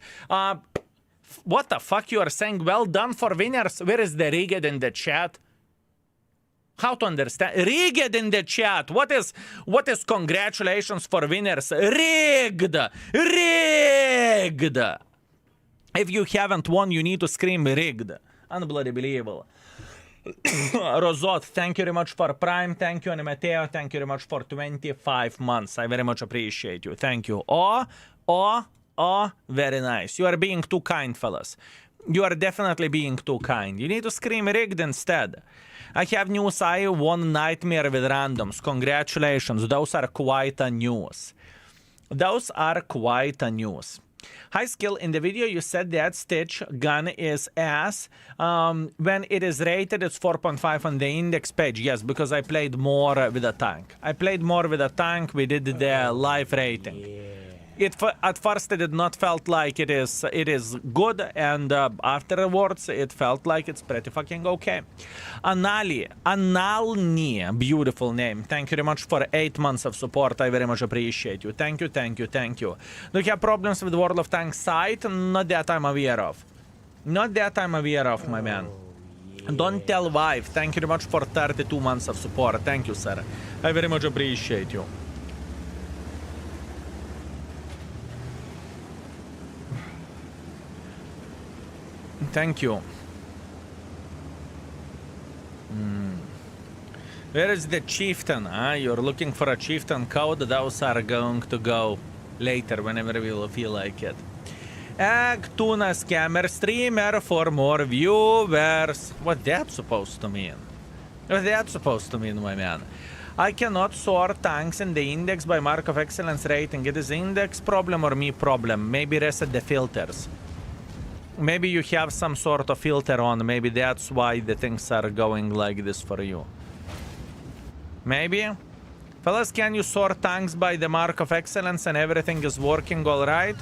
What the fuck you are saying? Well done for winners. Where is the rigged in the chat? How to understand? Rigged in the chat. What is congratulations for winners? Rigged. Rigged. If you haven't won, you need to scream rigged. Unbelievable. Rosot, thank you very much for Prime. Thank you, Animateo. Thank you very much for 25 months. I very much appreciate you. Thank you. Oh, very nice. You are being too kind, fellas. You are definitely being too kind. You need to scream rigged instead. I have news. I won Nightmare with randoms. Congratulations. Those are quite a news. Those are quite a news. High skill, in the video you said that Stitch gun is ass. When it is rated, it's 4.5 on the index page. Yes, because I played more with a tank. I played more with a tank. We did the live rating. At first it did not felt like it is good, and afterwards it felt like it's pretty fucking okay. Analni, beautiful name. Thank you very much for 8 months of support. I very much appreciate you. Thank you. Do you have problems with World of Tanks site? Not that I'm aware of. Not that I'm aware of, my man. Don't tell wife. Thank you very much for 32 months of support. Thank you, sir. I very much appreciate you. Thank you. Where is the chieftain? You're looking for a chieftain code? Those are going to go later whenever we will feel like it. Tuna scammer streamer for more viewers. What that supposed to mean? What that supposed to mean, my man? I cannot sort tanks in the index by mark of excellence rating. It is index problem or me problem. Maybe reset the filters. Maybe you have some sort of filter on. Maybe that's why the things are going like this for you. Maybe? Fellas, can you sort tanks by the mark of excellence and everything is working all right?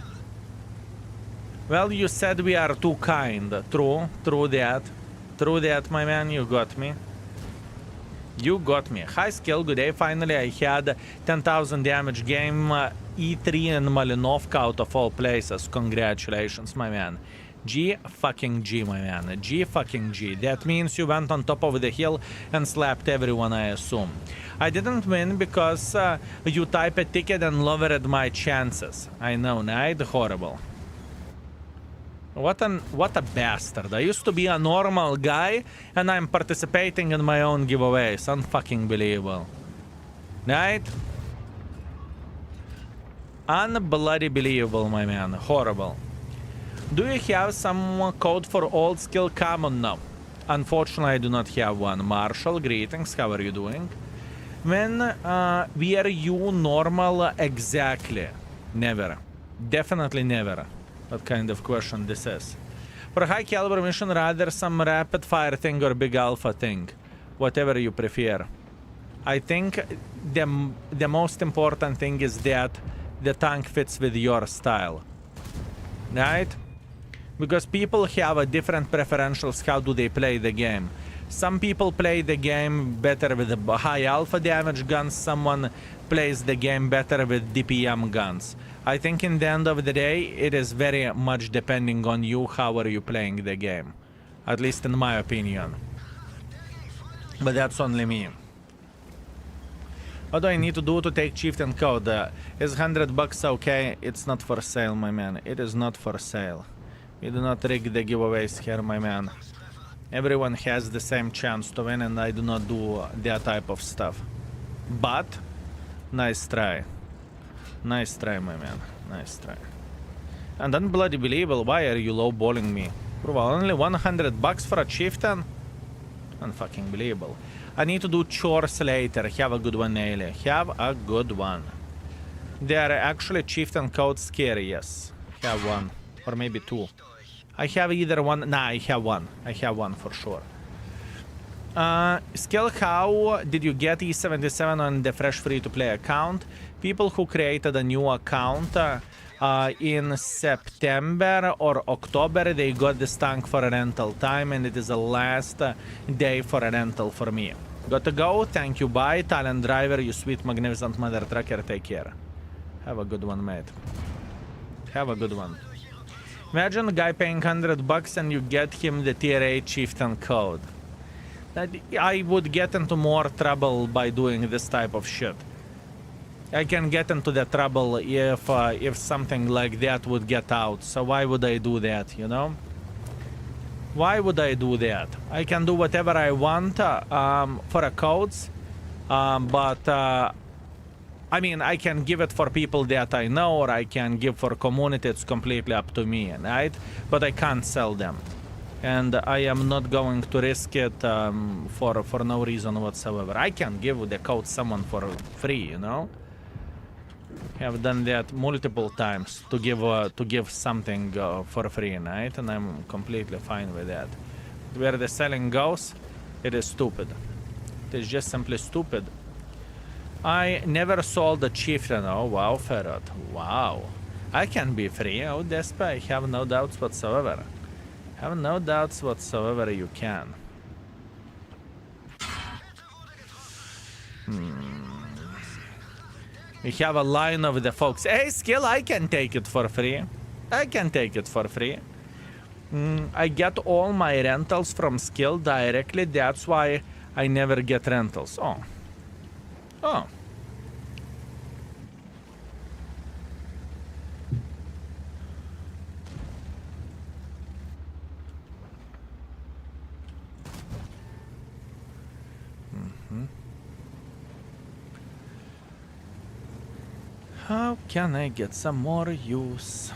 Well, you said we are too kind. True that. True that, my man. You got me. You got me. High skill, good day. Finally, I had 10,000 damage game. E3 and Malinovka out of all places. Congratulations, my man. G, my man. G. That means you went on top of the hill and slapped everyone, I assume. I didn't win because you typed a ticket and lowered my chances. I know, right? Horrible. What a bastard. I used to be a normal guy and I'm participating in my own giveaways. Unfucking believable. Right? Unbloody believable, my man. Horrible. Do you have some code for old skill common? No. Unfortunately, I do not have one. Marshall, greetings. How are you doing? When were you normal exactly? Never. Definitely never. What kind of question this is? For high caliber mission, rather some rapid fire thing or big alpha thing. Whatever you prefer. I think the most important thing is that the tank fits with your style. Right? Because people have a different preferentials. How do they play the game? Some people play the game better with the high alpha damage guns. Someone plays the game better with DPM guns. I think in the end of the day, it is very much depending on you. How are you playing the game? At least in my opinion. But that's only me. What do I need to do to take chieftain code? Is $100 okay? It's not for sale, my man. It is not for sale. We do not rig the giveaways here, my man. Everyone has the same chance to win, and I do not do that type of stuff. But, nice try. Nice try, my man. Nice try. And unbloody believable, why are you lowballing me? Bro, only $100 for a chieftain? Unfucking believable. I need to do chores later. Have a good one, Ailey. Have a good one. They are actually chieftain codes scary, yes. Have one. Or maybe two. I have either one. Nah, I have one. I have one for sure. Skill, how did you get E77 on the fresh free-to-play account? People who created a new account in September or October, they got this tank for a rental time, and it is the last day for a rental for me. Got to go. Thank you. Bye. Talent driver, you sweet, magnificent mother trucker. Take care. Have a good one, mate. Have a good one. Imagine a guy paying $100 and you get him the tier 8 chieftain code. I would get into more trouble by doing this type of shit. I can get into the trouble if something like that would get out. So why would I do that, you know? Why would I do that? I can do whatever I want for a codes, but I mean, I can give it for people that I know, or I can give for community. It's completely up to me, right? But I can't sell them, and I am not going to risk it for no reason whatsoever. I can give the code someone for free, you know. Have done that multiple times to give something for free, right? And I'm completely fine with that. Where the selling goes, it is stupid. It is just simply stupid. I never sold a chieftain. Oh wow, Ferret. Wow. I can be free. Oh, Despa, I have no doubts whatsoever. Have no doubts whatsoever you can. We have a line of the folks. Hey, Skill, I can take it for free. I can take it for free. I get all my rentals from Skill directly. That's why I never get rentals. Oh. Oh. How can I get some more use?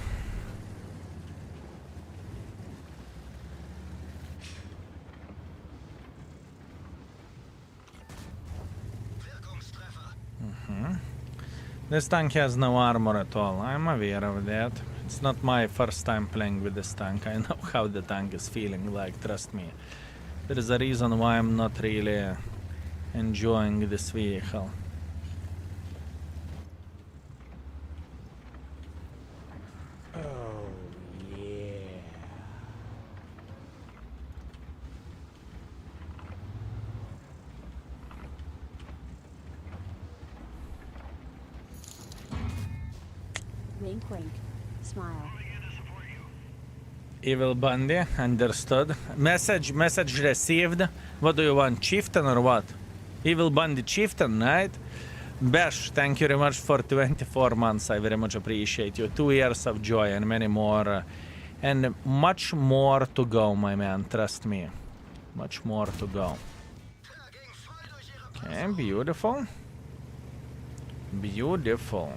This tank has no armor at all. I'm aware of that. It's not my first time playing with this tank. I know how the tank is feeling like, trust me. There is a reason why I'm not really enjoying this vehicle. Wink, wink. Smile. Evil Bundy, understood. Message received. What do you want, Chieftain or what? Evil Bundy Chieftain, right? Bash, thank you very much for 24 months. I very much appreciate you. 2 years of joy and many more. And much more to go, my man. Trust me. Much more to go. Okay, beautiful. Beautiful.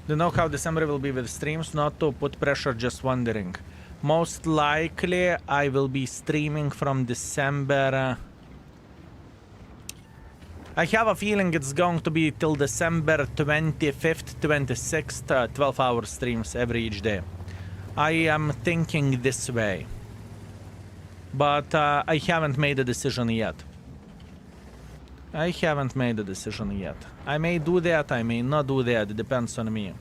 Do you know how December will be with streams? Not to put pressure, just wondering. Most likely, I will be streaming from December. I have a feeling it's going to be till December 25th, 26th, 12-hour streams each day. I am thinking this way. But I haven't made a decision yet. I haven't made a decision yet. I may do that, I may not do that, it depends on me.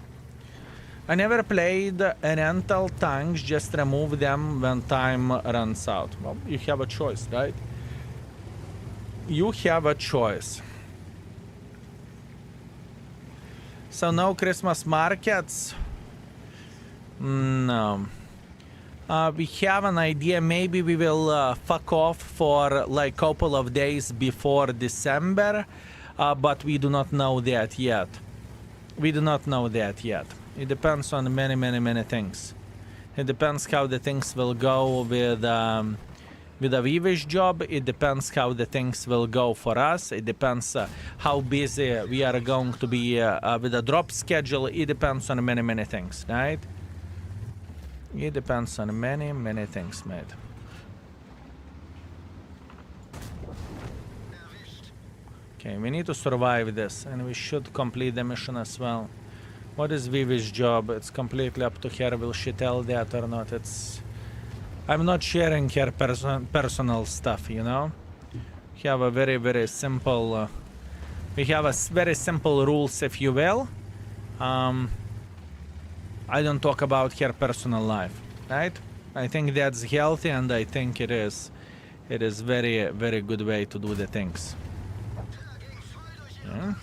I never played rental tanks, just remove them when time runs out. Well, you have a choice, right? You have a choice. So no Christmas markets? No. We have an idea, maybe we will fuck off for like couple of days before December, but we do not know that yet. We do not know that yet. It depends on many things. It depends how the things will go with Aviva's job. It depends how the things will go for us. It depends how busy we are going to be with the drop schedule. It depends on many things, right? It depends on many things, mate. Okay, we need to survive this, and we should complete the mission as well. What is Vivi's job? It's completely up to her. Will she tell that or not? I'm not sharing her personal stuff, you know? We have a very simple... we have a very simple rules, if you will. I don't talk about her personal life, right? I think that's healthy, and I think it is very good way to do the things. Yeah.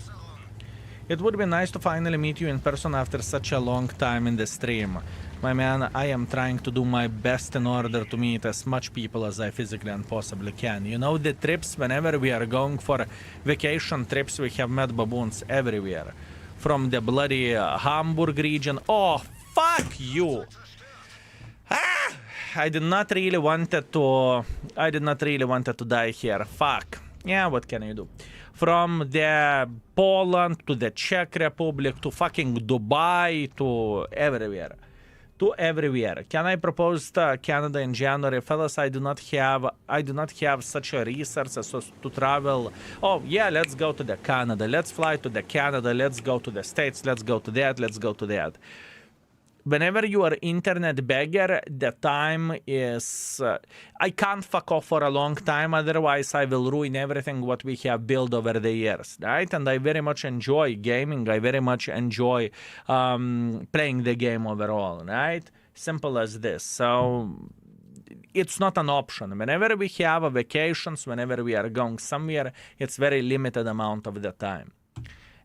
It would be nice to finally meet you in person after such a long time in the stream. My man, I am trying to do my best in order to meet as much people as I physically and possibly can. You know, the trips, whenever we are going for vacation trips, we have met baboons everywhere. From the bloody Hamburg region. Oh, fuck you! I did not really wanted to die here. Fuck. Yeah, what can I do? From the Poland to the Czech Republic to fucking Dubai to everywhere. To everywhere. Can I propose Canada in January? Fellas, I do not have such a resources to travel. Oh yeah, let's go to the Canada. Let's fly to the Canada. Let's go to the States. Let's go to that. Let's go to that. Whenever you are internet beggar, the time is... I can't fuck off for a long time, otherwise I will ruin everything what we have built over the years, right? And I very much enjoy gaming. I very much enjoy playing the game overall, right? Simple as this. So it's not an option. Whenever we have vacations, whenever we are going somewhere, it's very limited amount of the time.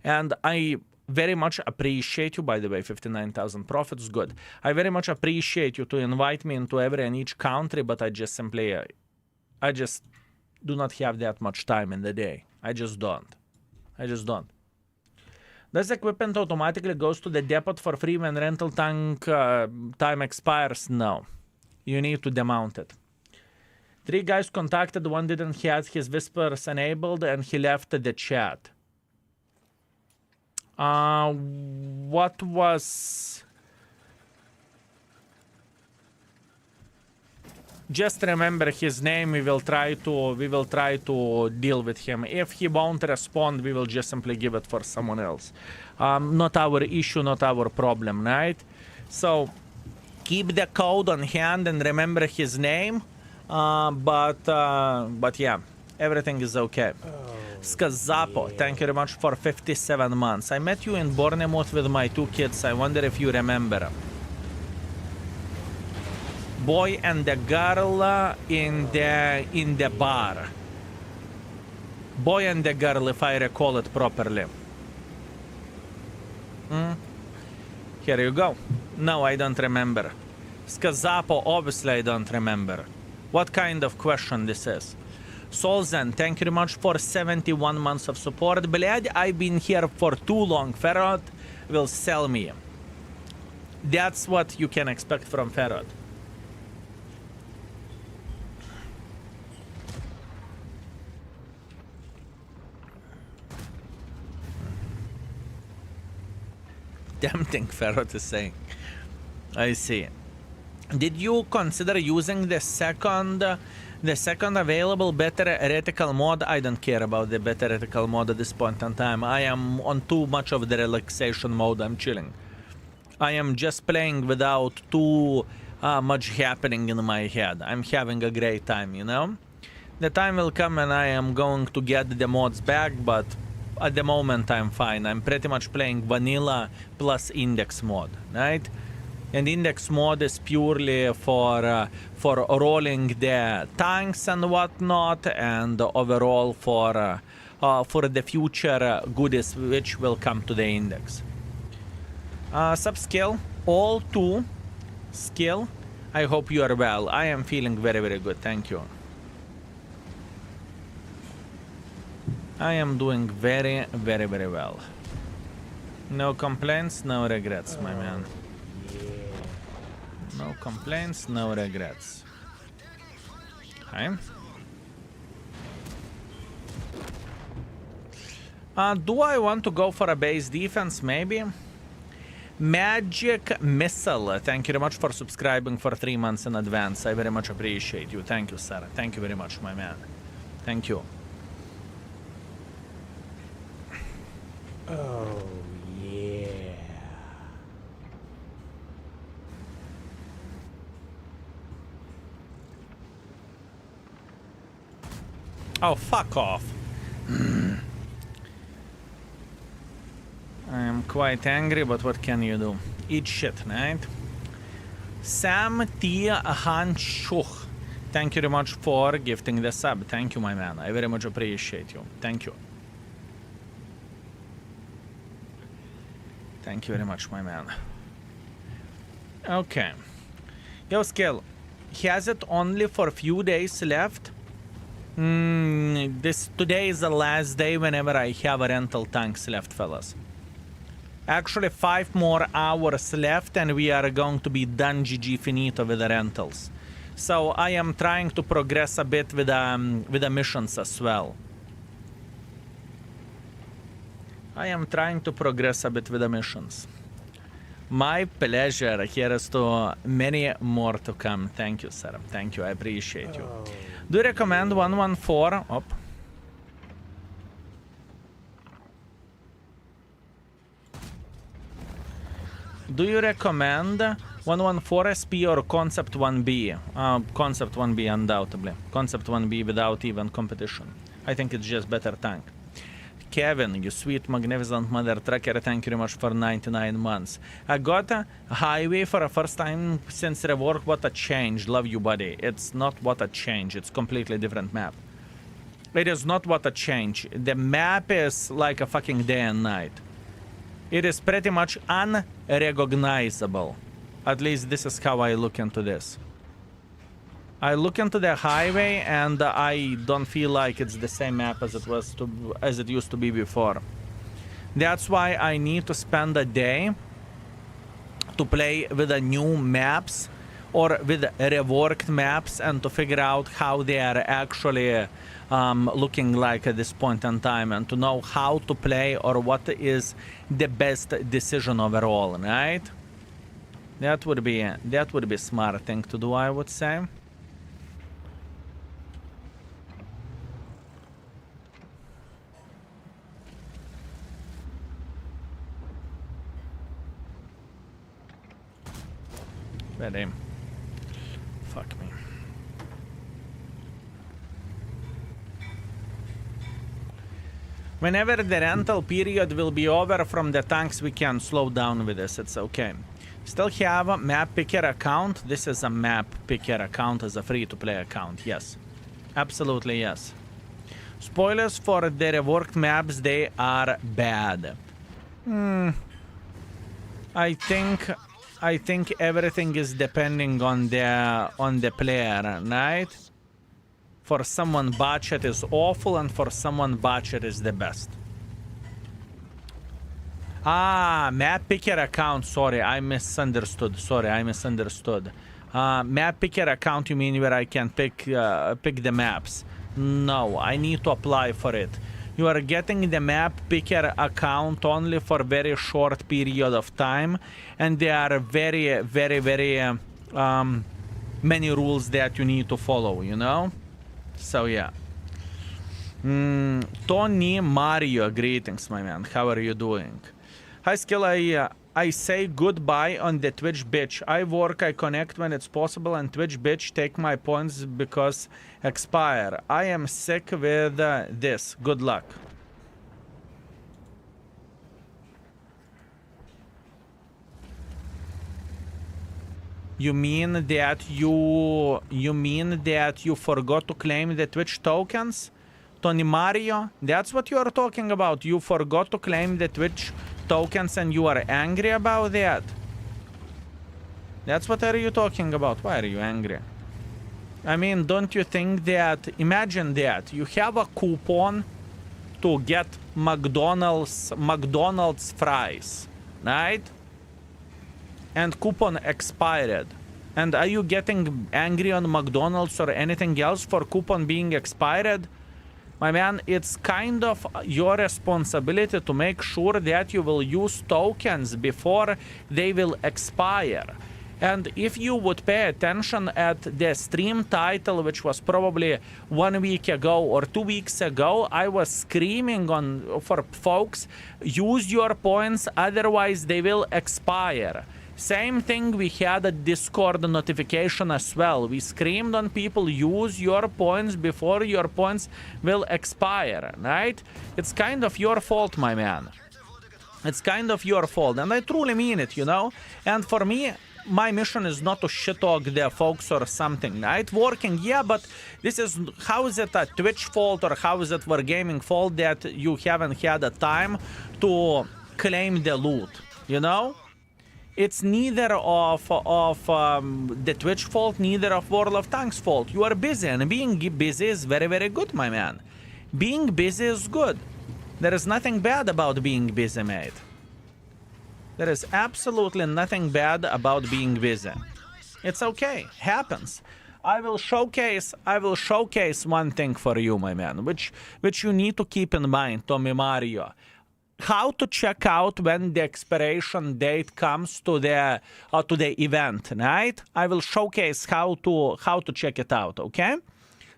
And I very much appreciate you, by the way, 59,000 profits, good. I very much appreciate you to invite me into every and each country, but I just simply, I just do not have that much time in the day. I just don't. Does equipment automatically goes to the depot for free when rental tank time expires? No. You need to demount it. 3 guys contacted, one didn't have his whispers enabled and he left the chat. What was... Just remember his name. We will try to deal with him. If he won't respond, we will just simply give it for someone else. Not our issue, not our problem, right? So keep the code on hand and remember his name. But yeah, everything is okay. Skazapo, thank you very much for 57 months. I met you in Bournemouth with my 2 kids. I wonder if you remember. Boy and the girl in the bar. Boy and the girl, if I recall it properly. Here you go. No, I don't remember. Skazapo, obviously I don't remember. What kind of question this is? Solzen, thank you very much for 71 months of support. Blad, I've been here for too long. Ferrot will sell me. That's what you can expect from Ferrot. Tempting, Ferrot is saying. I see. Did you consider using the second available better heretical mod? I don't care about the better heretical mod at this point in time. I am on too much of the relaxation mode. I'm chilling. I am just playing without too much happening in my head. I'm having a great time, you know? The time will come and I am going to get the mods back, but at the moment I'm fine. I'm pretty much playing vanilla plus index mod, right? And index mod is purely for rolling the tanks and whatnot, and overall for the future goodies which will come to the index. Subskill, all 2 skill. I hope you are well. I am feeling very, very good. Thank you. I am doing very, very, very well. No complaints, no regrets, my man. No complaints, no regrets. Okay. Do I want to go for a base defense, maybe? Magic Missile, thank you very much for subscribing for 3 months in advance. I very much appreciate you. Thank you, sir. Thank you very much, my man. Thank you. Oh, yeah. Oh, fuck off. I am quite angry, but what can you do? Eat shit, right? Sam T. Hanchuch, thank you very much for gifting the sub. Thank you, my man. I very much appreciate you. Thank you. Thank you very much, my man. Okay. Yo, Skill. Has it only for a few days left? Today is the last day whenever I have a rental tanks left, fellas. Actually, 5 more hours left and we are going to be done GG finito with the rentals. So I am trying to progress a bit with the missions as well. I am trying to progress a bit with the missions. My pleasure. Here is to many more to come. Thank you, sir. Thank you. I appreciate you. Do you recommend 114? Up. Do you recommend 114 SP or Concept 1B? Concept 1B, undoubtedly. Concept 1B without even competition. I think it's just better tank. Kevin, you sweet, magnificent mother trucker, thank you very much for 99 months. I got a highway for the first time since rework. What a change. Love you, buddy. It's not what a change. It's completely different map. It is not what a change. The map is like a fucking day and night. It is pretty much unrecognizable. At least this is how I look into this. I look into the highway and I don't feel like it's the same map as it used to be before. That's why I need to spend a day to play with the new maps or with reworked maps and to figure out how they are actually looking like at this point in time, and to know how to play or what is the best decision overall, right? That would be a smart thing to do, I would say. Ready. Fuck me. Whenever the rental period will be over from the tanks, we can slow down with this. It's okay. Still have a map picker account. This is a map picker account as a free-to-play account. Yes. Absolutely yes. Spoilers for the reworked maps, they are bad. I think everything is depending on the player, right? For someone, budget is awful, and for someone, budget is the best. Ah, map picker account. Sorry, I misunderstood. Map picker account, you mean where I can pick the maps? No, I need to apply for it. You are getting the map picker account only for very short period of time, and there are very, very, very many rules that you need to follow, you know? So yeah. Tony Mario, greetings, my man. How are you doing? Hi, Skill. I say goodbye on the Twitch bitch. I work, I connect when it's possible, and Twitch bitch take my points because expire. I am sick with this. Good luck. You mean that you forgot to claim the Twitch tokens? Tony Mario, that's what you are talking about. You forgot to claim the Twitch tokens and you are angry about that? That's what are you talking about? Why are you angry? I mean, don't you think that, imagine that you have a coupon to get McDonald's fries, right? And coupon expired. And are you getting angry on McDonald's or anything else for coupon being expired? My man, it's kind of your responsibility to make sure that you will use tokens before they will expire. And if you would pay attention at the stream title, which was probably 1 week ago or 2 weeks ago, I was screaming for folks, use your points, otherwise they will expire. Same thing, we had a Discord notification as well. We screamed on people, use your points before your points will expire, right? It's kind of your fault, my man. It's kind of your fault, and I truly mean it, you know? And for me, my mission is not to shit-talk the folks or something, right? Working, yeah, but this is, how is it a Twitch fault or how is it Wargaming fault that you haven't had the time to claim the loot, you know? It's neither of the Twitch fault, neither of World of Tanks fault. You are busy, and being busy is very, very good, my man. Being busy is good. There is nothing bad about being busy, mate. There is absolutely nothing bad about being busy. It's okay. Happens. I will showcase one thing for you, my man, which you need to keep in mind, Tommy Mario. How to check out when the expiration date comes to the event, right? I will showcase how to check it out, okay?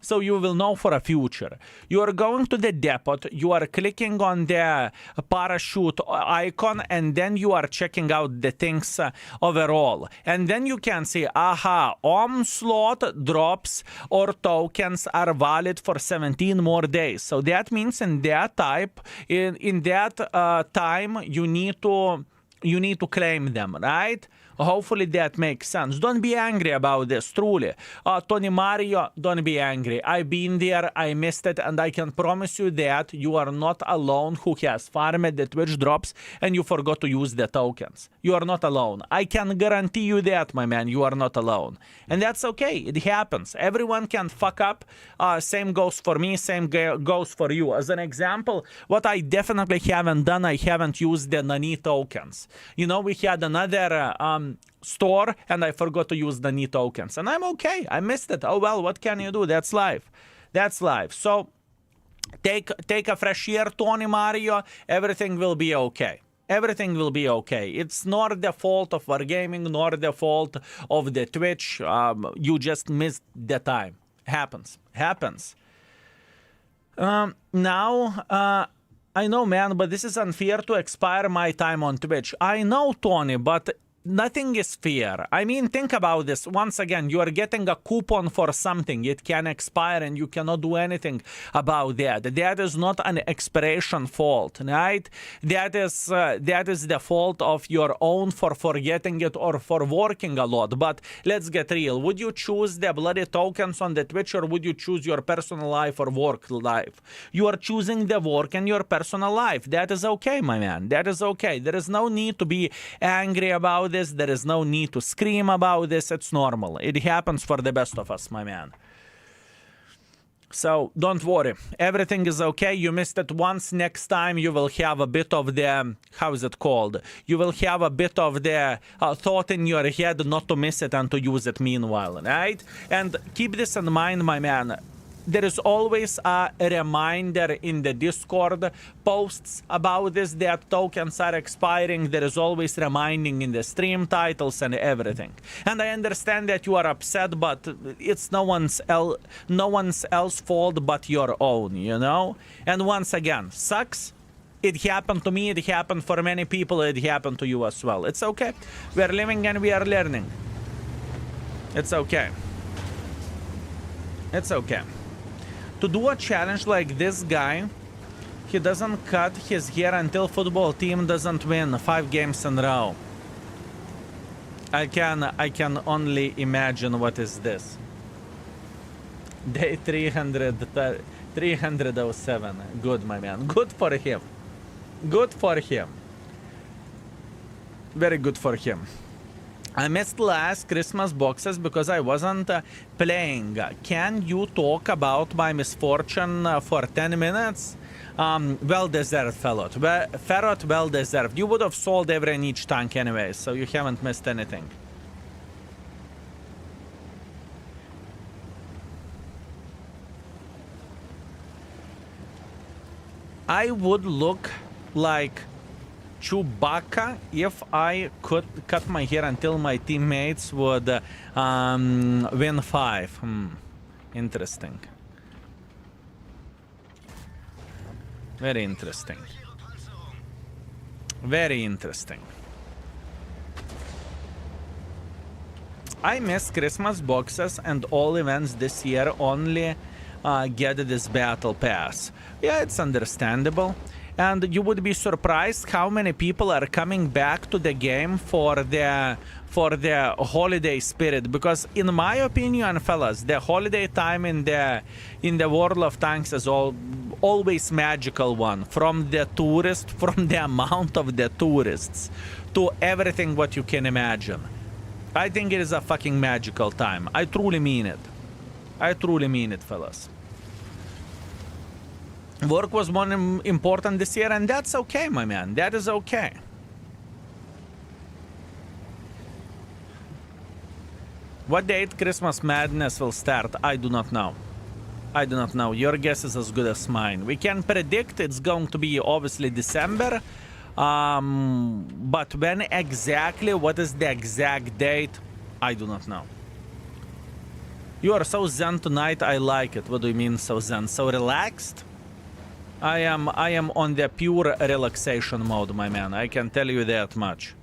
So you will know for a future. You are going to the depot, you are clicking on the parachute icon, and then you are checking out the things overall. And then you can see, aha, slot drops or tokens are valid for 17 more days. So that means in that time, you need to claim them, right? Hopefully that makes sense. Don't be angry about this, truly. Tony Mario, don't be angry. I've been there, I missed it, and I can promise you that you are not alone who has farmed the Twitch drops and you forgot to use the tokens. You are not alone. I can guarantee you that, my man, you are not alone. And that's okay, it happens. Everyone can fuck up. Same goes for me, same goes for you. As an example, what I definitely haven't done, I haven't used the Nani tokens. You know, we had another store and I forgot to use the Nani tokens. And I'm okay. I missed it. Oh well, what can you do? That's life. That's life. So take a fresh year, Tony Mario. Everything will be okay. Everything will be okay. It's not the fault of Wargaming, nor the fault of the Twitch. You just missed the time. Happens. Now, I know, man, but this is unfair to expire my time on Twitch. I know, Tony, but nothing is fair. I mean, think about this. Once again, you are getting a coupon for something. It can expire and you cannot do anything about that. That is not an expiration fault, right? That is the fault of your own for forgetting it or for working a lot. But let's get real. Would you choose the bloody tokens on the Twitch or would you choose your personal life or work life? You are choosing the work and your personal life. That is okay, my man. That is okay. There is no need to be angry about this. There is no need to scream about this. It's normal. It happens for the best of us, my man. So don't worry. Everything is okay. You missed it once. Next time you will have a bit of the, how is it called? You will have a bit of the thought in your head not to miss it and to use it meanwhile, right? And keep this in mind, my man. There is always a reminder in the Discord posts about this, that tokens are expiring. There is always reminding in the stream titles and everything. And I understand that you are upset, but it's no one's else fault but your own, you know? And once again, sucks. It happened to me, it happened for many people, it happened to you as well. It's okay. We are living and we are learning. It's okay. It's okay. To do a challenge like this guy, he doesn't cut his hair until football team doesn't win 5 games in a row. I can only imagine what is this. Day 307. Good, my man. Good for him. Good for him. Very good for him. I missed last Christmas boxes because I wasn't playing. Can you talk about my misfortune for 10 minutes? Well deserved, Ferret. Ferret, well deserved. You would have sold every and each tank anyway, so you haven't missed anything. I would look like Chewbacca if I could cut my hair until my teammates would win 5. Interesting. Very interesting. Very interesting. I miss Christmas boxes and all events this year only get this battle pass. Yeah, it's understandable. And you would be surprised how many people are coming back to the game for the holiday spirit. Because in my opinion, fellas, the holiday time in the World of Tanks is always magical one. From the tourists, from the amount of the tourists, to everything what you can imagine. I think it is a fucking magical time. I truly mean it. I truly mean it, fellas. Work was more important this year, and that's okay, my man. That is okay. What date Christmas Madness will start? I do not know. I do not know. Your guess is as good as mine. We can predict it's going to be obviously December. But when exactly, what is the exact date? I do not know. You are so zen tonight, I like it. What do you mean so zen? So relaxed? I am on the pure relaxation mode, my man. I can tell you that much.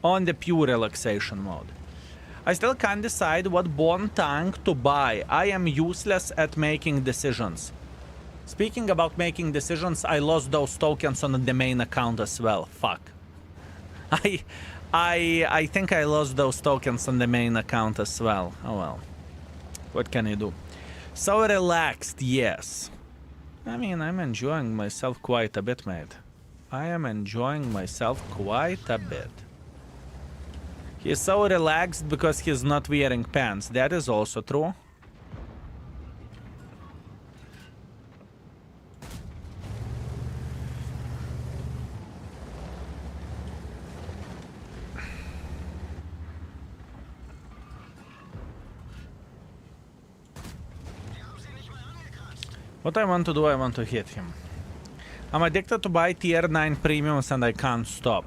On the pure relaxation mode. I still can't decide what bond tank to buy. I am useless at making decisions. Speaking about making decisions, I lost those tokens on the main account as well. Fuck. I think I lost those tokens on the main account as well. Oh well. What can you do? So relaxed, yes. I mean, I'm enjoying myself quite a bit, mate. I am enjoying myself quite a bit. He's so relaxed because he's not wearing pants. That is also true. What I want to do, I want to hit him. I'm addicted to buy tier 9 premiums and I can't stop.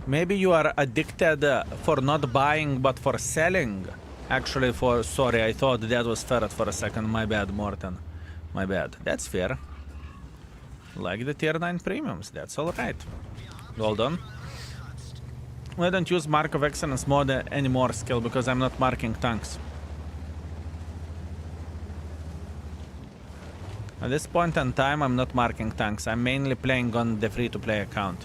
Maybe you are addicted for not buying but for selling. Actually, sorry, I thought that was Ferret for a second. My bad, Morten. My bad. That's fair. Like the tier 9 premiums, that's alright. Well done. I don't use Mark of Excellence mode anymore skill because I'm not marking tanks. At this point in time, I'm not marking tanks. I'm mainly playing on the free-to-play account.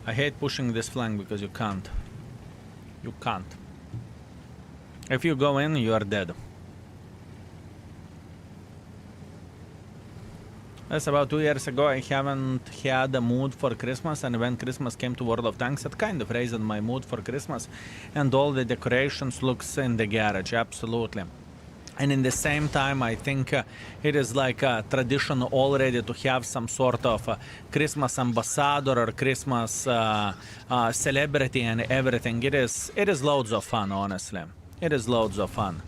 I hate pushing this flank because you can't. You can't. If you go in, you are dead. That's about 2 years ago. I haven't had a mood for Christmas, and when Christmas came to World of Tanks, it kind of raised my mood for Christmas. And all the decorations looks in the garage, absolutely. And in the same time, I think it is like a tradition already to have some sort of Christmas ambassador or Christmas celebrity and everything. It is loads of fun, honestly. It is loads of fun.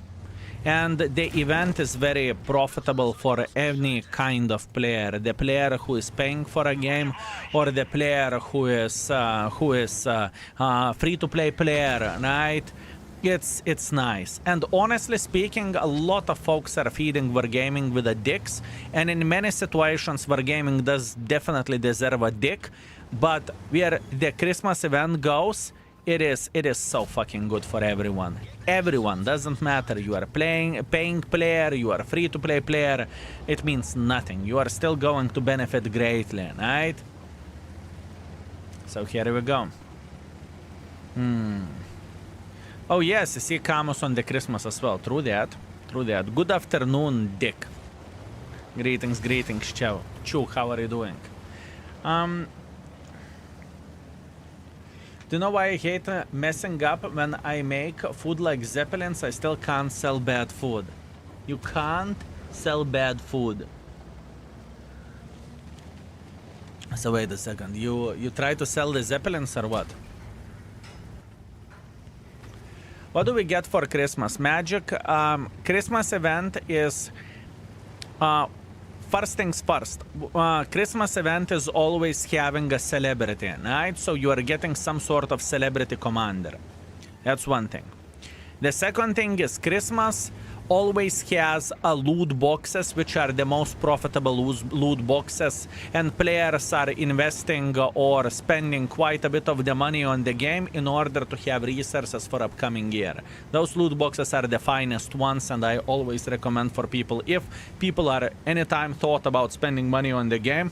And the event is very profitable for any kind of player. The player who is paying for a game or the player who is free-to-play player, right? It's nice. And honestly speaking, a lot of folks are feeding Wargaming with the dicks. And in many situations, Wargaming does definitely deserve a dick. But where the Christmas event goes, it is so fucking good for everyone. Everyone, doesn't matter. You are paying player, you are free-to-play player. It means nothing. You are still going to benefit greatly, right? So here we go. Oh yes, I see Camus on the Christmas as well. True that. True that. Good afternoon, Dick. Greetings, greetings, Chow. Chu, how are you doing? Do you know why I hate messing up when I make food like Zeppelins? I still can't sell bad food. You can't sell bad food. So wait a second. You try to sell the Zeppelins or what? What do we get for Christmas? Magic. Christmas event is... first things first. Christmas event is always having a celebrity, right? So you are getting some sort of celebrity commander. That's one thing. The second thing is Christmas always has loot boxes, which are the most profitable loot boxes, and players are investing or spending quite a bit of the money on the game in order to have resources for upcoming year. Those loot boxes are the finest ones, and I always recommend for people, if people are anytime thought about spending money on the game,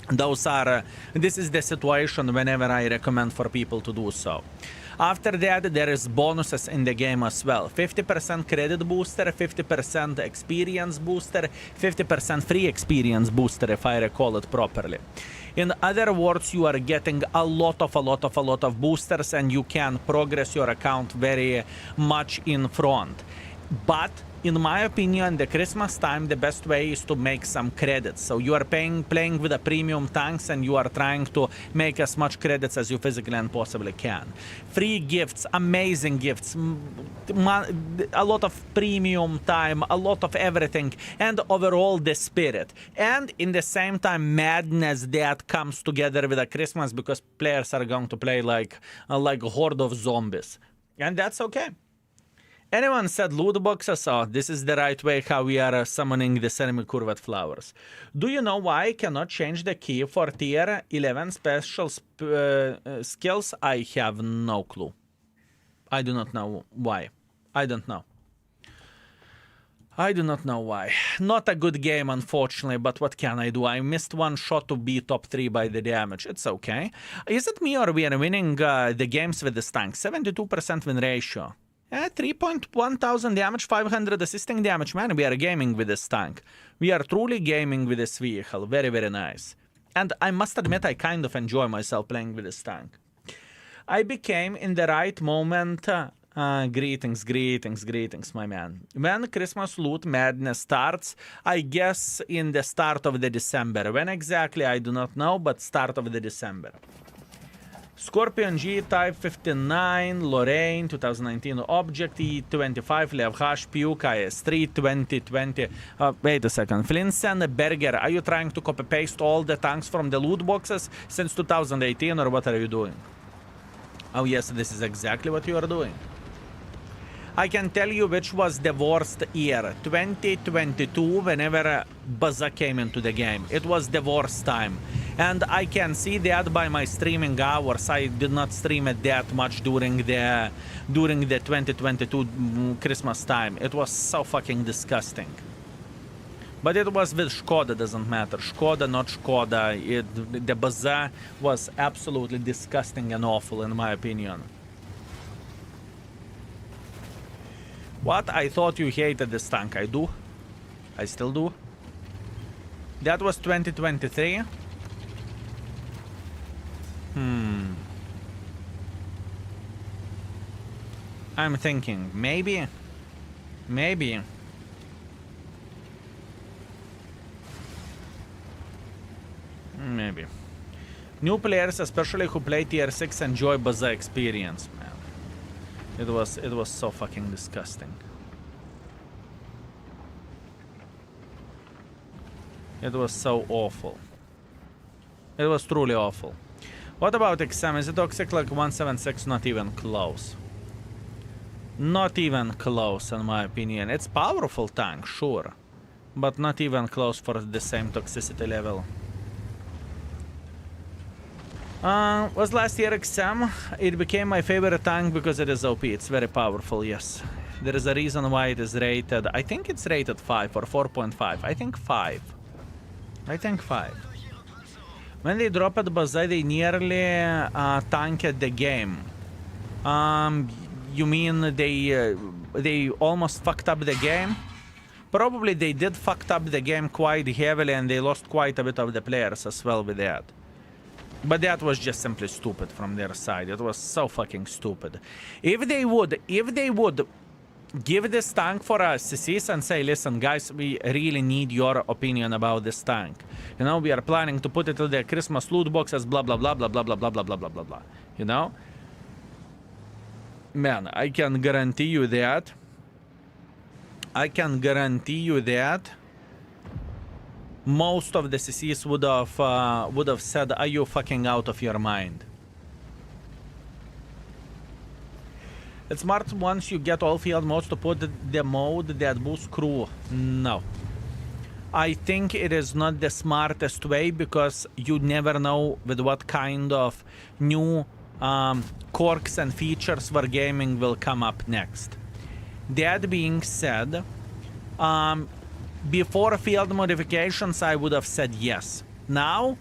Those are, this is the situation whenever I recommend for people to do so. After that, there is bonuses in the game as well. 50% credit booster, 50% experience booster, 50% free experience booster, if I recall it properly. In other words, you are getting a lot of boosters, and you can progress your account very much in front. But in my opinion, the Christmas time, the best way is to make some credits. So you are playing with the premium tanks, and you are trying to make as much credits as you physically and possibly can. Free gifts, amazing gifts, a lot of premium time, a lot of everything, and overall the spirit. And in the same time, madness that comes together with a Christmas, because players are going to play like a horde of zombies. And that's okay. Anyone said loot boxes? Oh, this is the right way how we are summoning the semi-curved flowers. Do you know why I cannot change the key for tier 11 special skills? I have no clue. I do not know why. I don't know. I do not know why. Not a good game, unfortunately, but what can I do? I missed one shot to be top 3 by the damage. It's okay. Is it me, or we are winning the games with this tank? 72% win ratio. 3.1 thousand damage, 500 assisting damage. Man, we are gaming with this tank. We are truly gaming with this vehicle. Very, very nice. And I must admit, I kind of enjoy myself playing with this tank. I became in the right moment. Greetings, my man. When Christmas loot madness starts, I guess in the start of the December. When exactly, I do not know, but start of the December. Scorpion G, Type 59, Lorraine, 2019 Object, E25, Lev H, Puke, IS3, 2020. Wait a second. Flinsen, Berger, are you trying to copy-paste all the tanks from the loot boxes since 2018, or what are you doing? Oh yes, this is exactly what you are doing. I can tell you which was the worst year. 2022, whenever Buzza came into the game. It was the worst time. And I can see that by my streaming hours. I did not stream it that much during the 2022 Christmas time. It was so fucking disgusting. But it was with Skoda, doesn't matter. Skoda, not Skoda. The Buzza was absolutely disgusting and awful, in my opinion. What? I thought you hated this tank. I do. I still do. That was 2023. I'm thinking, maybe. Maybe. New players, especially who play tier 6, enjoy Buzza experience, man. It was so fucking disgusting. It was so awful. It was truly awful. What about XM? Is it toxic like 176? Not even close. Not even close, in my opinion. It's powerful tank, sure. But not even close for the same toxicity level. Was last year XM? It became my favorite tank because it is OP. It's very powerful, yes. There is a reason why it is rated. I think it's rated 5 or 4.5. I think 5. I think 5. When they dropped Buzza, they nearly tanked the game. You mean they almost fucked up the game? Probably they did fucked up the game quite heavily, and they lost quite a bit of the players as well with that. But that was just simply stupid from their side. It was so fucking stupid. If they would give this tank for a CCs and say, listen, guys, we really need your opinion about this tank. You know, we are planning to put it in the Christmas loot boxes, blah, blah, blah, blah, blah, blah, blah, blah, blah, blah, blah, blah. You know? Man, I can guarantee you that. Most of the CCs would have said, are you fucking out of your mind? It's smart once you get all field modes to put the mode that boosts crew. No. I think it is not the smartest way, because you never know with what kind of new quirks and features Wargaming will come up next. That being said, before field modifications, I would have said yes. Now,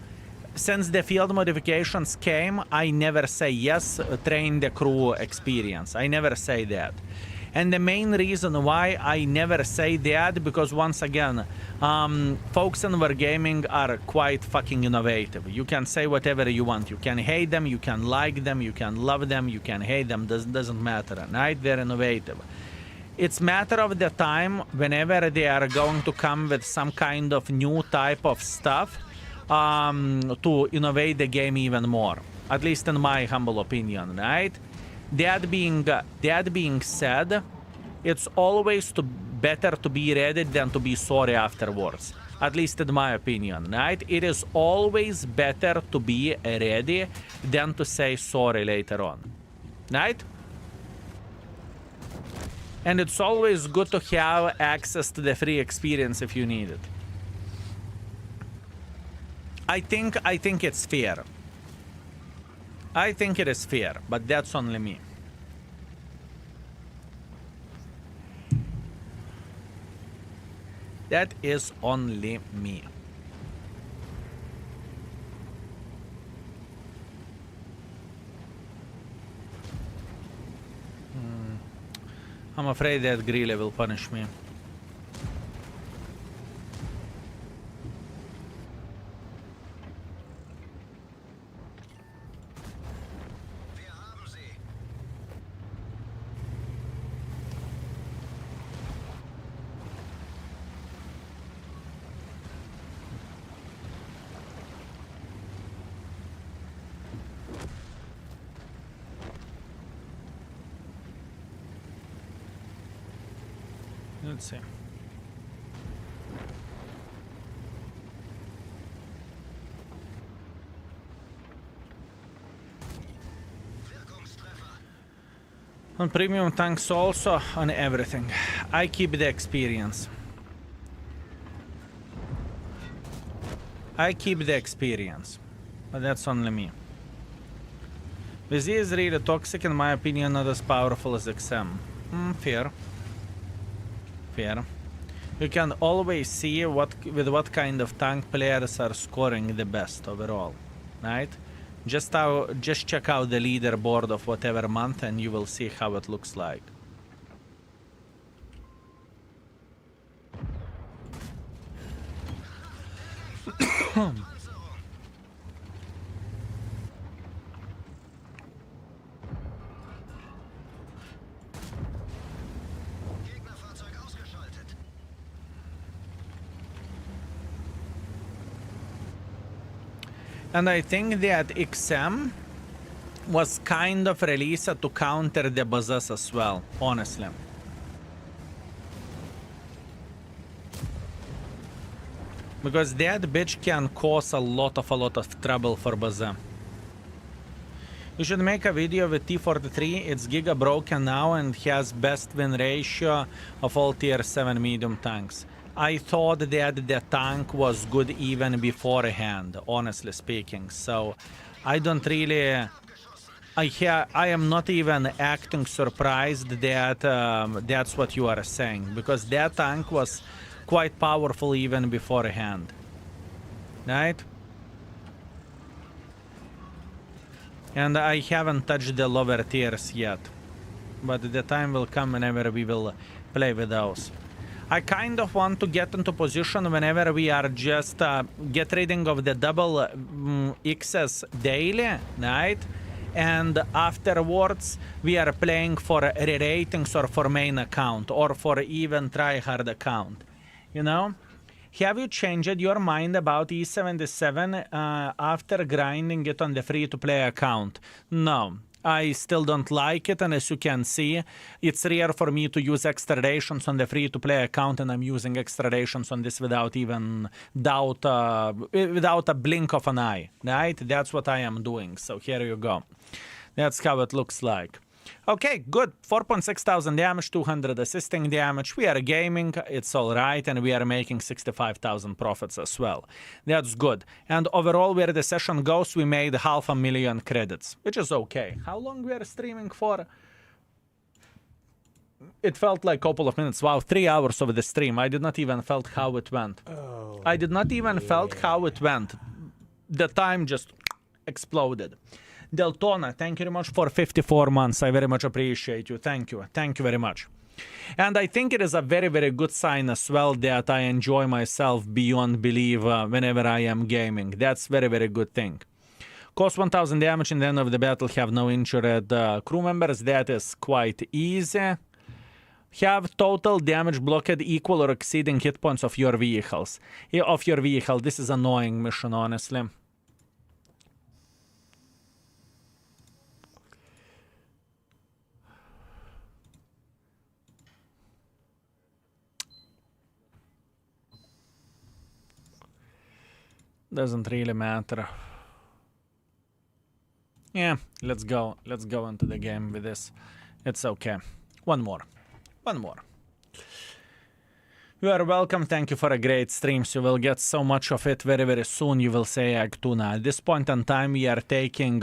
since the field modifications came, I never say yes, train the crew experience. I never say that. And the main reason why I never say that, because once again, folks in Wargaming are quite fucking innovative. You can say whatever you want. You can hate them, you can like them, you can love them, you can hate them. Doesn't matter, right? They're innovative. It's matter of the time whenever they are going to come with some kind of new type of stuff to innovate the game even more. At least in my humble opinion, right? That being said, it's always better to be ready than to be sorry afterwards. At least in my opinion, right? It is always better to be ready than to say sorry later on, right? And it's always good to have access to the free experience if you need it. I think it's fair. I think it is fair, but that's only me. That is only me. I'm afraid that Greeley will punish me. Let's see. On premium tanks also, on everything. I keep the experience. I keep the experience. But that's only me. VZ is really toxic, in my opinion, not as powerful as XM. Fair. Fair. You can always see with what kind of tank players are scoring the best overall, right? Just check out the leaderboard of whatever month and you will see how it looks like. And I think that XM was kind of released to counter the buzzers as well, honestly. Because that bitch can cause a lot of trouble for buzzer. You should make a video with T-43. It's giga broken now and has best win ratio of all tier 7 medium tanks. I thought that the tank was good even beforehand, honestly speaking. So I don't really... I am not even acting surprised that that's what you are saying. Because that tank was quite powerful even beforehand. Right? And I haven't touched the lower tiers yet. But the time will come whenever we will play with those. I kind of want to get into position whenever we are just get rid of the double X's daily, right? And afterwards we are playing for re-ratings or for main account or for even tryhard account. You know? Have you changed your mind about E77 after grinding it on the free-to-play account? No. I still don't like it, and as you can see, it's rare for me to use extra rations on the free-to-play account, and I'm using extra rations on this without even doubt, without a blink of an eye, right? That's what I am doing, so here you go. That's how it looks like. Okay, good. 4,600 damage, 200 assisting damage. We are gaming, it's all right, and we are making 65,000 profits as well. That's good. And overall, where the session goes, we made 500,000 credits, which is okay. How long we are streaming for? It felt like a couple of minutes. Wow, 3 hours of the stream. I did not even felt how it went. I did not even felt how it went. the time just exploded. Deltona, thank you very much for 54 months. I very much appreciate you. Thank you. Thank you very much. And I think it is a very, very good sign as well that I enjoy myself beyond belief whenever I am gaming. That's very, very good thing. Cost 1000 damage in the end of the battle, have no injured crew members. That is quite easy. Have total damage blocked equal or exceeding hit points of your vehicles. Of your vehicle. This is annoying mission, honestly. Doesn't really matter. Yeah, let's go. Let's go into the game with this. It's okay. One more. You are welcome. Thank you for a great stream. You will get so much of it very, very soon. You will say Agtuna. At this point in time, we are taking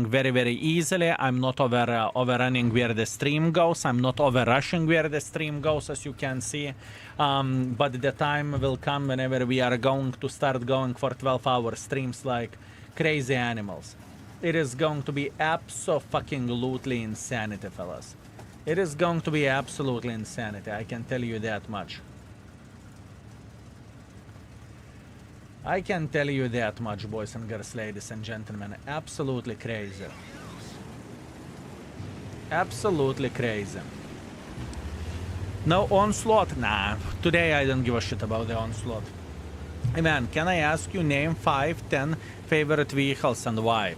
very, very easily. I'm not overrunning where the stream goes. I'm not overrushing where the stream goes, as you can see. But the time will come whenever we are going to start going for 12-hour streams like crazy animals. It is going to be abso-fucking-lutely insanity, fellas. It is going to be absolutely insanity. I can tell you that much. I can tell you that much, boys and girls, ladies and gentlemen. Absolutely crazy. Absolutely crazy. No onslaught? Nah. Today I don't give a shit about the onslaught. Hey man, can I ask you name 5, 10 favorite vehicles and why?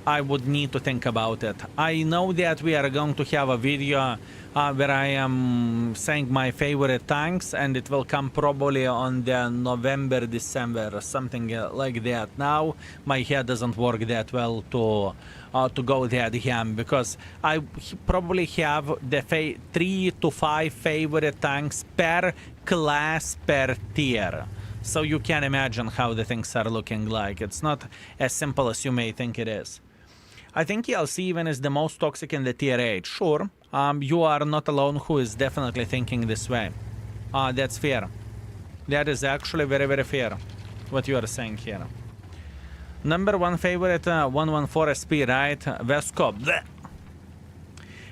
I would need to think about it. I know that we are going to have a video where I am saying my favorite tanks, and it will come probably on the November, December, or something like that. Now my head doesn't work that well to go that ham, because I probably have the 3 to 5 favorite tanks per class per tier. So you can imagine how the things are looking like. It's not as simple as you may think it is. I think ELC even is the most toxic in the tier 8. Sure, you are not alone who is definitely thinking this way. That's fair. That is actually very, very fair, what you are saying here. Number 1 favorite, 114 SP, right? Vesco. Bleh.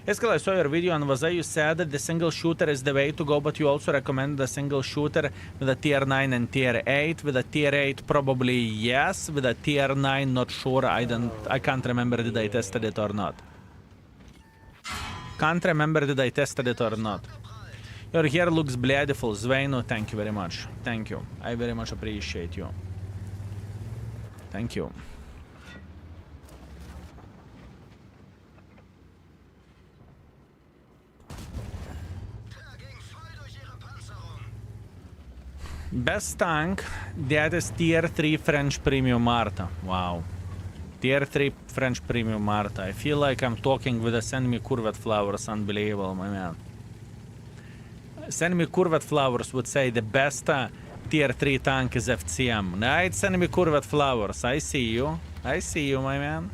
Escal, I saw your video on Vaza. You said that the single shooter is the way to go, but you also recommend the single shooter with a tier 9 and tier 8. With a tier 8, probably yes. With a tier 9, not sure. I can't remember did I tested it or not. Can't remember did I tested it or not. Your hair looks beautiful. Zveno, thank you very much. Thank you. I very much appreciate you. Thank you. Best tank, that is tier 3 French Premium Marta. Wow. Tier 3 French Premium Marta. I feel like I'm talking with a Send Me Curved Flowers. Unbelievable, my man. Send Me Curved Flowers would say the best tier 3 tank is FCM. Right, Send Me Curved Flowers. I see you. I see you, my man.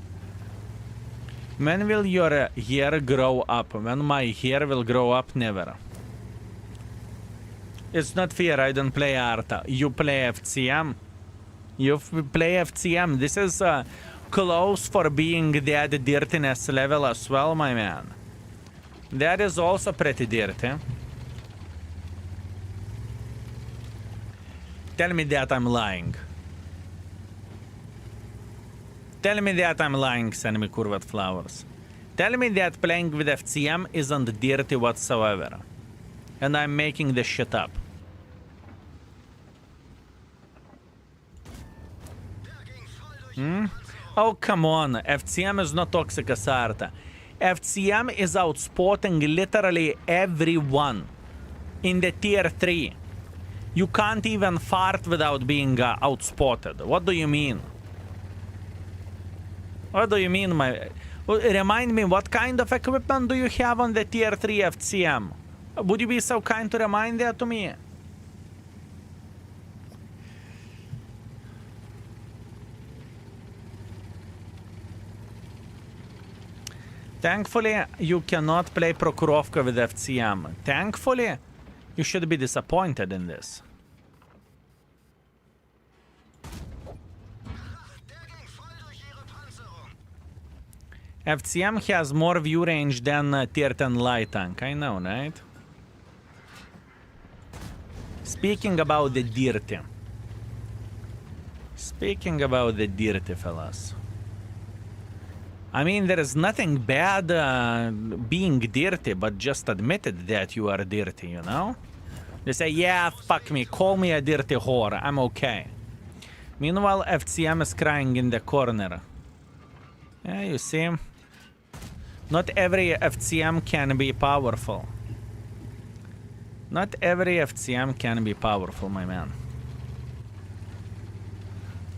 When will your hair grow up? When my hair will grow up? Never. It's not fair, I don't play Arta. You play FCM. You play FCM. This is close for being that dirtiness level as well, my man. That is also pretty dirty. Tell me that I'm lying. Tell me that I'm lying, Send Me Curved Flowers. Tell me that playing with FCM isn't dirty whatsoever. And I'm making this shit up. Oh, come on. FCM is not toxic as Arta. FCM is outspotting literally everyone in the tier 3. You can't even fart without being outspotted. What do you mean? What do you mean, my... Remind me, what kind of equipment do you have on the tier 3 FCM? Would you be so kind to remind that to me? Thankfully, you cannot play Prokhorovka with FCM. Thankfully, you should be disappointed in this. FCM has more view range than tier 10 light tank. I know, right? Speaking about the dirty. Speaking about the dirty, fellas. I mean, there is nothing bad being dirty, but just admit it that you are dirty, you know? They say, yeah, fuck me, call me a dirty whore, I'm okay. Meanwhile, FCM is crying in the corner. Yeah, you see? Not every FCM can be powerful. Not every FCM can be powerful, my man.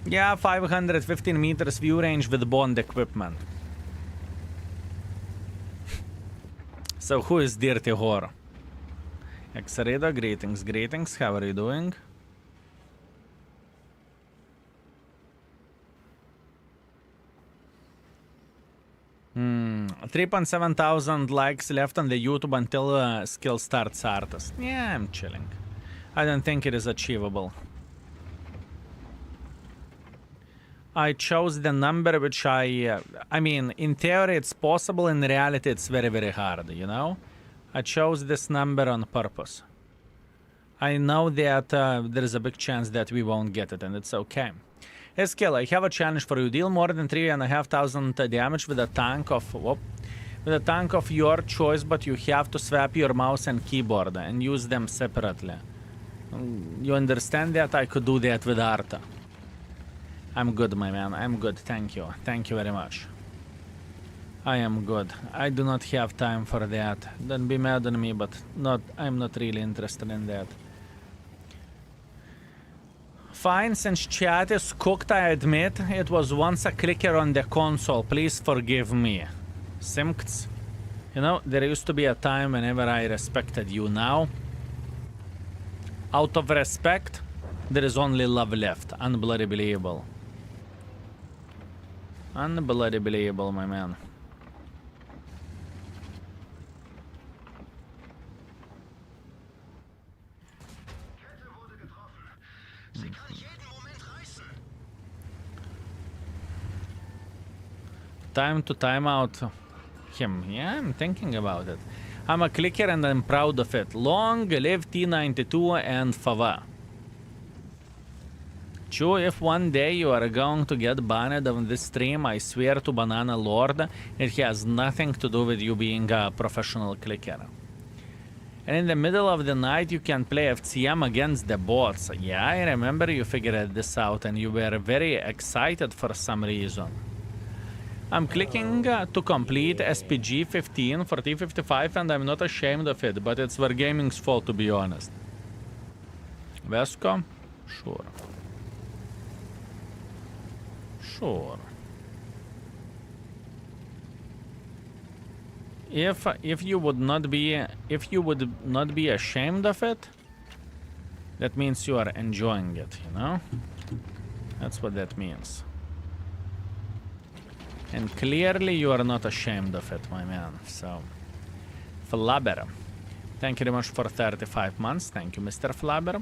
Yeah, 515 meters view range with Bond equipment. So who is dirty whore? Xareda, greetings, greetings. How are you doing? Hmm, 3.7 thousand likes left on the YouTube until skill starts artist. Yeah, I'm chilling. I don't think it is achievable. I chose the number which I mean, in theory it's possible, in reality it's very, very hard, you know? I chose this number on purpose. I know that there is a big chance that we won't get it, and it's okay. Hey, Skill, I have a challenge for you. Deal more than 3,500 damage with a tank of... Whoop, with a tank of your choice, but you have to swap your mouse and keyboard and use them separately. You understand that? I could do that with Arta. I'm good, my man. I'm good. Thank you. Thank you very much. I am good. I do not have time for that. Don't be mad on me, but I'm not really interested in that. Fine, since chat is cooked, I admit. It was once a clicker on the console. Please forgive me. Simks. You know, there used to be a time whenever I respected you. Now, out of respect, there is only love left. Unbelievable. Unbelievable, my man. Time to time out him. Yeah, I'm thinking about it. I'm a clicker and I'm proud of it. Long live T92 and Fava. True, if one day you are going to get banned on this stream, I swear to Banana Lord, it has nothing to do with you being a professional clicker. And in the middle of the night, you can play FCM against the bots. Yeah, I remember you figured this out and you were very excited for some reason. I'm clicking to complete SPG 15 for T55 and I'm not ashamed of it, but it's Wargaming's fault, to be honest. Vesco? Sure. Sure. If you would not be ashamed of it, that means you are enjoying it, you know? That's what that means. And clearly you are not ashamed of it, my man. So, Flabber. Thank you very much for 35 months. Thank you, Mr. Flabber.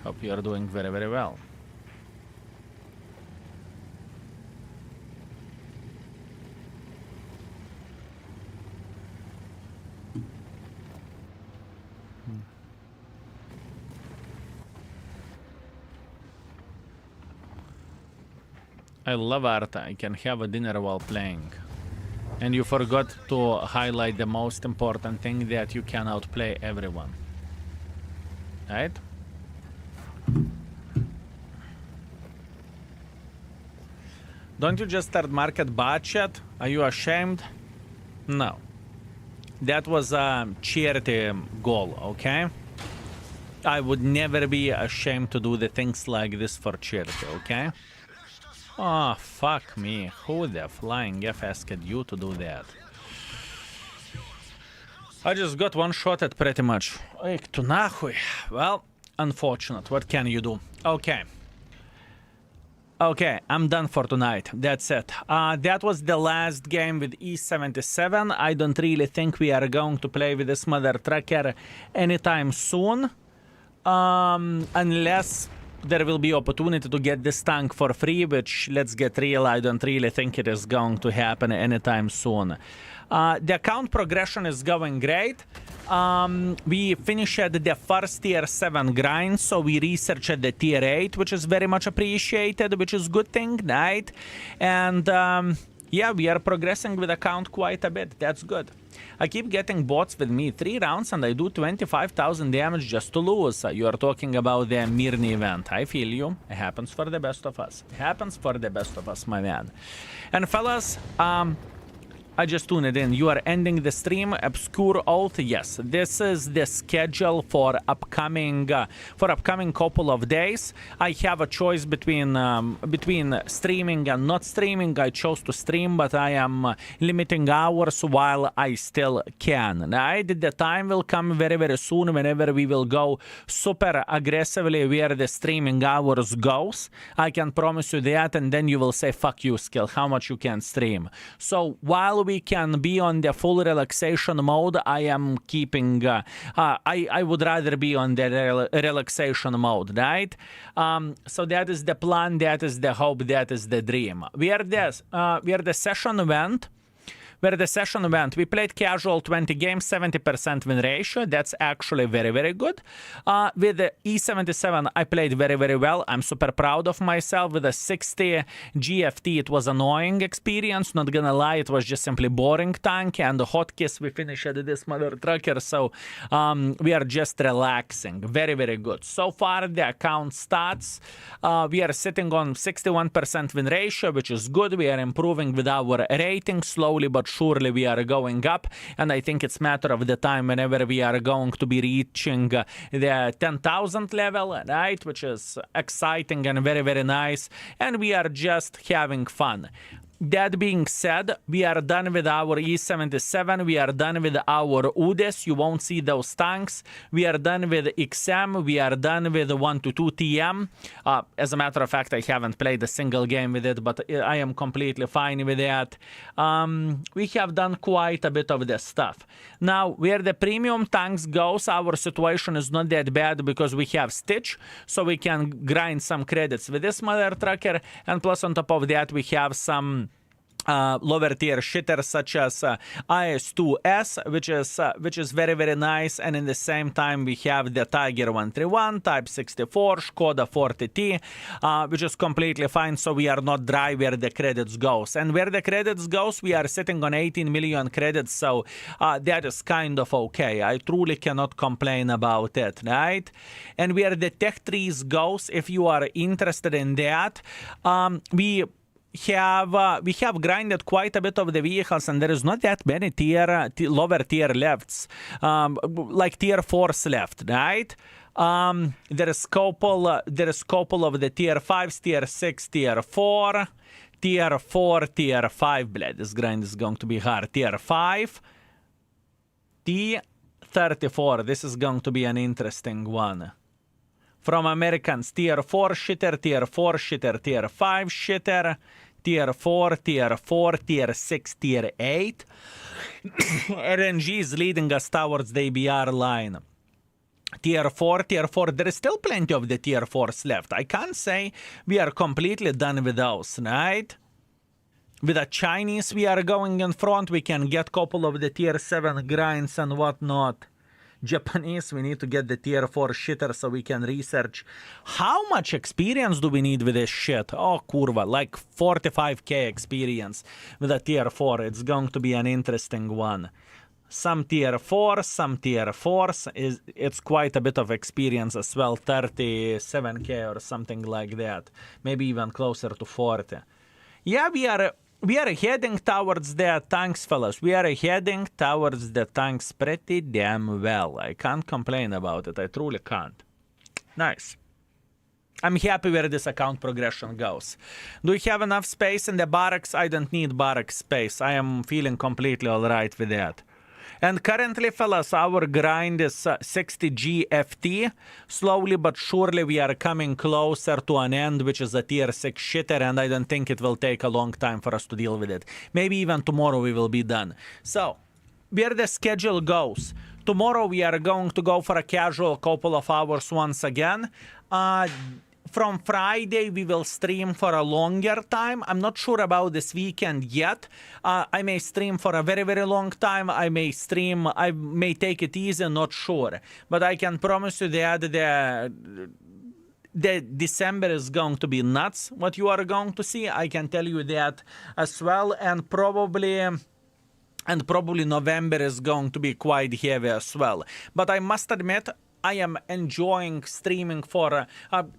Hope you are doing very, very well. I love Arta. I can have a dinner while playing. And you forgot to highlight the most important thing, that you can outplay everyone. Right? Don't you just start market budget? Are you ashamed? No. That was a charity goal, okay? I would never be ashamed to do the things like this for charity, okay? Oh, fuck me. Who the flying F asked you to do that? I just got one shot at pretty much. Эх, tu нахуй. Well, unfortunate. What can you do? Okay. Okay, I'm done for tonight. That's it. That was the last game with E77. I don't really think we are going to play with this mother trucker anytime soon. Unless there will be opportunity to get this tank for free, which, let's get real, I don't really think it is going to happen anytime soon. The account progression is going great. We finished the first tier 7 grind, so we researched the tier 8, which is very much appreciated, which is good thing, right? And yeah, we are progressing with account quite a bit. That's good. I keep getting bots with me 3 rounds and I do 25,000 damage just to lose. You are talking about the Mirny event. I feel you. It happens for the best of us. It happens for the best of us, my man. And fellas, I just tuned it in. You are ending the stream. Obscure alt. Yes, this is the schedule for upcoming couple of days. I have a choice between streaming and not streaming. I chose to stream, but I am limiting hours while I still can. Right? The time will come very, very soon whenever we will go super aggressively where the streaming hours goes. I can promise you that, and then you will say, fuck you, Skill, how much you can stream. So while we can be on the full relaxation mode, I am keeping I would rather be on the relaxation mode, right? So that is the plan, that is the hope, that is the dream. Where the session went, we played casual 20 games, 70% win ratio. That's actually very, very good. With the E77, I played very, very well. I'm super proud of myself. With the 60 GFT, it was annoying experience. Not gonna lie, it was just simply boring tank. And the Hotchkiss, we finished this mother trucker. So we are just relaxing. Very, very good. So far, the account stats, we are sitting on 61% win ratio, which is good. We are improving with our rating slowly, but surely we are going up, and I think it's matter of the time whenever we are going to be reaching the 10,000 level, right, which is exciting and very, very nice, and we are just having fun. That being said, we are done with our E77, we are done with our UDES, you won't see those tanks, we are done with XM, we are done with 122 TM. As a matter of fact, I haven't played a single game with it, but I am completely fine with that. We have done quite a bit of this stuff. Now, where the premium tanks goes, our situation is not that bad because we have Stitch, so we can grind some credits with this mother trucker, and plus on top of that, we have some lower tier shitters such as IS2S, which is very, very nice, and in the same time we have the Tiger 131, Type 64, Skoda 40T, which is completely fine, so we are not dry where the credits goes. And where the credits goes, we are sitting on 18 million credits, so that is kind of okay. I truly cannot complain about it, right? And where the tech trees goes, if you are interested in that, we have grinded quite a bit of the vehicles, and there is not that many lower tier lefts, like tier 4s left, right? There is couple of the tier 5s, tier 6, tier 4, tier 4, tier 5. Bled, this grind is going to be hard. Tier 5, T34. This is going to be an interesting one. From Americans, tier 4 shitter, tier 4 shitter, tier 5 shitter, tier 4, tier 4, tier 6, tier 8. RNG is leading us towards the EBR line. Tier 4, there is still plenty of the tier 4s left. I can't say we are completely done with those, right? With the Chinese, we are going in front. We can get a couple of the tier 7 grinds and whatnot. Japanese, we need to get the tier 4 shitter so we can research how much experience do we need with this shit. Oh, kurva, like 45k experience with a tier 4. It's going to be an interesting one. Some tier 4, some tier 4s. It's quite a bit of experience as well, 37k or something like that. Maybe even closer to 40. Yeah, we are heading towards the tanks, fellas. We are heading towards the tanks pretty damn well. I can't complain about it. I truly can't. Nice. I'm happy where this account progression goes. Do we have enough space in the barracks? I don't need barracks space. I am feeling completely alright with that. And currently, fellas, our grind is 60 GFT. Slowly but surely we are coming closer to an end, which is a tier 6 shitter, and I don't think it will take a long time for us to deal with it. Maybe even tomorrow we will be done. So, where the schedule goes. Tomorrow we are going to go for a casual couple of hours once again. from Friday, we will stream for a longer time. I'm not sure about this weekend yet. I may stream for a very, very long time. I may take it easy, not sure. But I can promise you that the December is going to be nuts, what you are going to see. I can tell you that as well. And probably November is going to be quite heavy as well. But I must admit, I am enjoying streaming for,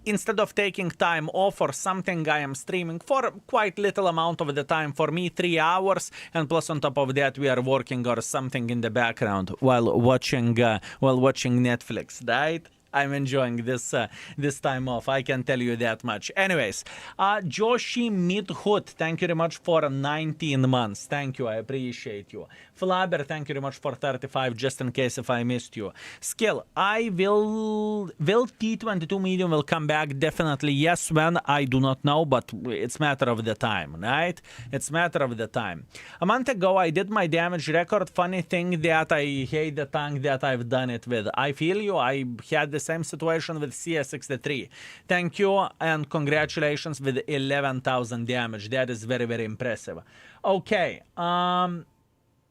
instead of taking time off or something, I am streaming for quite little amount of the time. For me, 3 hours, and plus on top of that, we are working or something in the background while watching Netflix, right? I'm enjoying this time off. I can tell you that much. Anyways, Joshi Midhood, thank you very much for 19 months. Thank you. I appreciate you. Flaber, thank you very much for 35, just in case if I missed you. Skill, will T22 medium will come back? Definitely yes. When? I do not know, but it's matter of the time, right? It's matter of the time. A month ago, I did my damage record. Funny thing that I hate the tank that I've done it with. I feel you. I had the same situation with CS63. Thank you and congratulations with 11,000 damage. That is very, very impressive. Okay.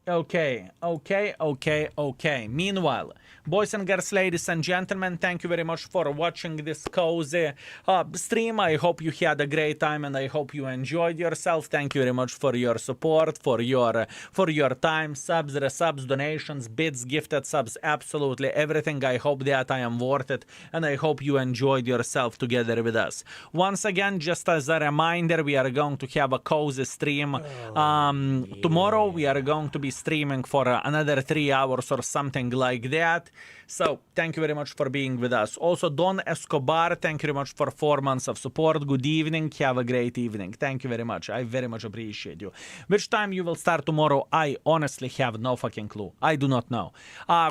Okay. Meanwhile, boys and girls, ladies and gentlemen, thank you very much for watching this cozy stream. I hope you had a great time and I hope you enjoyed yourself. Thank you very much for your support, for your time, subs, resubs, donations, bits, gifted subs, absolutely everything. I hope that I am worth it and I hope you enjoyed yourself together with us. Once again, just as a reminder, we are going to have a cozy stream. Tomorrow we are going to be streaming for another 3 hours or something like that. So thank you very much for being with us. Also, Don Escobar, thank you very much for 4 months of support. Good evening. Have a great evening. Thank you very much. I very much appreciate you. Which time you will start tomorrow? I honestly have no fucking clue. I do not know.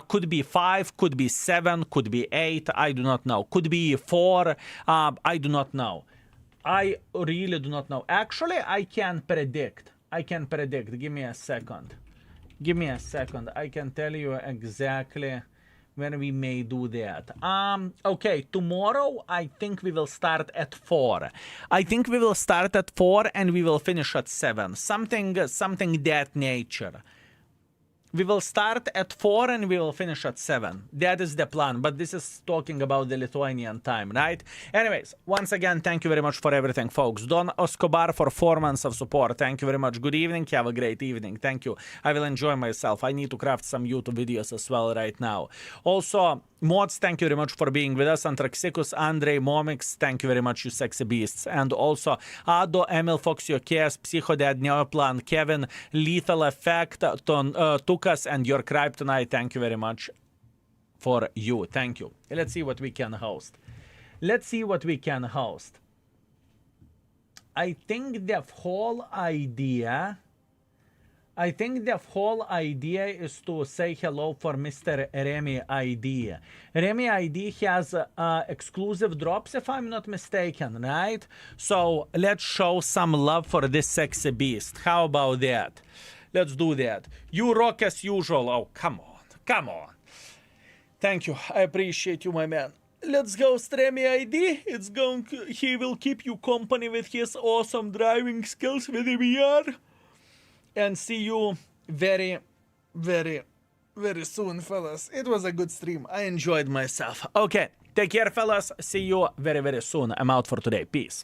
Could be 5, could be 7, could be 8. I do not know. Could be 4. I do not know. I really do not know. Actually, I can predict. Give me a second. I can tell you exactly when we may do that. Okay, tomorrow I think we will start at 4. And we will finish at 7. Something that nature. We will start at 4 and we will finish at 7. That is the plan, but this is talking about the Lithuanian time, right? Anyways, once again, thank you very much for everything, folks. Don Escobar for 4 months of support. Thank you very much. Good evening. Have a great evening. Thank you. I will enjoy myself. I need to craft some YouTube videos as well right now. Also, Mods, thank you very much for being with us. Antraxicus, Andrei, Momix, thank you very much, you sexy beasts. And also, Ado, Emil, Foxio, Chaos, Psychodad, Neoplan, Kevin, Lethal Effect, Tukas, and your Kryptonite, thank you very much for you. Thank you. Let's see what we can host. I think the whole idea is to say hello for Mr. Remy ID. Remy ID has exclusive drops, if I'm not mistaken, right? So let's show some love for this sexy beast. How about that? Let's do that. You rock as usual. Oh, come on. Thank you. I appreciate you, my man. Let's go, Remy ID. He will keep you company with his awesome driving skills with EBR. And see you very, very, very soon, fellas. It was a good stream. I enjoyed myself. Okay, take care, fellas. See you very, very soon. I'm out for today. Peace.